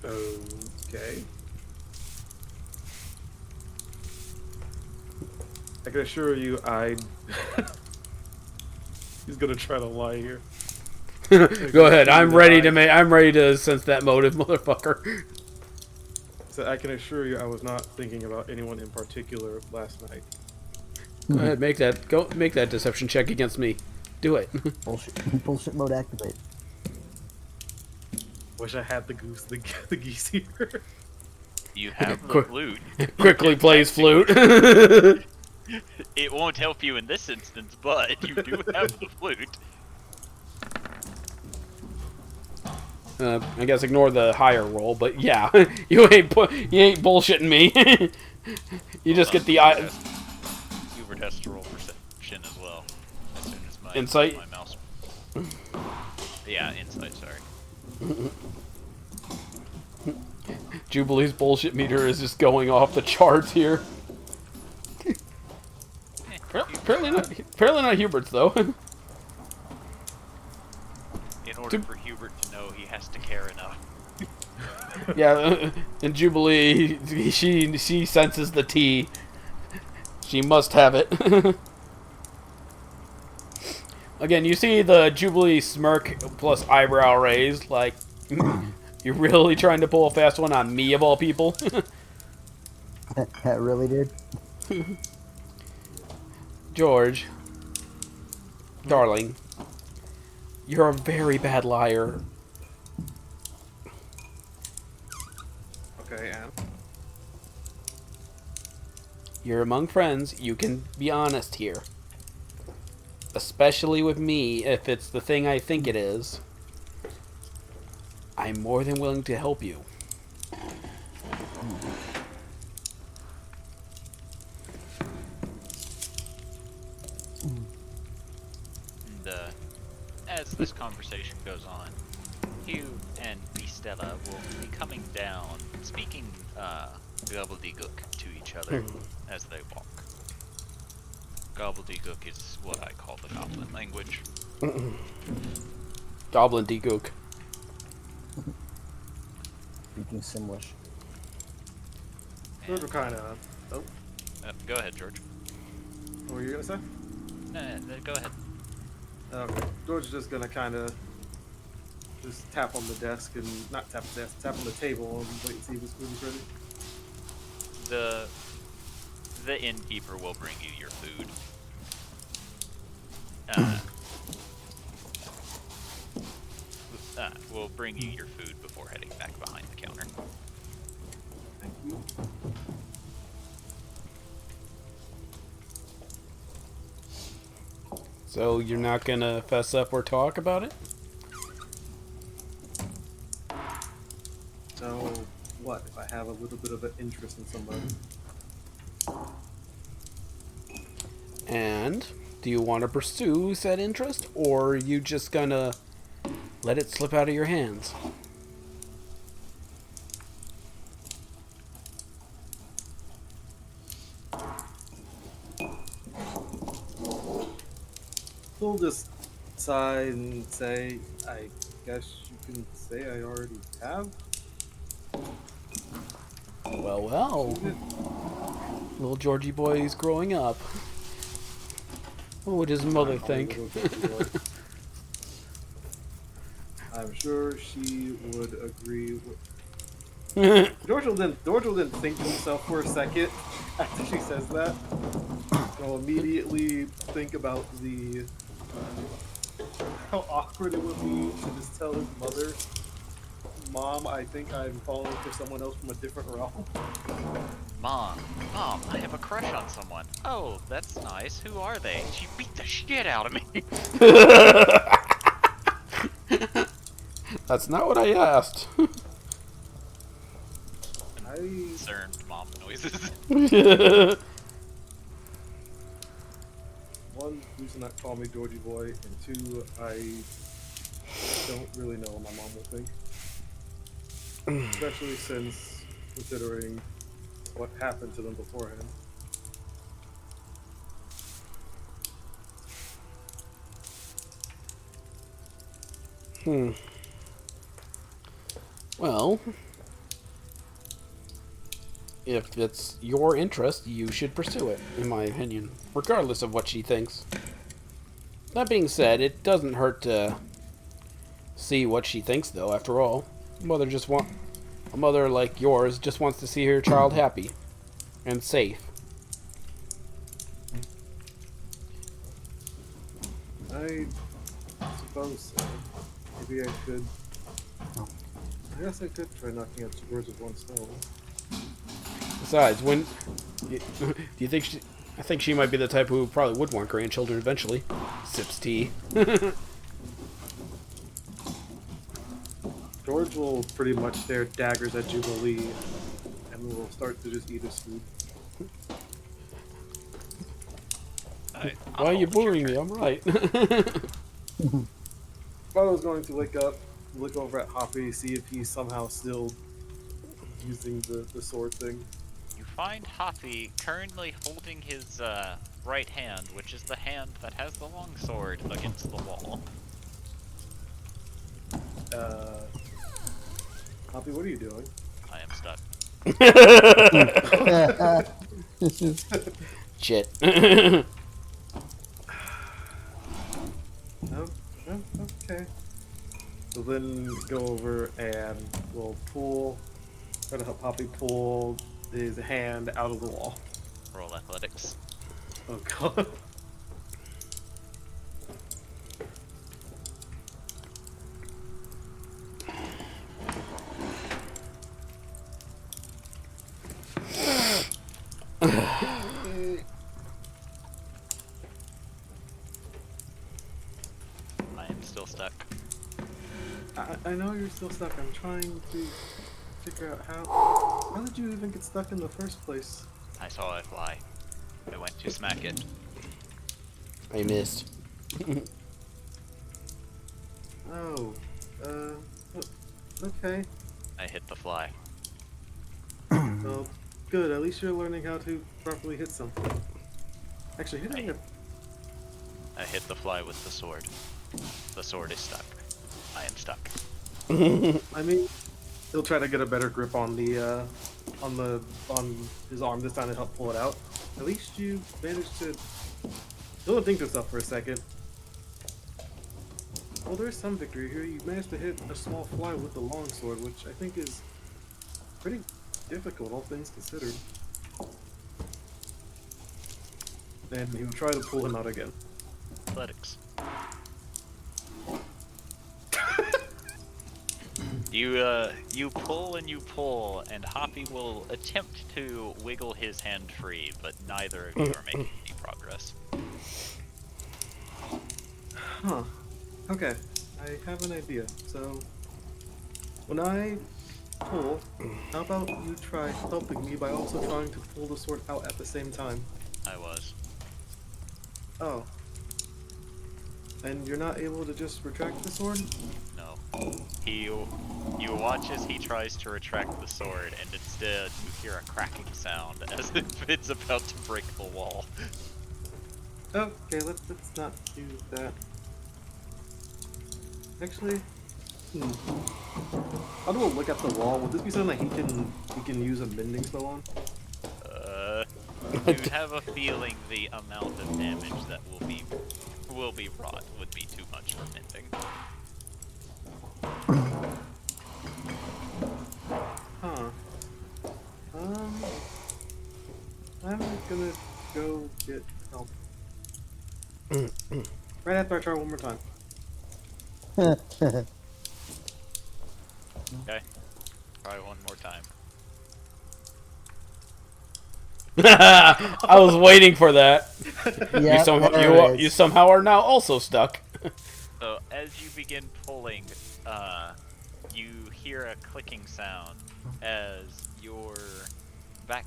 Okay. I can assure you, he's gonna try to lie here. Go ahead. I'm ready to sense that motive, motherfucker. So I can assure you, I was not thinking about anyone in particular last night. Go ahead, make that deception check against me. Do it. Bullshit mode activate. Wish I had the geese here. You have the flute. Quickly plays flute. It won't help you in this instance, but you do have the flute. I guess ignore the higher roll, but yeah, you ain't bullshitting me. You just get the Hubert has to roll perception as well. As soon as my insight. My mouse. Yeah, insight. Sorry. Jubilee's bullshit meter is just going off the charts here. Apparently not Hubert's though. In order for Hubert to know, he has to care enough. Yeah, and Jubilee, she senses the tea. She must have it. Again, you see the Jubilee smirk plus eyebrow raise, like, you're really trying to pull a fast one on me of all people? That really did. George, darling, you're a very bad liar. Okay, and You're among friends, you can be honest here. Especially with me, if it's the thing I think it is. I'm more than willing to help you. And as this conversation goes on, Hugh and Stella will be coming down, speaking gobbledygook to each other as they walk. Gobbledygook is what I call the goblin language. Goblin degook. Speaking Simlish. George will kind of. Oh, Go ahead, George. what were you gonna say? No, go ahead. Okay, George is just gonna kind of just tap on the desk and not tap the desk, tap on the table and wait and see if his food is ready. The innkeeper will bring you your food. Will bring you your food before heading back behind the counter. Thank you. So you're not gonna fess up or talk about it? So, what if I have a little bit of an interest in somebody? And do you want to pursue said interest, or are you just gonna let it slip out of your hands? He'll just sigh and say, I guess you can say I already have. Well. Little Georgie boy is growing up. What would his mother think? I'm sure she would agree with. George will then think to himself for a second after she says that. He'll immediately think about how awkward it would be to just tell his mother, Mom, I think I'm falling for someone else from a different realm. Mom, I have a crush on someone. Oh, that's nice. Who are they? She beat the shit out of me. That's not what I asked. I concerned mom noises. One, please do not call me Georgie boy, and two, I don't really know what my mom will think. Especially since considering what happened to them beforehand. Well, if it's your interest, you should pursue it, in my opinion, regardless of what she thinks. That being said, it doesn't hurt to see what she thinks, though, after all. A mother like yours just wants to see her child happy and safe. I suppose so. Maybe I could. I guess I could try knocking out two birds with one stone. Besides, do you think she... I think she might be the type who probably would want grandchildren eventually. Sips tea. George will pretty much stare daggers at Jubilee and will start to just eat his food. Why are you bullying me? I'm right. I was going to look over at Hoppy, see if he's somehow still using the sword thing. You find Hoppy currently holding his right hand, which is the hand that has the long sword, against the wall. Hoppy, what are you doing? I am stuck. Shit. Oh, okay. So then go over and we'll try to help Hoppy pull his hand out of the wall. Roll athletics. Oh god. I am still stuck. I know you're still stuck. I'm trying to figure out how did you even get stuck in the first place? I saw it fly. I went to smack it. I missed. Oh, okay. I hit the fly. Well, good. At least you're learning how to properly hit something. Actually, hitting it. I hit the fly with the sword. The sword is stuck. I am stuck. I mean, he'll try to get a better grip on on his arm this time to help pull it out. At least you managed to. He'll think to himself for a second. Well, there's some victory here. You managed to hit a small fly with the longsword, which I think is pretty difficult, all things considered. And he will try to pull him out again. Athletics. You pull and you pull, and Hoppy will attempt to wiggle his hand free, but neither of you are making any progress. Huh. Okay. I have an idea. So, when I pull, how about you try helping me by also trying to pull the sword out at the same time? I was. Oh. And you're not able to just retract the sword? No. You watch as he tries to retract the sword, and instead you hear a cracking sound as if it's about to break the wall. Okay, let's not do that. Actually, I'll do a look at the wall. Would this be something that he can use a mending spell on? You have a feeling the amount of damage that will be wrought would be too much for mending. Huh. I'm gonna go get help. Right after I try one more time. Okay. Try one more time. I was waiting for that. Yeah, you somehow are now also stuck. So as you begin pulling, you hear a clicking sound as your back,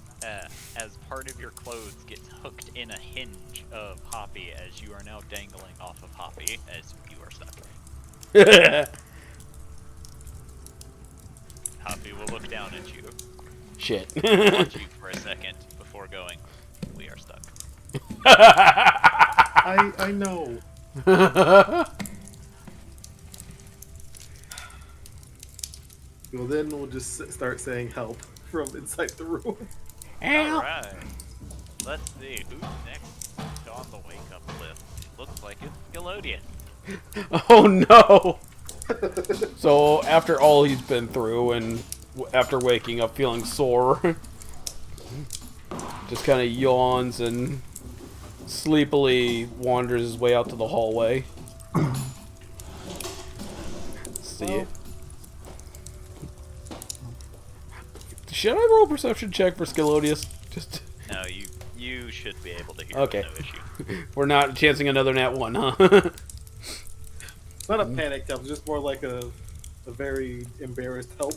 as part of your clothes gets hooked in a hinge of Hoppy as you are now dangling off of Hoppy as you are stuck. Hoppy will look down at you, Shit. watch you for a second before going, "We are stuck." I know. Well, then we'll just start saying help from inside the room. Alright. Let's see, who's next on the wake-up list? It looks like it's Gelodian. Oh no! So after all he's been through, and after waking up feeling sore, just kind of yawns and sleepily wanders his way out to the hallway. See it. Should I roll a perception check for Scalodius? Just No, you should be able to hear okay. with no issue. We're not chancing another nat 1, huh? It's not a panicked help, it's just more like a very embarrassed help.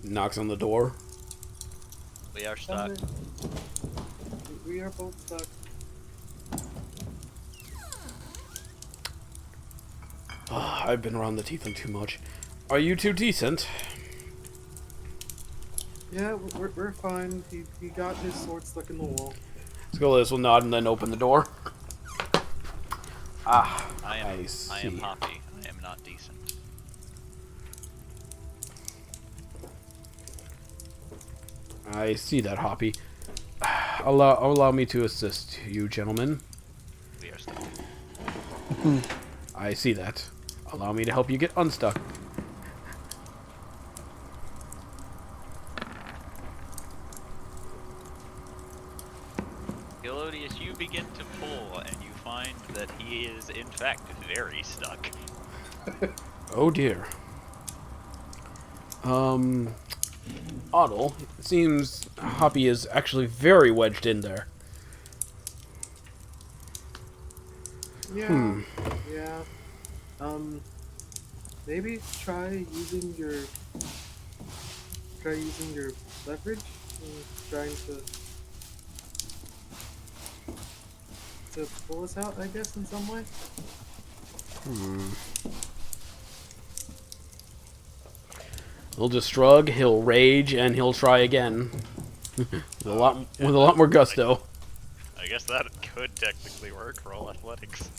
Knocks on the door. We are stuck. We are both stuck. I've been around the teeth too much. Are you two decent? Yeah, we're fine. He got his sword stuck in the wall. Scalodius will nod and then open the door. Ah, I am see. Hoppy. I am not decent. I see that, Hoppy. Allow me to assist you, gentlemen. We are stuck. I see that. Allow me to help you get unstuck. Gelodius, you begin to pull, and you find that he is, in fact, very stuck. Oh dear. Otto, it seems Hoppy is actually very wedged in there. Yeah. Yeah. Maybe try using your leverage and trying to pull us out, I guess, in some way. He'll just shrug, he'll rage, and he'll try again. with a lot more gusto. I guess that could technically work. Roll athletics.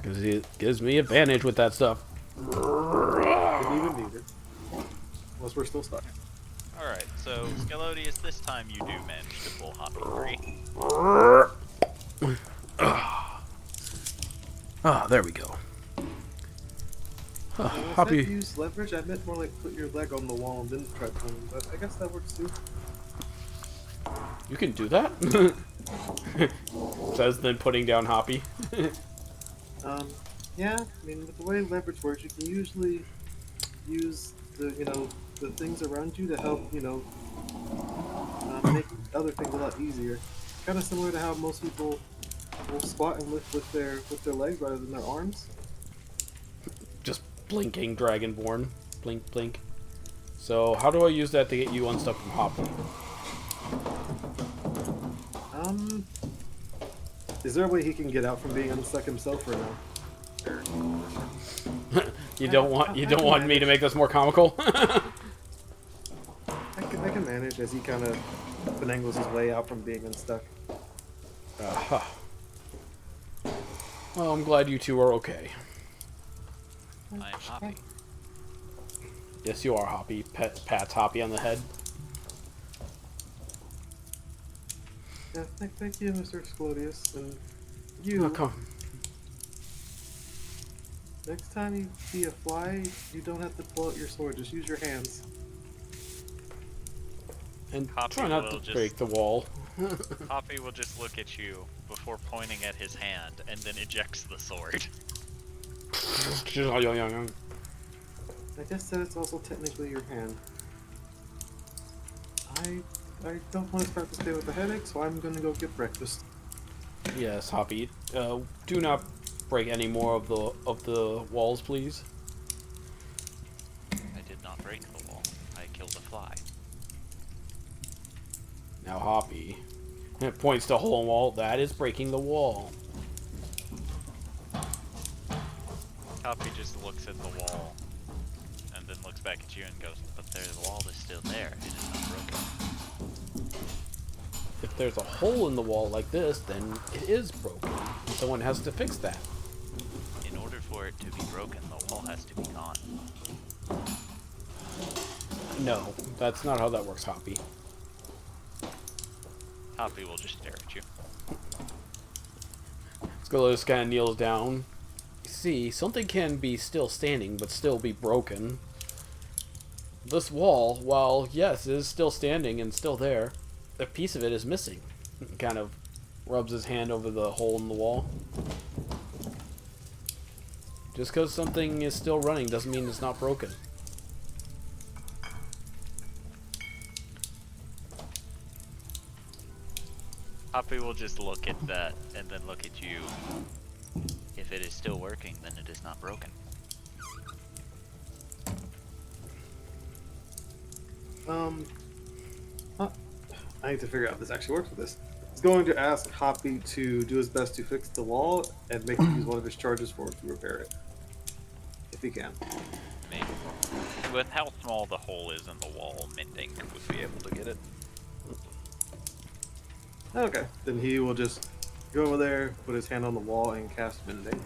Because it gives me advantage with that stuff. Didn't even need it. Unless we're still stuck. Alright, so, Scalodius, this time you do manage to pull Hoppy free. Ah, there we go. When I Hoppy. said use leverage, I meant more like put your leg on the wall and then try pulling, but I guess that works too. You can do that? Says then putting down Hoppy. Yeah, I mean, with the way leverage works, you can usually use the things around you to help, make other things a lot easier. Kind of similar to how most people will squat and lift with their legs rather than their arms. Just blinking Dragonborn. Blink, blink. So, how do I use that to get you unstuck from Hoppy? Is there a way he can get out from being unstuck himself or no? You don't want me to make this more comical? I can manage as he kind of finagles his way out from being unstuck. Well, I'm glad you two are okay. I am Hoppy. Yes, you are, Hoppy. Pats Hoppy on the head. Yeah, thank you, Mr. Scalodius, and you. Oh, come. Next time you see a fly, you don't have to pull out your sword. Just use your hands. And Hoppy try not will to just- break the wall. Hoppy will just look at you before pointing at his hand, and then ejects the sword. I guess that it's also technically your hand. I don't want to start this day with a headache, so I'm gonna go get breakfast. Yes, Hoppy. Do not break any more of the walls, please. I did not break the wall. I killed Now Hoppy. It points to a hole in the wall. That is breaking the wall. Hoppy just looks at the wall and then looks back at you and goes, but the wall is still there. It is not broken. If there's a hole in the wall like this, then it is broken. And someone has to fix that. In order for it to be broken, the wall has to be gone. No, that's not how that works, Hoppy. Hoppy will just stare at you. Skelos kind of kneels down. See, something can be still standing, but still be broken. This wall, while yes, it is still standing and still there, a piece of it is missing. He kind of rubs his hand over the hole in the wall. Just because something is still running doesn't mean it's not broken. Hoppy will just look at that and then look at you. If it is still working, then it is not broken. I need to figure out if this actually works with this. He's going to ask Hoppy to do his best to fix the wall and make him use one of his charges for it to repair it. If he can. Maybe. With how small the hole is in the wall, mending would be able to get it. Okay, then he will just go over there, put his hand on the wall, and cast Mending.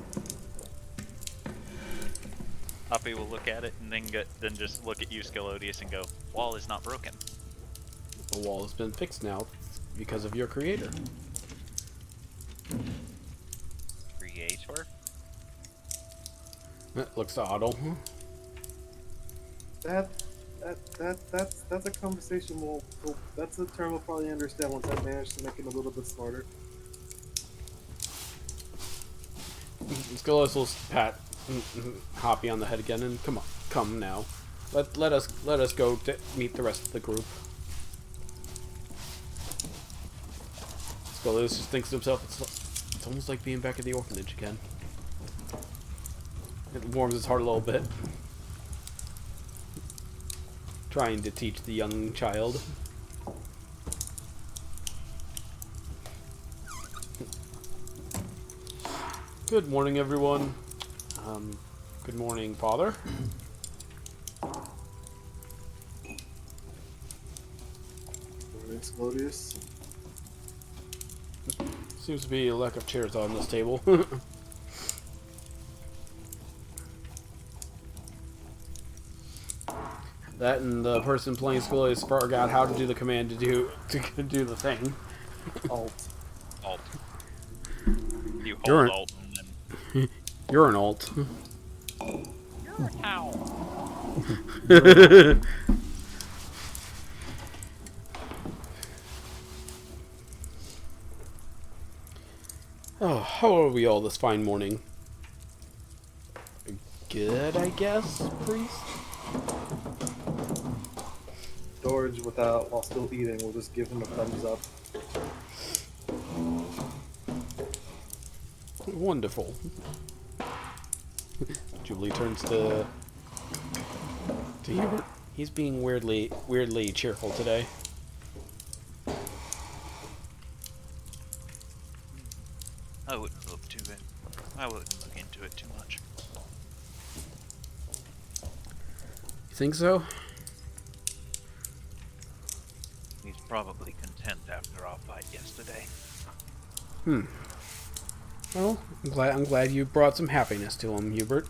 Hoppy will look at it and then just look at you, Skelodius, and go, wall is not broken. The wall has been fixed now because of your creator. Creator? Looks to Otto. That's a conversation that's a term we'll probably understand once I manage to make it a little bit smarter. Skelos will pat Hoppy on the head again and come now. Let us go to meet the rest of the group. Skelos just thinks to himself, it's almost like being back at the orphanage again. It warms his heart a little bit. Trying to teach the young child. Good morning, everyone. Good morning, Father. Explodius. Seems to be a lack of chairs on this table. That and the person playing Skellius forgot how to do the command to do the thing. Alt. Alt. You hold You're an- Alt and then... You're an alt. Ow! Oh, how are we all this fine morning? Good, I guess, priest? George, while still eating, we'll just give him a thumbs up. Wonderful. Jubilee turns to Hubert. He's being weirdly cheerful today. I wouldn't look to it. I wouldn't look into it too much. You think so? He's probably content after our fight yesterday. Well, I'm glad you brought some happiness to him, Hubert.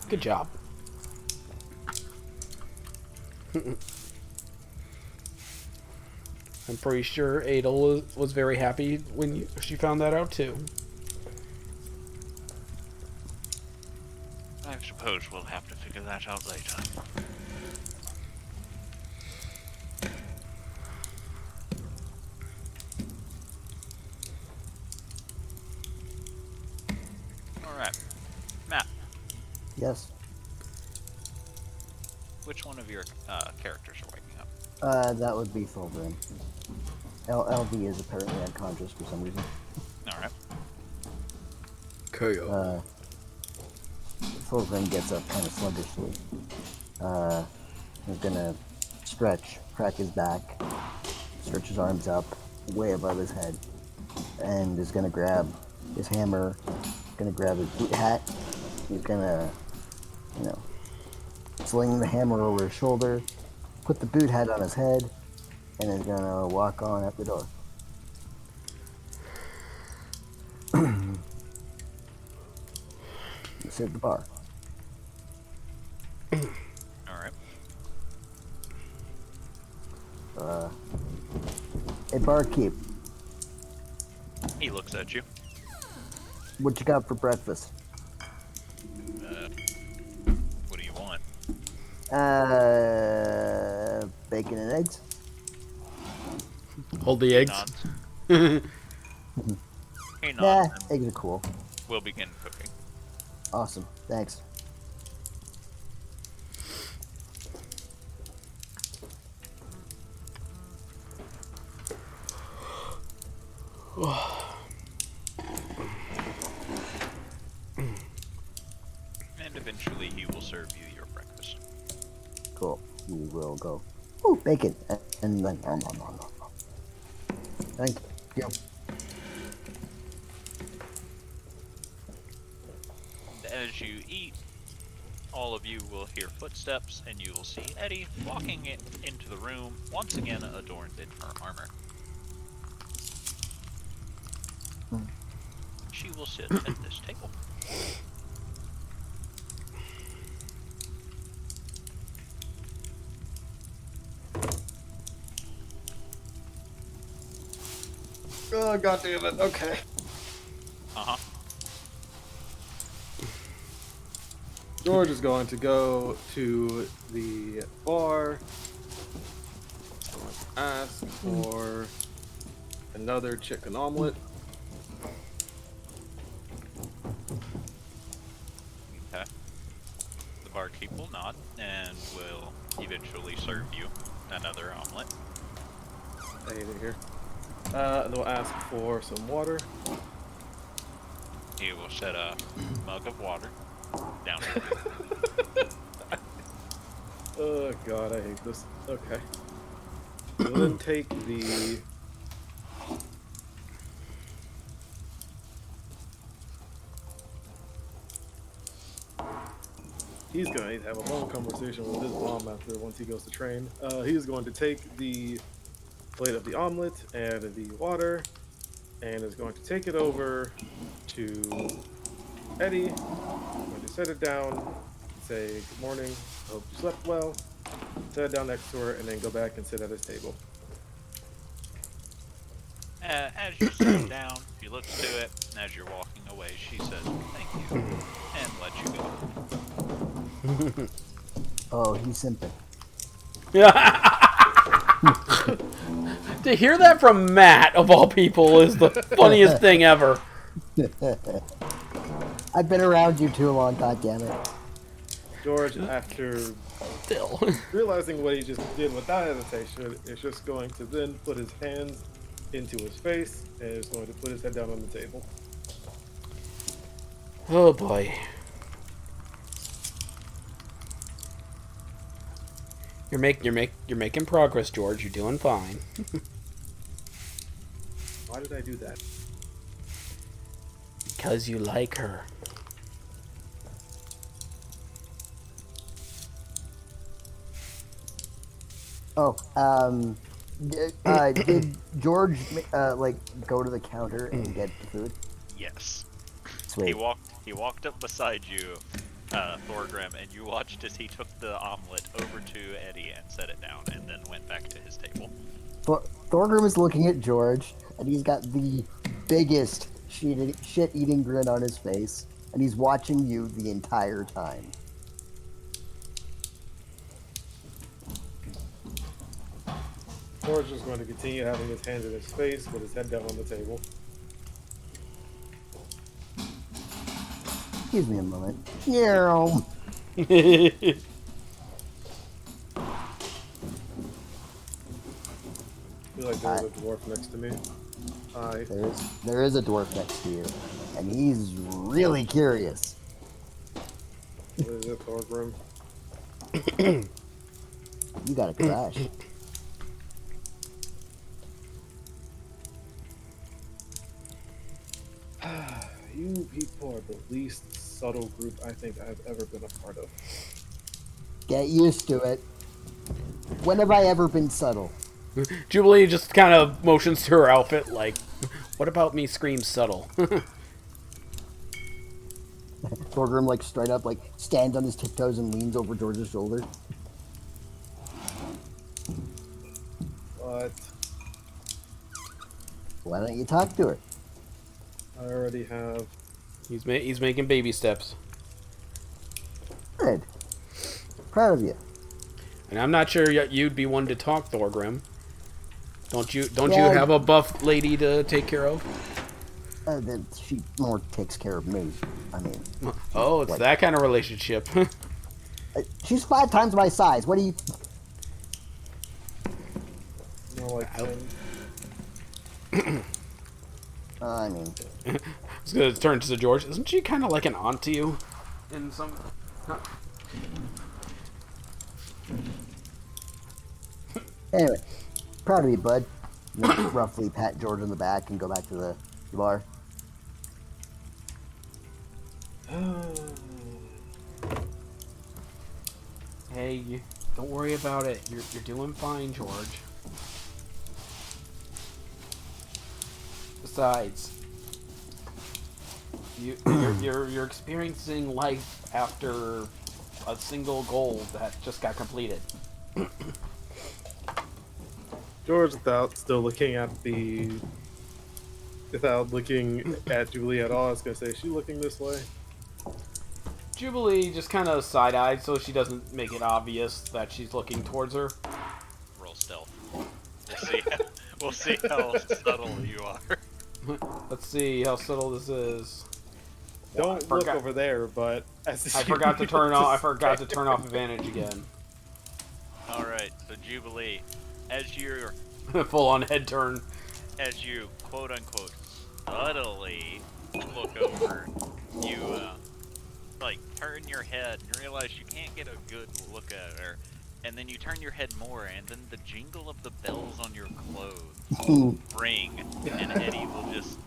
Good job. I'm pretty sure Adel was very happy when she found that out too. I suppose we'll have to figure that out later. Alright. Matt, Yes. which one of your characters are waking up? That would be Fulgrim. LD is apparently unconscious for some reason. Alright. KO. Fulgrim gets up kind of sluggishly. He's gonna stretch, crack his back, stretch his arms up way above his head, and is gonna grab his hammer, gonna grab his boot hat. He's gonna, you know, sling the hammer over his shoulder, put the boot hat on his head, and is gonna walk on out the door. Sit at the bar. Alright. Hey, barkeep, He looks at you. what you got for breakfast? What do you want? Bacon and eggs. Hold the He eggs. nods. He Nah, nods and eggs are cool. we'll begin cooking. Awesome, thanks. And eventually he will serve you your breakfast. Cool. We will go. Ooh, bacon. And then, nom, nom, nom, nom, nom. Thank you. As you eat, all of you will hear footsteps, and you will see Eddie walking into the room, once again adorned in her armor. She will sit at this table. Oh, god damn it. Okay. Uh-huh. George is going to go to the bar. Going to ask for another chicken omelet. Okay. The barkeep will nod and will eventually serve you another omelet. I hate it here. And they'll ask for some water. He will set a mug of water down. Oh god, I hate this. Okay. We'll then take the... He's gonna need to have a long conversation with his mom after once he goes to train. He's going to take the plate of the omelet and the water, and is going to take it over to Eddie. I'm going to set it down and say, good morning, I hope you slept well. Set it down next to her, and then go back and sit at his table. As you sit down, she looks to it, and as you're walking away, she says, thank you, and lets you go. Oh, he's simping. To hear that from Matt, of all people, is the funniest thing ever. I've been around you too long, goddammit. George, after Still. realizing what he just did without hesitation, is just going to then put his hands into his face and is going to put his head down on the table. Oh boy. You're making progress, George. You're doing fine. Why did I do that? Because you like her. Oh, did George like go to the counter and get the food? Yes. Sweet. He walked up beside you, Thorgrim, and you watched as he took the omelet over to Eddie and set it down, and then went back to his table. Thorgrim is looking at George, and he's got the biggest shit-eating grin on his face, and he's watching you the entire time. George is going to continue having his hands in his face with his head down on the table. Excuse me a moment. Yeah. I feel like there's a dwarf next to me. Hi. There is a dwarf next to you, and he's really curious. What is it, Thorgrim? You gotta crash. You people are the least subtle group I think I've ever been a part of. Get used to it. When have I ever been subtle? Jubilee just kind of motions to her outfit like, what about me screams subtle? Thorgrim, like, straight up, like, stands on his tiptoes and leans over George's shoulder. But Why don't you talk to her? I already have. He's making baby steps. Good. Proud of you. And I'm not sure yet you'd be one to talk, Thorgrim. Don't you Yeah, have a buff lady to take care of? That she more takes care of me. I mean, Oh, it's like, that kind of relationship. she's 5 times my size. What do you? More like 10. I mean, I was gonna turn to George. Isn't she kind of like an aunt to you? In some. anyway, proud of you, bud. Roughly pat George on the back and go back to the bar. Hey, don't worry about it. You're doing fine, George. Besides, you're experiencing life after a single goal that just got completed. George, without looking at Jubilee at all, I was gonna say, is she looking this way? Jubilee just kind of side-eyed so she doesn't make it obvious that she's looking towards her. Roll stealth. We'll see how subtle you are. Let's see how subtle this is. Don't look over there, but I forgot to turn off. I forgot to turn off advantage again. All right, so Jubilee, as you're Full-on head turn. as you quote unquote subtly look over, you like turn your head and realize you can't get a good look at her, and then you turn your head more, and then the jingle of the bells on your clothes ring, and Eddie will just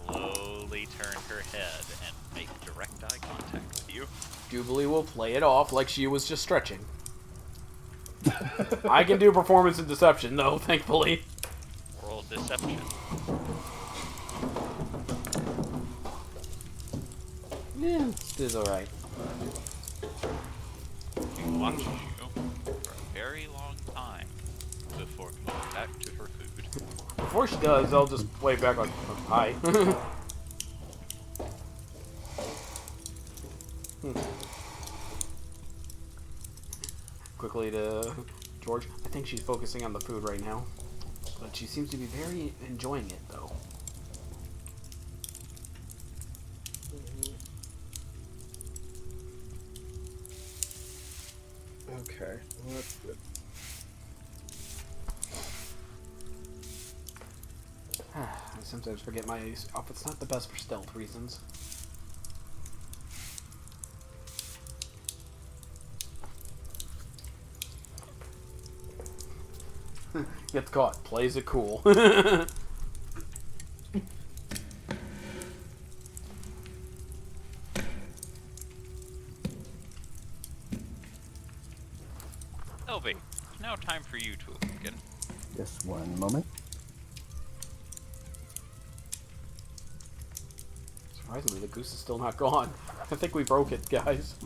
slowly turn her head and make direct eye contact with you. Jubilee will play it off like she was just stretching. I can do performance and deception, though, thankfully. Roll deception. Yeah, it is alright. She watches you for a very long time before going back to her food. Before she does, I'll just wave back like, hi. Quickly to George. I think she's focusing on the food right now. But she seems to be very enjoying it, though. Okay, well, that's good. I sometimes forget my outfit's not the best for stealth reasons. Gets caught. Plays it cool. Elvie, it's now time for you to awaken. Just one moment. Surprisingly, the goose is still not gone. I think we broke it, guys.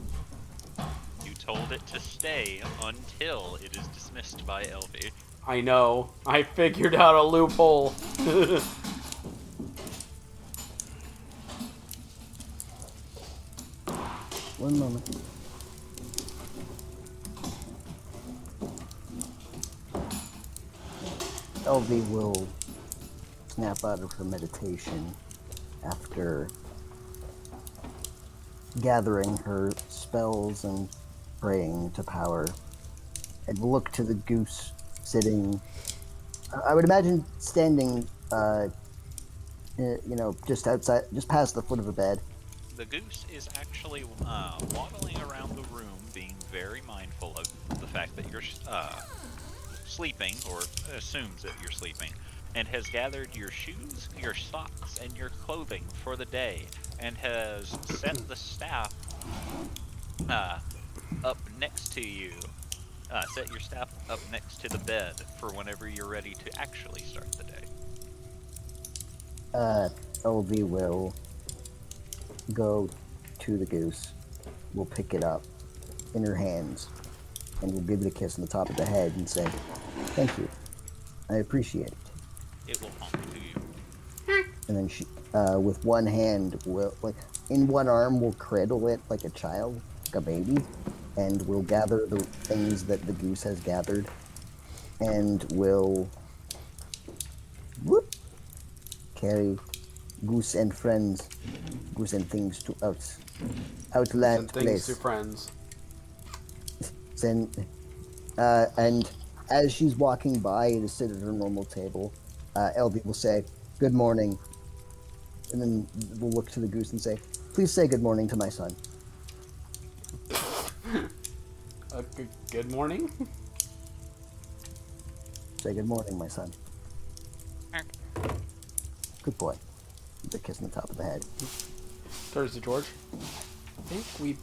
You told it to stay until it is dismissed by Elvie. I know. I figured out a loophole. One moment. LV will snap out of her meditation after gathering her spells and praying to power, and look to the goose sitting, I would imagine standing, just outside, just past the foot of the bed. The goose is actually waddling around the room, being very mindful of the fact that you're sleeping, or assumes that you're sleeping. and has gathered your shoes, your socks, and your clothing for the day, and has set the staff up next to you. Set your staff up next to the bed for whenever you're ready to actually start the day. LV will go to the goose, will pick it up in her hands, and will give it a kiss on the top of the head and say, "Thank you. I appreciate it." It will honk to you. And then she, with one hand, will, like, in one arm, will cradle it like a child, like a baby, and will gather the things that the goose has gathered, and will, whoop, carry goose and friends, goose and things to outland And things place. to friends. And as she's walking by to sit at her normal table, LV will say, "Good morning," and then we'll look to the goose and say, "Please say good morning to my son." Good morning. Say good morning, my son. Good boy. The kiss on the top of the head. Turns to George. I think we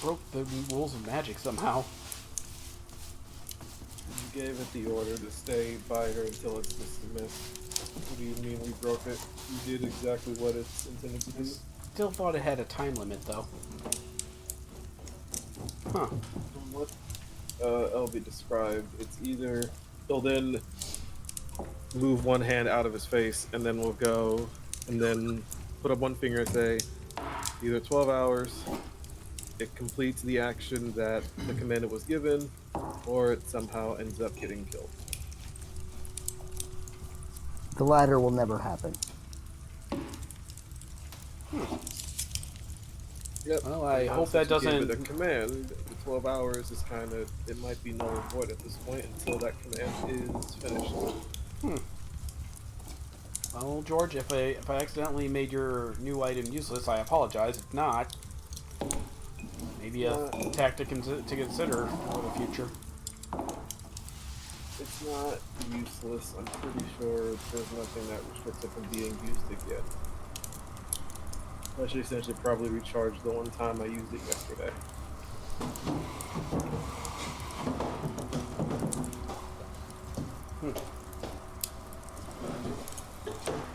broke the rules of magic somehow. You gave it the order to stay by her until it's dismissed. What do you mean we broke it? You did exactly what it's intended to do. Still thought it had a time limit, though. Huh. From what LB described, it's either he'll then move one hand out of his face and then we'll go and then put up one finger and say either 12 hours it completes the action that the command was given, or it somehow ends up getting killed. The latter will never happen. Yep. Well, I And hope since that you gave doesn't- it a command. The 12 hours is kind of, it might be null and void at this point until that command is finished. Well, George, if I accidentally made your new item useless, I apologize. If not, maybe a tactic to consider for the future. It's not useless. I'm pretty sure there's nothing that restricts it from being used again. I should essentially probably recharge the one time I used it yesterday.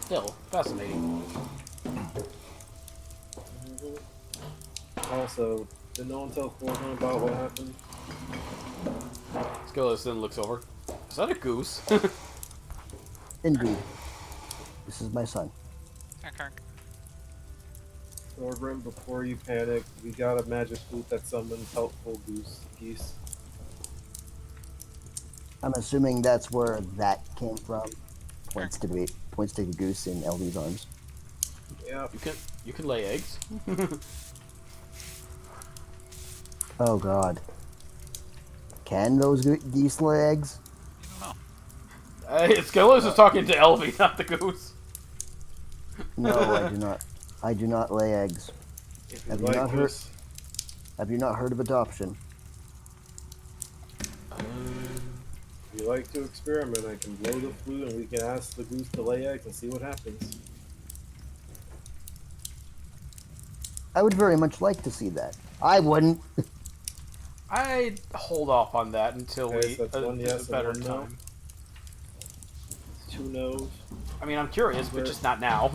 Still, fascinating. Also, did no one tell Corbin about what happened? Skillos then looks over. Is that a goose? Indeed. This is my son. Corbin, before you panic, we got a magic flute that summons helpful geese. I'm assuming that's where that came from. Points to the goose in LV's arms. Yeah. You can lay eggs. Oh God. Can those geese lay eggs? Skillos is talking to Elvie, not the goose. No, I do not. I do not lay eggs. If you Have you like not heard? this, Have you not heard of adoption? if you like to experiment, I can blow the flute and we can ask the goose to lay eggs and see what happens. I would very much like to see that. I wouldn't. I'd hold off on that until Okay, so that's a one yes and better one no. time. 2 no's. I mean, I'm curious, but just not now.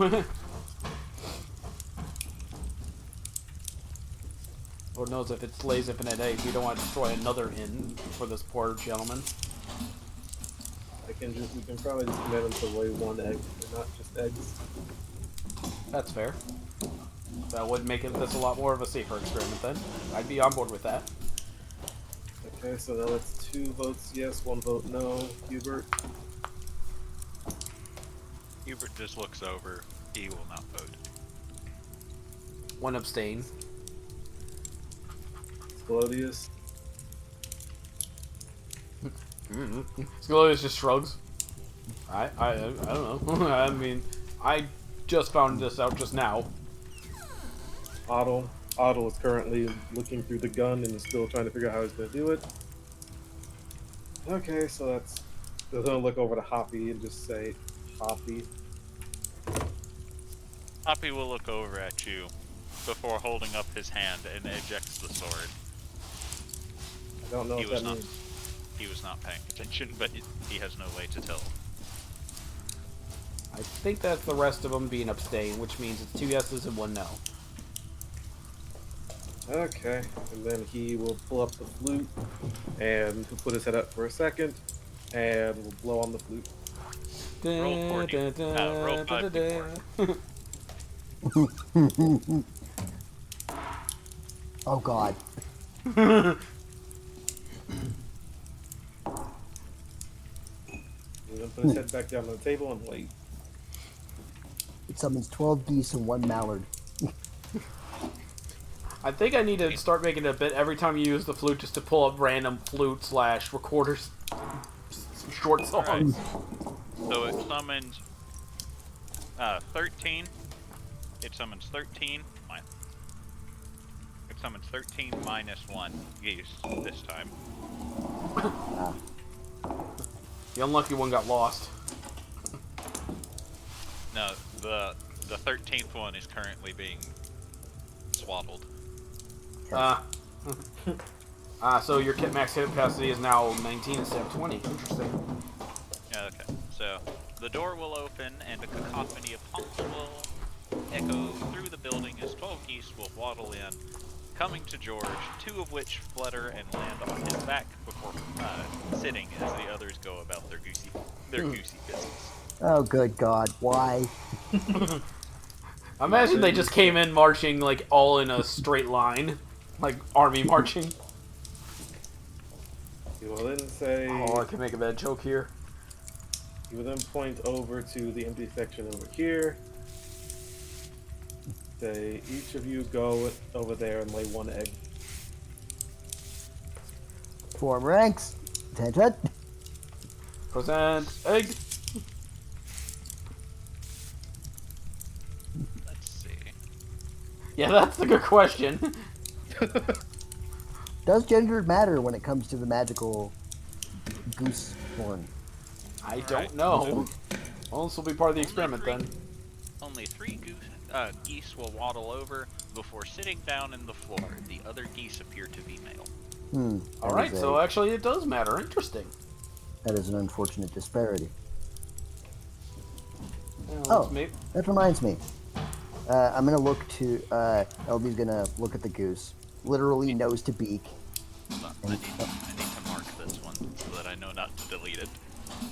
Lord knows if it lays infinite eggs, we don't want to destroy another inn for this poor gentleman. We can probably just command them to lay one egg, and not just eggs. That's fair. That would make this a lot more of a safer experiment then. I'd be on board with that. Okay, so now that's 2 votes yes, 1 vote no. Hubert? Hubert just looks over. He will not vote. 1 abstain. Sclodius? Skillos just shrugs. I don't know. I mean, I just found this out just now. Otto? Otto is currently looking through the gun and is still trying to figure out how he's going to do it. Okay, so that's... They're going to look over to Hoppy and just say, Poppy. Poppy will look over at you before holding up his hand and ejects the sword. I don't know He what was that not. means. He was not paying attention, but he has no way to tell. I think that's the rest of them being abstained, which means it's 2 yeses and 1 no. Okay, and then he will pull up the flute and he'll put his head up for a second and will blow on the flute. Roll 40. Roll 5d4. Oh God. He'll then put his head back down on the table and wait. It summons 12 geese and 1 mallard. I think I need to start making a bit every time you use the flute just to pull up random flute / recorders short songs. So it summons 13. It summons 13. It summons 13 minus 1 geese this time. The unlucky one got lost. No, the 13th one is currently being swaddled. So your max hit capacity is now 19 instead of 20. Interesting. Yeah, okay. So the door will open and a cacophony of honks will echo through the building as 12 geese will waddle in, coming to George, 2 of which flutter and land on his back before sitting as the others go about their goosey business. Oh good God, why? Imagine they just came in marching like all in a straight line, like army marching. He will then say. Oh, I can make a bad joke here. He will then point over to the empty section over here. Say, each of you go over there and lay 1 egg. Form ranks. Attention. Present egg. Let's see. Yeah, that's a good question. Does gender matter when it comes to the magical goose horn? I don't know. Well, this will be part of the Only experiment three- then. Only 3 geese will waddle over before sitting down in the floor. The other geese appear to be male. Alright, so actually it does matter. Interesting. That is an unfortunate disparity. Yeah, Oh. let's That reminds me. I'm gonna look to. LB's gonna look at the goose, literally nose to beak. Hold on, I need to mark this one so that I know not to delete it.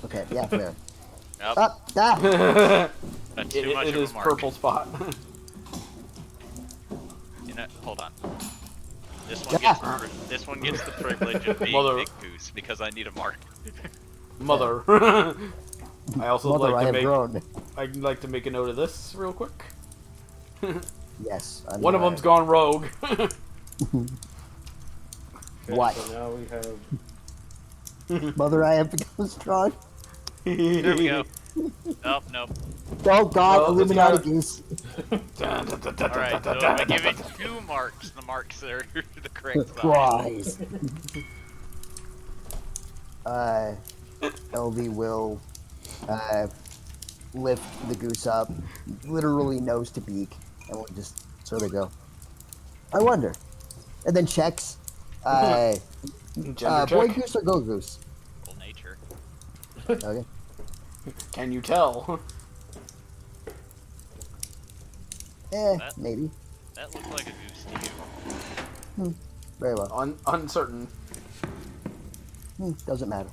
Okay, yeah, fair. Yep, that's too much it of is a mark. purple spot. You know, hold on. This one gets the privilege of being Mother. Big Goose because I need a mark. Mother. I also Mother, I like to have make. grown. I'd like to make a note of this real quick. Yes. One of them's gone rogue. Okay, What? So now we have. Mother, I have become strong. There we go. Oh, nope. Oh God, Well, it's Illuminati gotta- goose. Alright, so if I give it 2 marks, the marks are the correct size. Christ. LV will lift the goose up, literally nose to beak, and we'll just sort of go. I wonder, and then checks. Gender Boy check. goose or girl goose? Full nature. Okay. Can you tell? Maybe. That looked like a goose to you. Very well. Uncertain. Doesn't matter.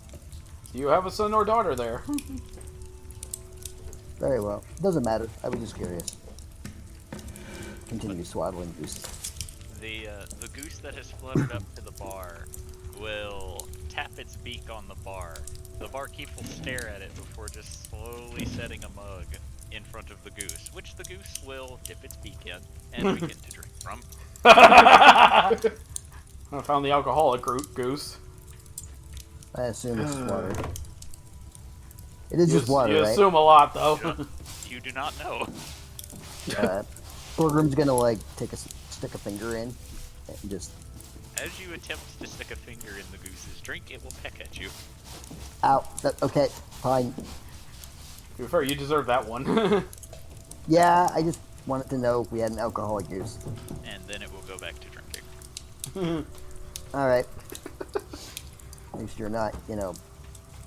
Do you have a son or daughter there? Very well. Doesn't matter. I was just curious. Continue swaddling goose. The goose that has fluttered up to the bar will tap its beak on the bar. The barkeep will stare at it before just slowly setting a mug in front of the goose, which the goose will dip its beak in and begin to drink from. I found the alcoholic goose. I assume it's water. It is just You water, right? assume a lot, though. You do not know. Pilgrim's gonna like stick a finger in and just As you attempt to stick a finger in the goose's drink, it will peck at you. ow. Okay, fine. To be fair, you deserve that one. Yeah, I just wanted to know if we had an alcoholic goose. And then it will go back to drinking. All right. At least you're not,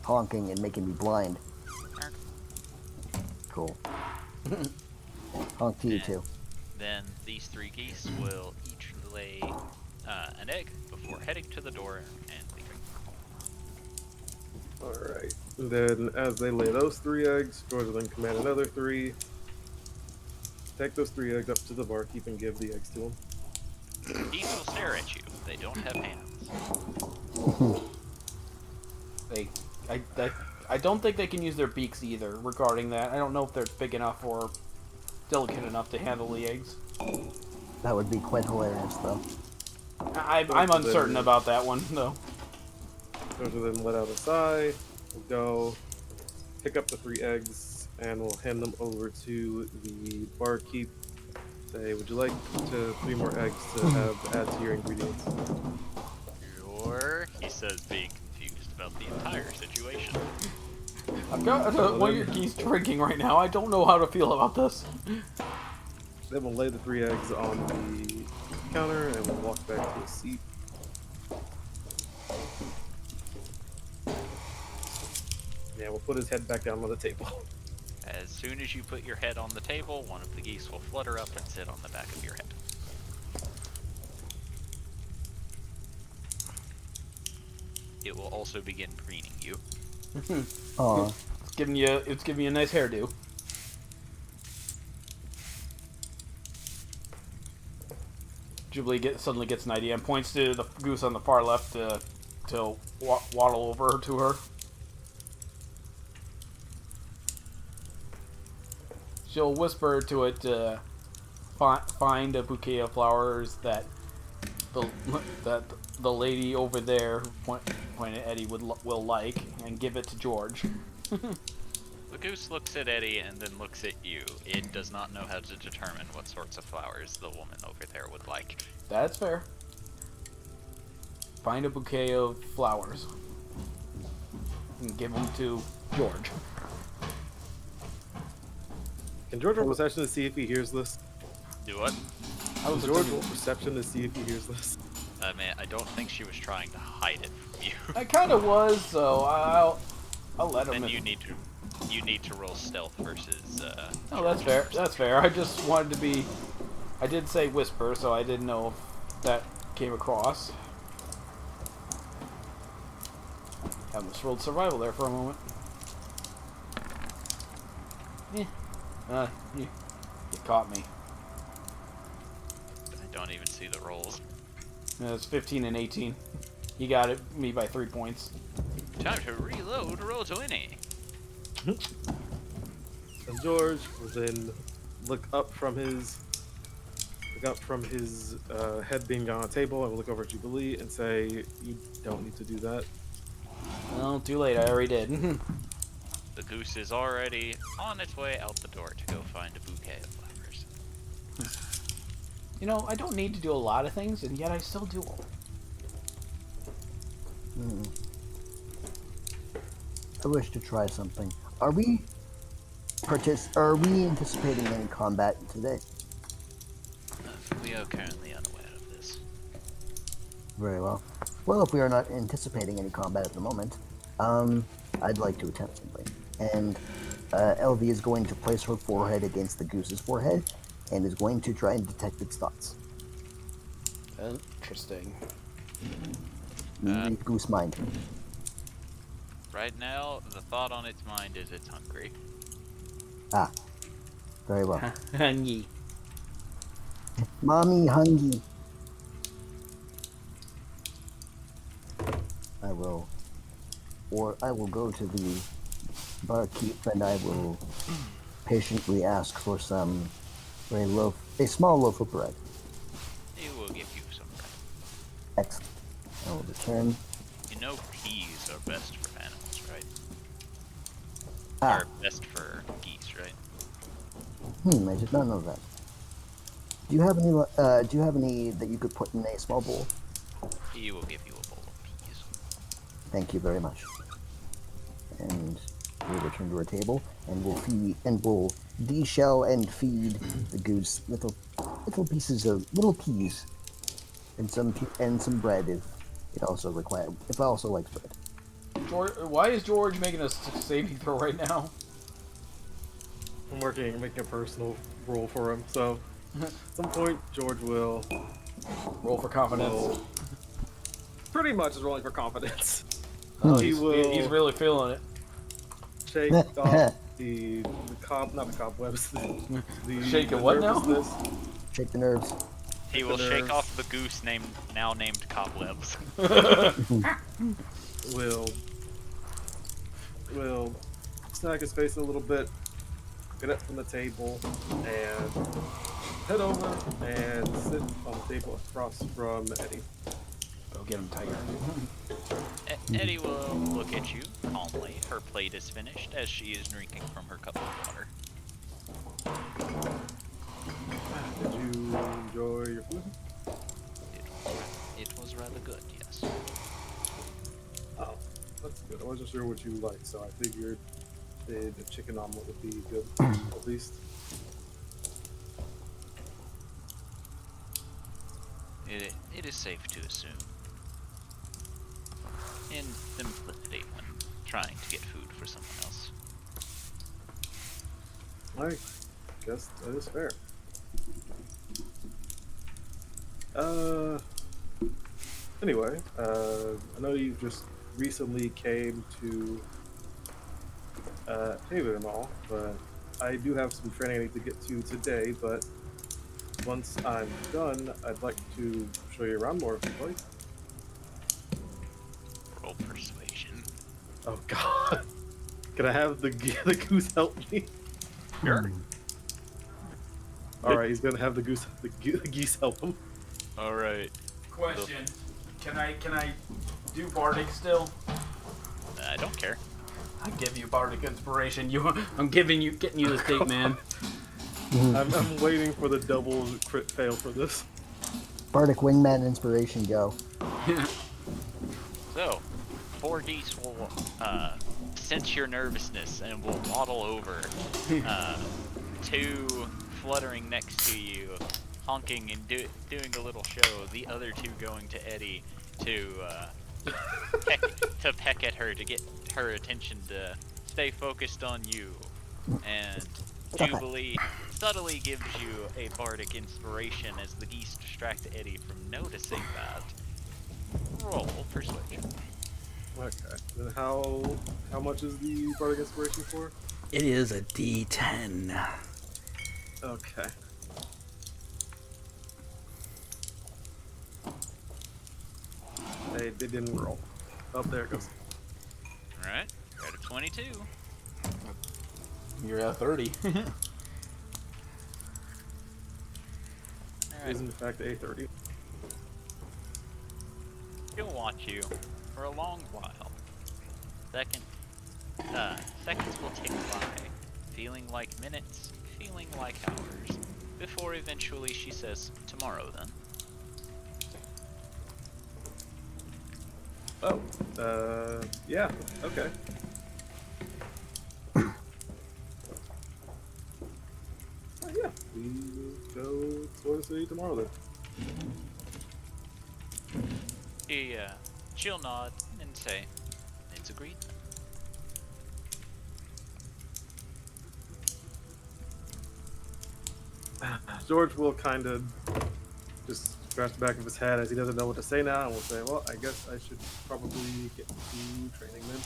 honking and making me blind. Ark. Cool. Honk to you And too. Then these 3 geese will each lay an egg before heading to the door and leaving. Alright. Then, as they lay those 3 eggs, George will then command another 3. Take those 3 eggs up to the barkeep and give the eggs to him. Geese will stare at you. They don't have hands. I don't think they can use their beaks either regarding that. I don't know if they're big enough or delicate enough to handle the eggs. That would be quite hilarious, though. I'm uncertain about that one, though. George will then let out a sigh, we'll go, pick up the 3 eggs, and we'll hand them over to the barkeep. Say, would you like 3 more eggs to add to your ingredients? Sure, he says, being confused about the entire situation. I've got one of your geese drinking right now. I don't know how to feel about this. Then we'll lay the 3 eggs on the counter and we'll walk back to a seat. Yeah, we'll put his head back down on the table. As soon as you put your head on the table, one of the geese will flutter up and sit on the back of your head. It will also begin preening you. Aw. It's giving you a nice hairdo. Jubilee suddenly gets an idea and points to the goose on the far left to waddle over to her. She'll whisper to it to find a bouquet of flowers that the lady over there, pointing at Eddie, will like, and give it to George. The goose looks at Eddie and then looks at you. It does not know how to determine what sorts of flowers the woman over there would like. That's fair. Find a bouquet of flowers and give them to George. Can George roll perception to see if he hears this? Do what? I was George roll perception to see if he hears this? I mean, I don't think she was trying to hide it from you. I kind of was, so I'll let him. Then you need to roll stealth versus. Oh, that's fair. That's fair. I just wanted to be. I did say whisper, so I didn't know if that came across. I almost rolled survival there for a moment. You caught me. I don't even see the rolls. It's 15 and 18. He got me by 3 points. Time to reload roll 20. And George will then look up from his head being on a table and will look over at Jubilee and say, "You don't need to do that." Well, too late. I already did. The goose is already on its way out the door to go find a bouquet of flowers. You know, I don't need to do a lot of things, and yet I still do them. I wish to try something. Are we anticipating any combat today? We are currently unaware of this. Very well. Well, if we are not anticipating any combat at the moment, I'd like to attempt something. And LV is going to place her forehead against the goose's forehead and is going to try and detect its thoughts. Interesting. Read goose mind. Right now, the thought on its mind is it's hungry. Ah. Very well. Hungry. Mommy hungry. I will go to the barkeep and I will patiently ask for a small loaf of bread. He will give you some bread. Excellent. I will return. You know peas are best for animals, right? Ah. Or best for geese, right? I did not know that. Do you have any that you could put in a small bowl? He will give you a bowl of peas. Thank you very much. And We return to our table and we'll de-shell and feed the goose little pieces of little peas and some bread if it also likes bread. George, why is George making a saving throw right now? I'm making a personal roll for him. So at some point, George will Roll for confidence. pretty much is rolling for confidence. He's really feeling it. Shake off not the cobwebs. Shake it what now? nervousness. Shake the nerves. He will the shake nerves. off the goose now named Cobwebs. Will snag his face a little bit, get up from the table, and head over and sit on the table across from Eddie. Go get him, Tiger. Eddie will look at you calmly. Her plate is finished as she is drinking from her cup of water. Did you enjoy your food? It was rather good, yes. Oh, that's good. I wasn't sure what you liked, so I figured the chicken omelet would be good, at least. It is safe to assume. In simplicity when trying to get food for someone else. I guess that is fair. Anyway, I know you just recently came to Haven and all, but I do have some training I need to get to today, but once I'm done, I'd like to show you around more if you'd like. Roll persuasion. Oh god. Can I have the goose help me? Sure. Alright, he's gonna have the geese help him. Alright. Question: Can I do bardic still? I don't care. I give you bardic inspiration. I'm getting you the state, man. I'm waiting for the double crit fail for this. Bardic Wingman inspiration, go. So, 4 geese will sense your nervousness and will waddle over. 2 fluttering next to you, honking and doing a little show. The other 2 going to Eddie to peck at her to get her attention to stay focused on you. And Jubilee subtly gives you a bardic inspiration as the geese distract Eddie from noticing that. Roll persuasion. Okay. Then how much is the bardic inspiration for? It is a D10. Okay. They didn't roll. Oh, there it goes. Alright, you're at a 22. You're at 30. It is in fact a 30. He'll watch you for a long while. Seconds will tick by, feeling like minutes, feeling like hours, before eventually she says, tomorrow then. Oh, yeah, okay. Yeah, we will go explore the city tomorrow then. She'll nod and say, it's agreed. George will kind of just scratch the back of his head as he doesn't know what to say now, and will say, well, I guess I should probably get to training then.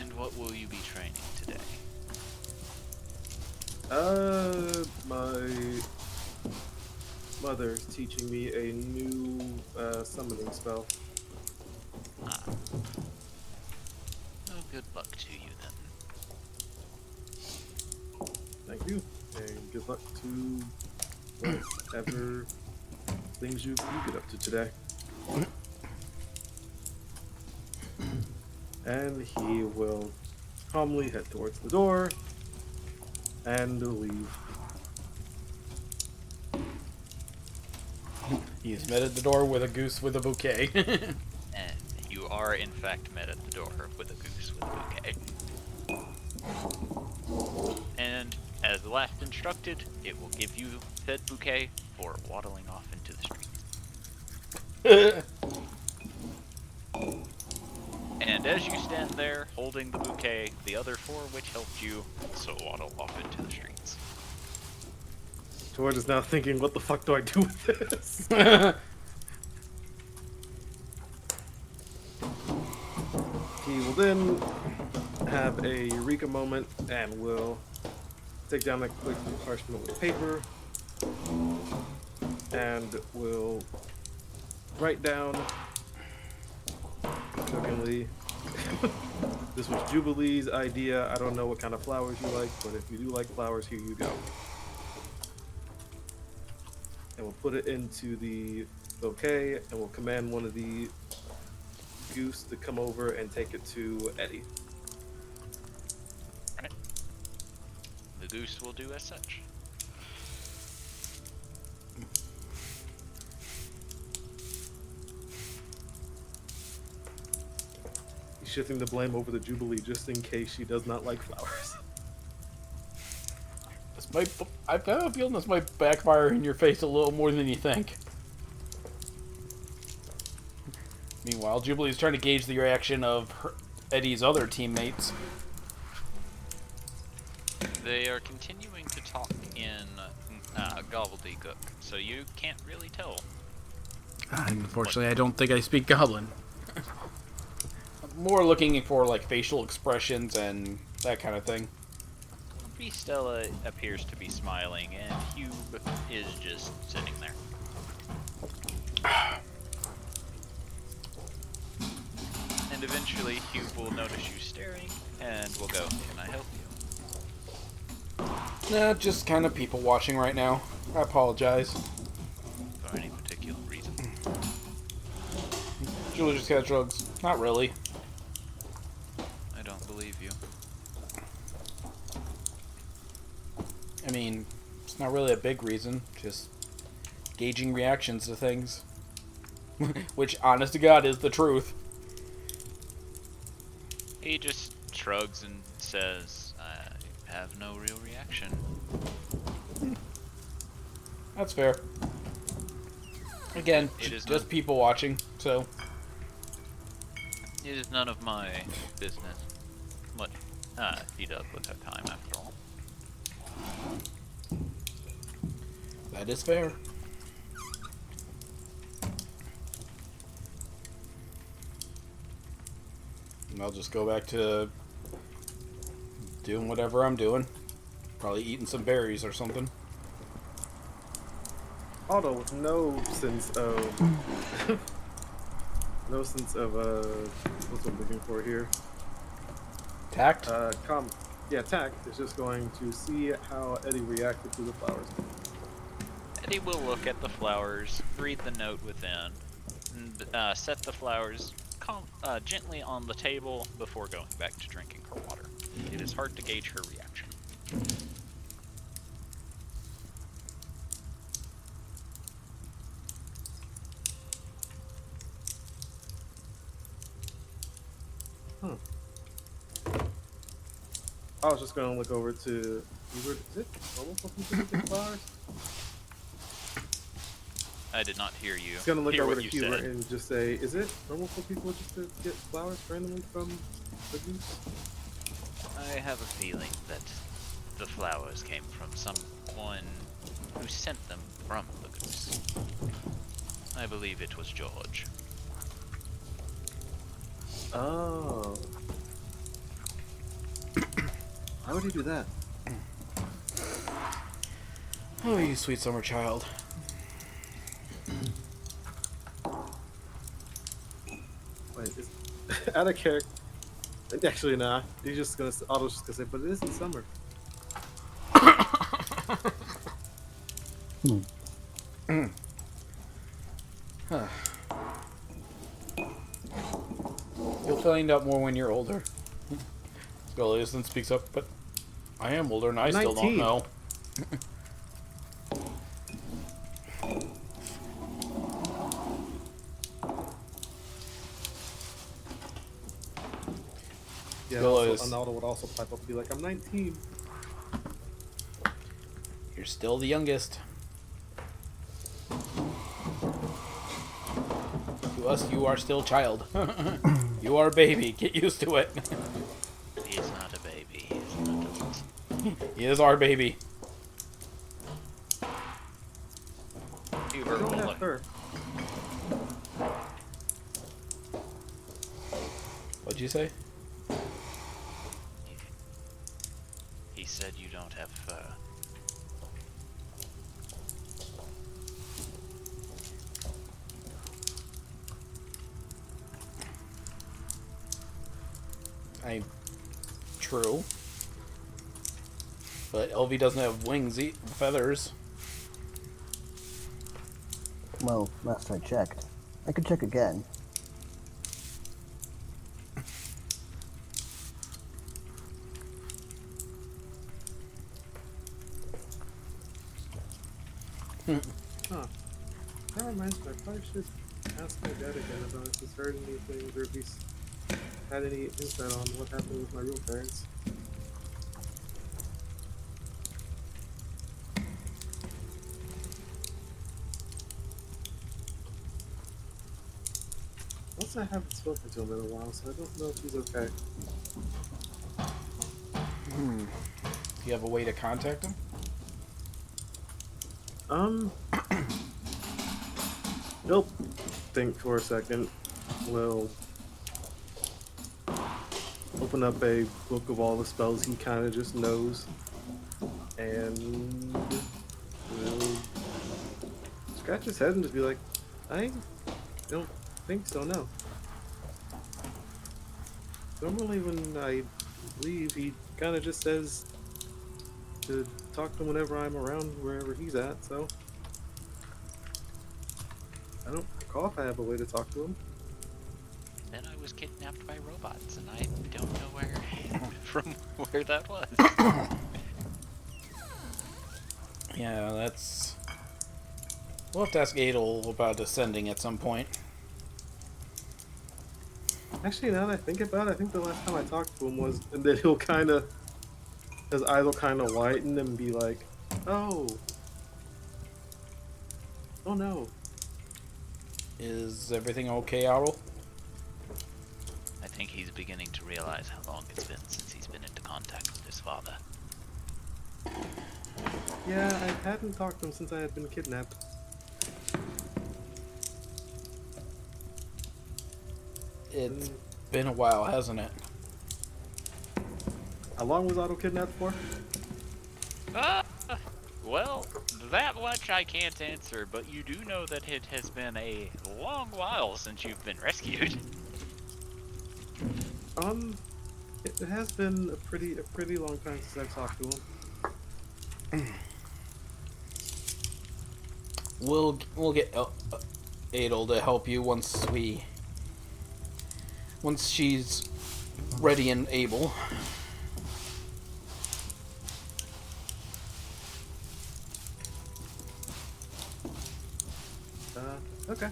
And what will you be training today? My mother's teaching me a new summoning spell. Ah. Well, good luck to you then. Thank you, and good luck to whatever things you get up to today. And he will calmly head towards the door and leave. He's met at the door with a goose with a bouquet. And you are are in fact met at the door with a goose with a bouquet. And as last instructed, it will give you said bouquet for waddling off into the street. And as you stand there holding the bouquet, the other four which helped you also waddle off into the streets. George is now thinking, what the fuck do I do with this? He will then have a eureka moment and will take down a quick parchment with paper and will write down jokingly, this was Jubilee's idea. I don't know what kind of flowers you like, but if you do like flowers, here you go. And we'll put it into the bouquet and we'll command one of the goose to come over and take it to Eddie. Right. The goose will do as such. He's shifting the blame over to Jubilee just in case she does not like flowers. I have a feeling this might backfire in your face a little more than you think. Meanwhile, Jubilee's trying to gauge the reaction of Eddie's other teammates. They are continuing to talk in gobbledygook, so you can't really tell. Unfortunately, I don't think I speak Goblin. I'm more looking for like facial expressions and that kind of thing. Stella appears to be smiling, and Hube is just sitting there. And eventually, Hube will notice you staring, and will go, "Can I help you?" Nah, just kind of people watching right now. I apologize. For any particular reason. Julie just got drugs. Not really. I don't believe you. I mean, it's not really a big reason. Just gauging reactions to things. Which, honest to God, is the truth. He just shrugs and says, "I have no real reaction." That's fair. Again, It is just not- people watching, so... It is none of my business what he does with her time, after all. That is fair. And I'll just go back to doing whatever I'm doing. Probably eating some berries or something. Although with no sense of what's I'm looking for here. Tact? Tact is just going to see how Eddie reacted to the flowers. Eddie will look at the flowers, read the note within, and set the flowers gently on the table before going back to drinking her water. It is hard to gauge her reaction. I was just going to look over to Hubert. Is it normal for people to take flowers? I did not hear you. He's going to look hear over what to you Hubert said. and just say, is it normal for people just to get flowers randomly from the goose? I have a feeling that the flowers came from someone who sent them from the goose. I believe it was George. Oh. Why would he do that? Oh, you sweet summer child. Wait, is out of character? Actually, nah. He's just gonna. Otto's just gonna say, but it isn't summer. Huh. You'll find out more when you're older. Scullius then speaks up, but I am older and I still don't 19. know. Yeah, Still also, is. Arnaldo would also pipe up and be like, I'm 19. You're still the youngest. To us, you are still child. You are a baby. Get used to it. He is not a baby. He is an adult. He is our baby. Huber Don't will have look. her. What'd you say? He said you don't have fur. True. But LV doesn't have wings, feathers. Well, last I checked. I could check again. Huh. That reminds me, I probably should ask my dad again about if he's heard anything or if he's had any insight on what happened with my real parents. Also, I haven't spoken to him in a while, so I don't know if he's okay. Do you have a way to contact him? He'll think for a second. We'll open up a book of all the spells he kind of just knows, and we'll scratch his head and just be like, I don't think so, no. Normally when I leave, he kind of just says to talk to him whenever I'm around, wherever he's at, so I don't recall if I have a way to talk to him. Then I was kidnapped by robots, and I don't know from where that was. Yeah, that's... We'll have to ask Adel about ascending at some point. Actually, now that I think about it, I think the last time I talked to him was, and then he'll kind of, his eyes will kind of whiten and be like, oh no. Is everything okay, Adel? I think he's beginning to realize how long it's been since he's been into contact with his father. Yeah, I hadn't talked to him since I had been kidnapped. It's been a while, hasn't it? How long was Otto kidnapped for? Well, that much I can't answer, but you do know that it has been a long while since you've been rescued. It has been a pretty long time since I've talked to him. We'll get Adel to help you once she's ready and able. Okay.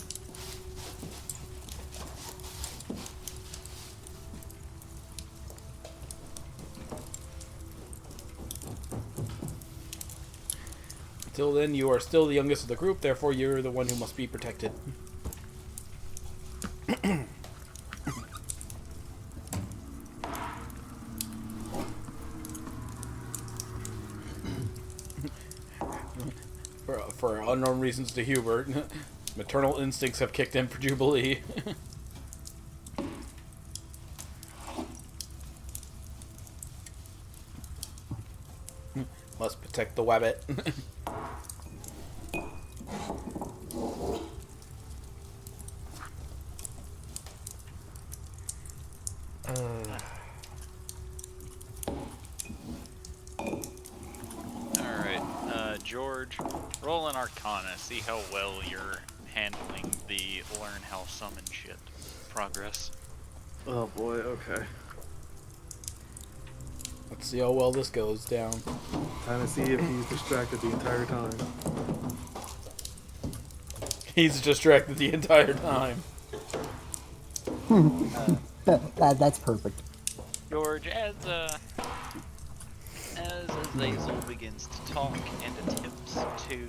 Until then, you are still the youngest of the group, therefore you're the one who must be protected. For unknown reasons to Hubert, maternal instincts have kicked in for Jubilee. Must protect the wabbit. George, roll an Arcana, see how well you're handling the learn how summon shit progress. Oh boy, okay. Let's see how well this goes down. Trying to see if he's distracted the entire time. He's distracted the entire time. That's perfect. George, as Azazel begins to talk and attempts to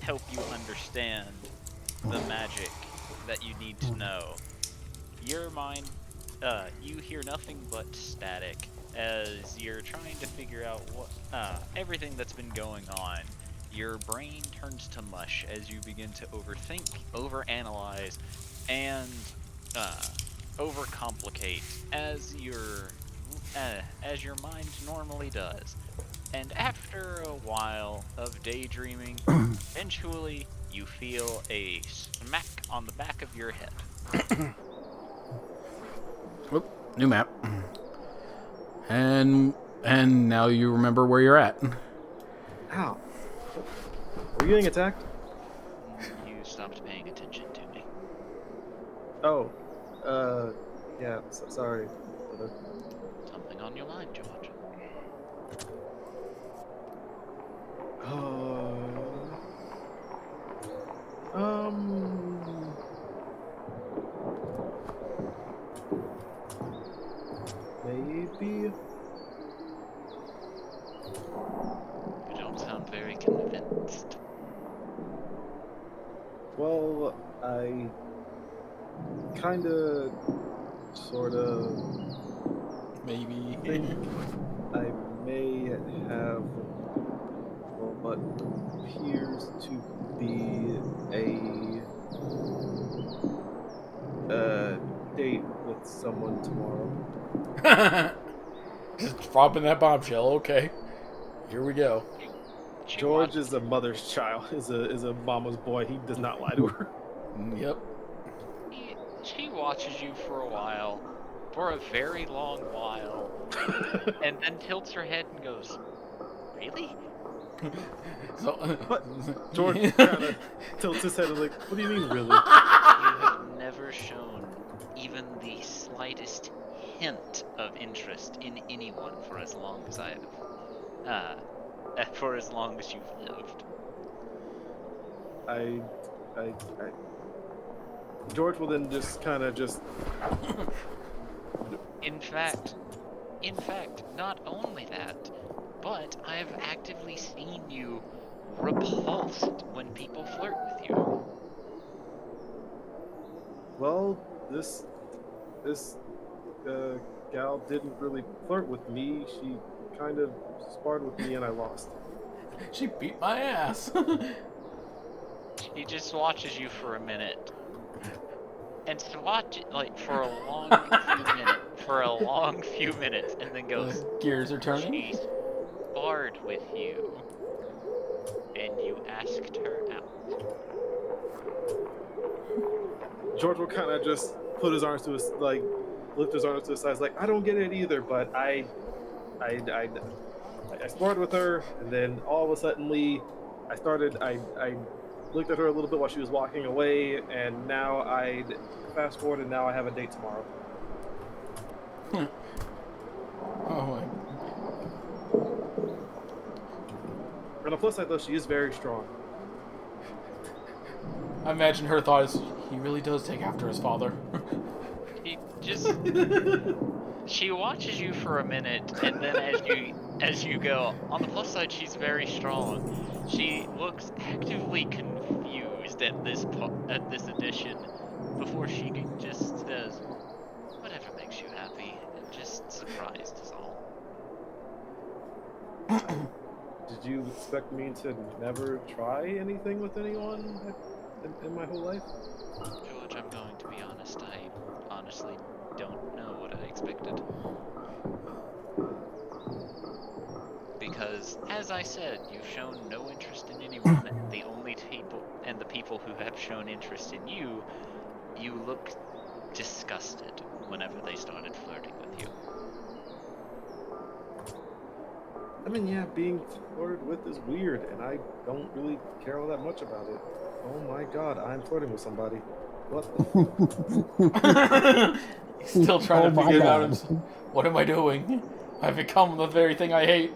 help you understand the magic that you need to know, your mind, you hear nothing but static as you're trying to figure out what everything that's been going on. Your brain turns to mush as you begin to overthink, overanalyze, and overcomplicate as your mind normally does. And after a while of daydreaming, eventually you feel a smack on the back of your head. Whoop, new map. And now you remember where you're at. Ow. Are you getting attacked? You stopped paying attention to me. Oh. Yeah, sorry. brother. Something on your mind, George. Um. Maybe. You don't sound very convinced. Well, I kinda, sorta Maybe. think I may have what appears to be a date with someone tomorrow. Just dropping that bombshell. Okay, here we go. She George watched- is a mother's child, is a mama's boy. He does not lie to her. Yep. She watches you for a while, for a very long while, and then tilts her head and goes, "Really?" So, What? George kind of tilts his head and like, what do you mean, really? You have never shown even the slightest hint of interest in anyone for as long as I have. For as long as you've lived. I George will then just kind of just. In fact, not only that, but I have actively seen you repulsed when people flirt with you. Well, this gal didn't really flirt with me. She kind of sparred with me, and I lost. she beat my ass. She just watches you for a minute. And watch it like for a long few minutes, and then goes, The gears are turning. "She sparred with you, and you asked her out." George will kind of just put his arms to his lift his arms to his sides, like I don't get it either, but I sparred with her, and then all of a sudden, I looked at her a little bit while she was walking away, and now I fast forward, and now I have a date tomorrow. Oh my. On the plus side, though, she is very strong. I imagine her thought is, he really does take after his father. She watches you for a minute, and then as you go, on the plus side, she's very strong. She looks actively confused at this addition before she just says, "Whatever makes you happy," and just surprised is all. Did you expect me to never try anything with anyone in my whole life? George, I'm going to be honest. I honestly don't know what I expected. Because, as I said, you've shown no interest in anyone, and the people who have shown interest in you, you look disgusted whenever they started flirting with you. I mean, yeah, being flirted with is weird, and I don't really care all that much about it. Oh my god, I'm flirting with somebody. What the He's still trying Oh to my figure it out. God. Himself. What am I doing? I've become the very thing I hate.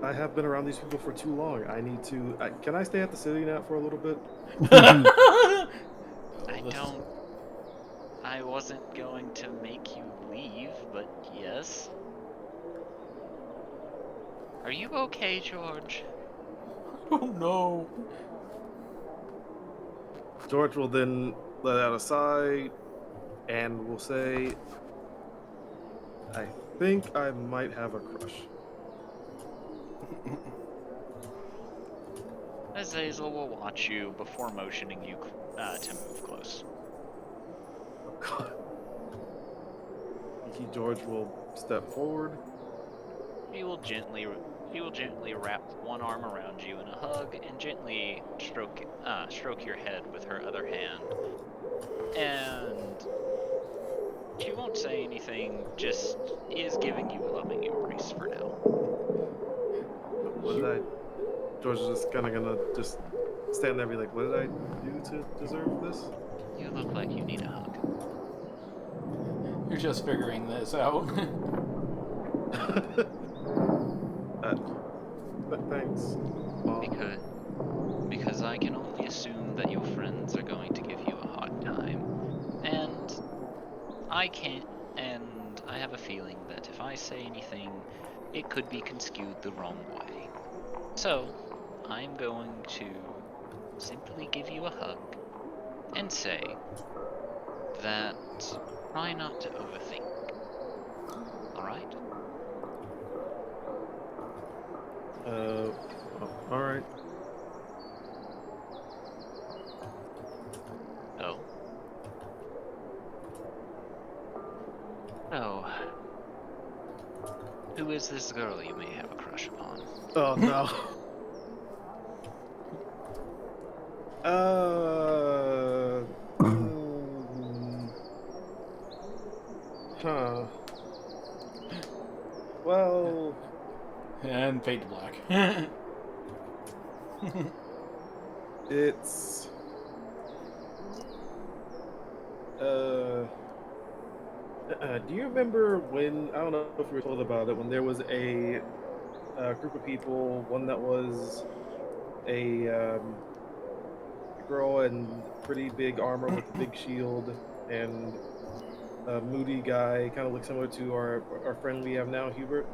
I have been around these people for too long. I need to. Can I stay at the city now for a little bit? I don't I wasn't going to make you leave, but yes. Are you okay, George? Oh no. George will then let out a sigh and will say, I think I might have a crush. Azazel will watch you before motioning you to move close. Oh, God. George will step forward. She will gently wrap one arm around you in a hug and gently stroke your head with her other hand. And she won't say anything, just is giving you a loving embrace for now. What did I? George is just kind of gonna just stand there and be like, what did I do to deserve this? You look like you need a hug. You're just figuring this out. Thanks. Because I can only assume that your friends are going to give you a hard time. And I can't, and I have a feeling that if I say anything, it could be construed the wrong way. So, I'm going to simply give you a hug and say that try not to overthink. Alright? Alright. Oh. So, who is this girl you may have a crush upon? Oh, no. Hmm. Huh. Well, And fade to black. it's do you remember when, I don't know if you were told about it, when there was a group of people, one that was a girl in pretty big armor with a big shield, and a moody guy, kind of looks similar to our friend we have now, Hubert?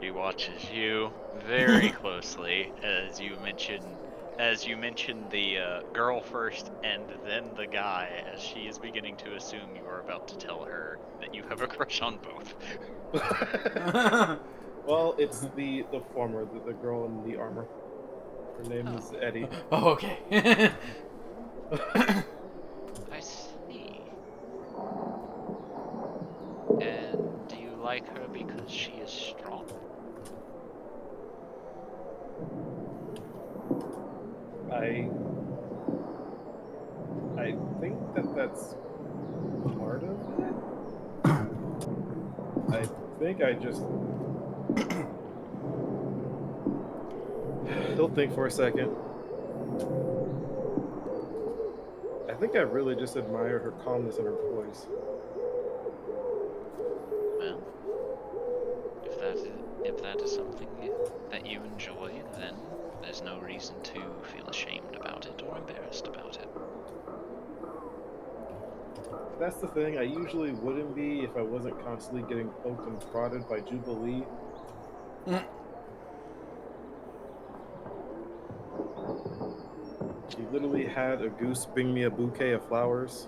She watches you very closely as you mention the girl first and then the guy, as she is beginning to assume you are about to tell her that you have a crush on both. Well, it's the former, the girl in the armor. Her name is Eddie. Oh, okay. I see. And do you like her because she is strong? I I think that's part of it. I think I just he'll think for a second. I think I really just admire her calmness and her voice. Well, if that is something that you enjoy, then there's no reason to feel ashamed about it or embarrassed about it. That's the thing. I usually wouldn't be if I wasn't constantly getting poked and prodded by Jubilee. She literally had a goose bring me a bouquet of flowers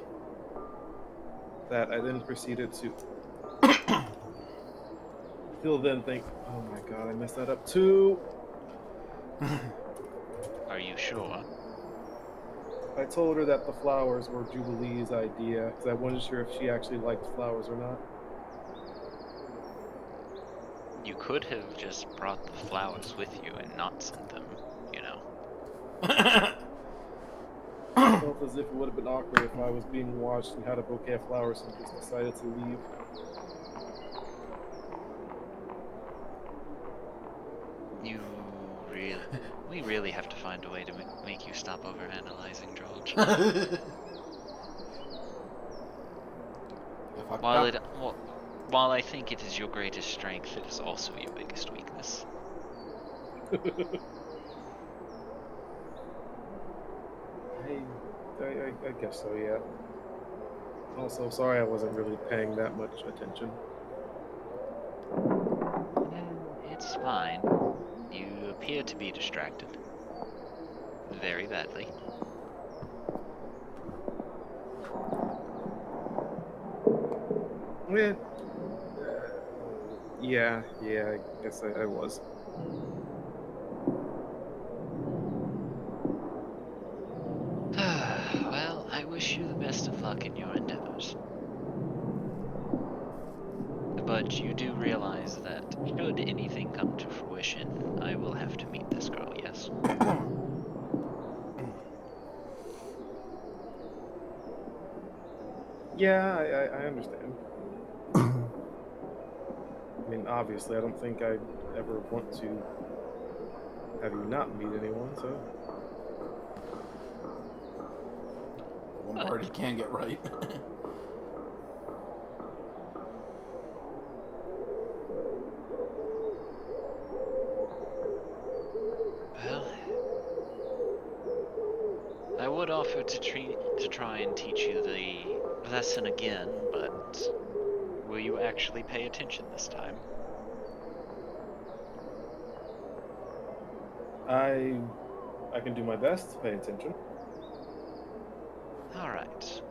that I then proceeded to. He'll then think, oh my god, I messed that up too. Are you sure? I told her that the flowers were Jubilee's idea because I wasn't sure if she actually liked flowers or not. You could have just brought the flowers with you and not sent them, you know. I felt as if it would have been awkward if I was being watched and had a bouquet of flowers and just decided to leave. We really have to find a way to make you stop overanalyzing, George. While I think it is your greatest strength, it is also your biggest weakness. I guess so, yeah. Also, sorry I wasn't really paying that much attention. It's fine. You appear to be distracted. Very badly. Yeah, yeah, I guess I was. Well, I wish you the best of luck in your endeavors. But you do realize that should anything come to fruition, I will have to meet this girl, yes? Yeah, I understand. I mean, obviously, I don't think I'd ever want to have you not meet anyone, so. One party can get right. Well, I would offer to try and teach you the lesson again, but will you actually pay attention this time? I can do my best to pay attention. Alright,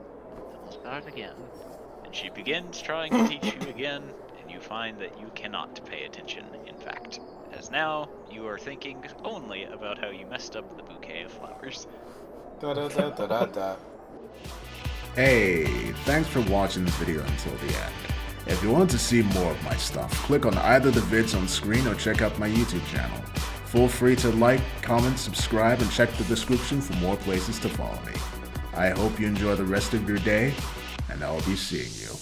then we'll start again. And she begins trying to teach you again, and you find that you cannot pay attention, in fact. As now, you are thinking only about how you messed up the bouquet of flowers. Da da da da da da. Hey, thanks for watching the video until the end. If you want to see more of my stuff, click on either the vids on screen or check out my YouTube channel. Feel free to like, comment, subscribe, and check the description for more places to follow me. I hope you enjoy the rest of your day, and I'll be seeing you.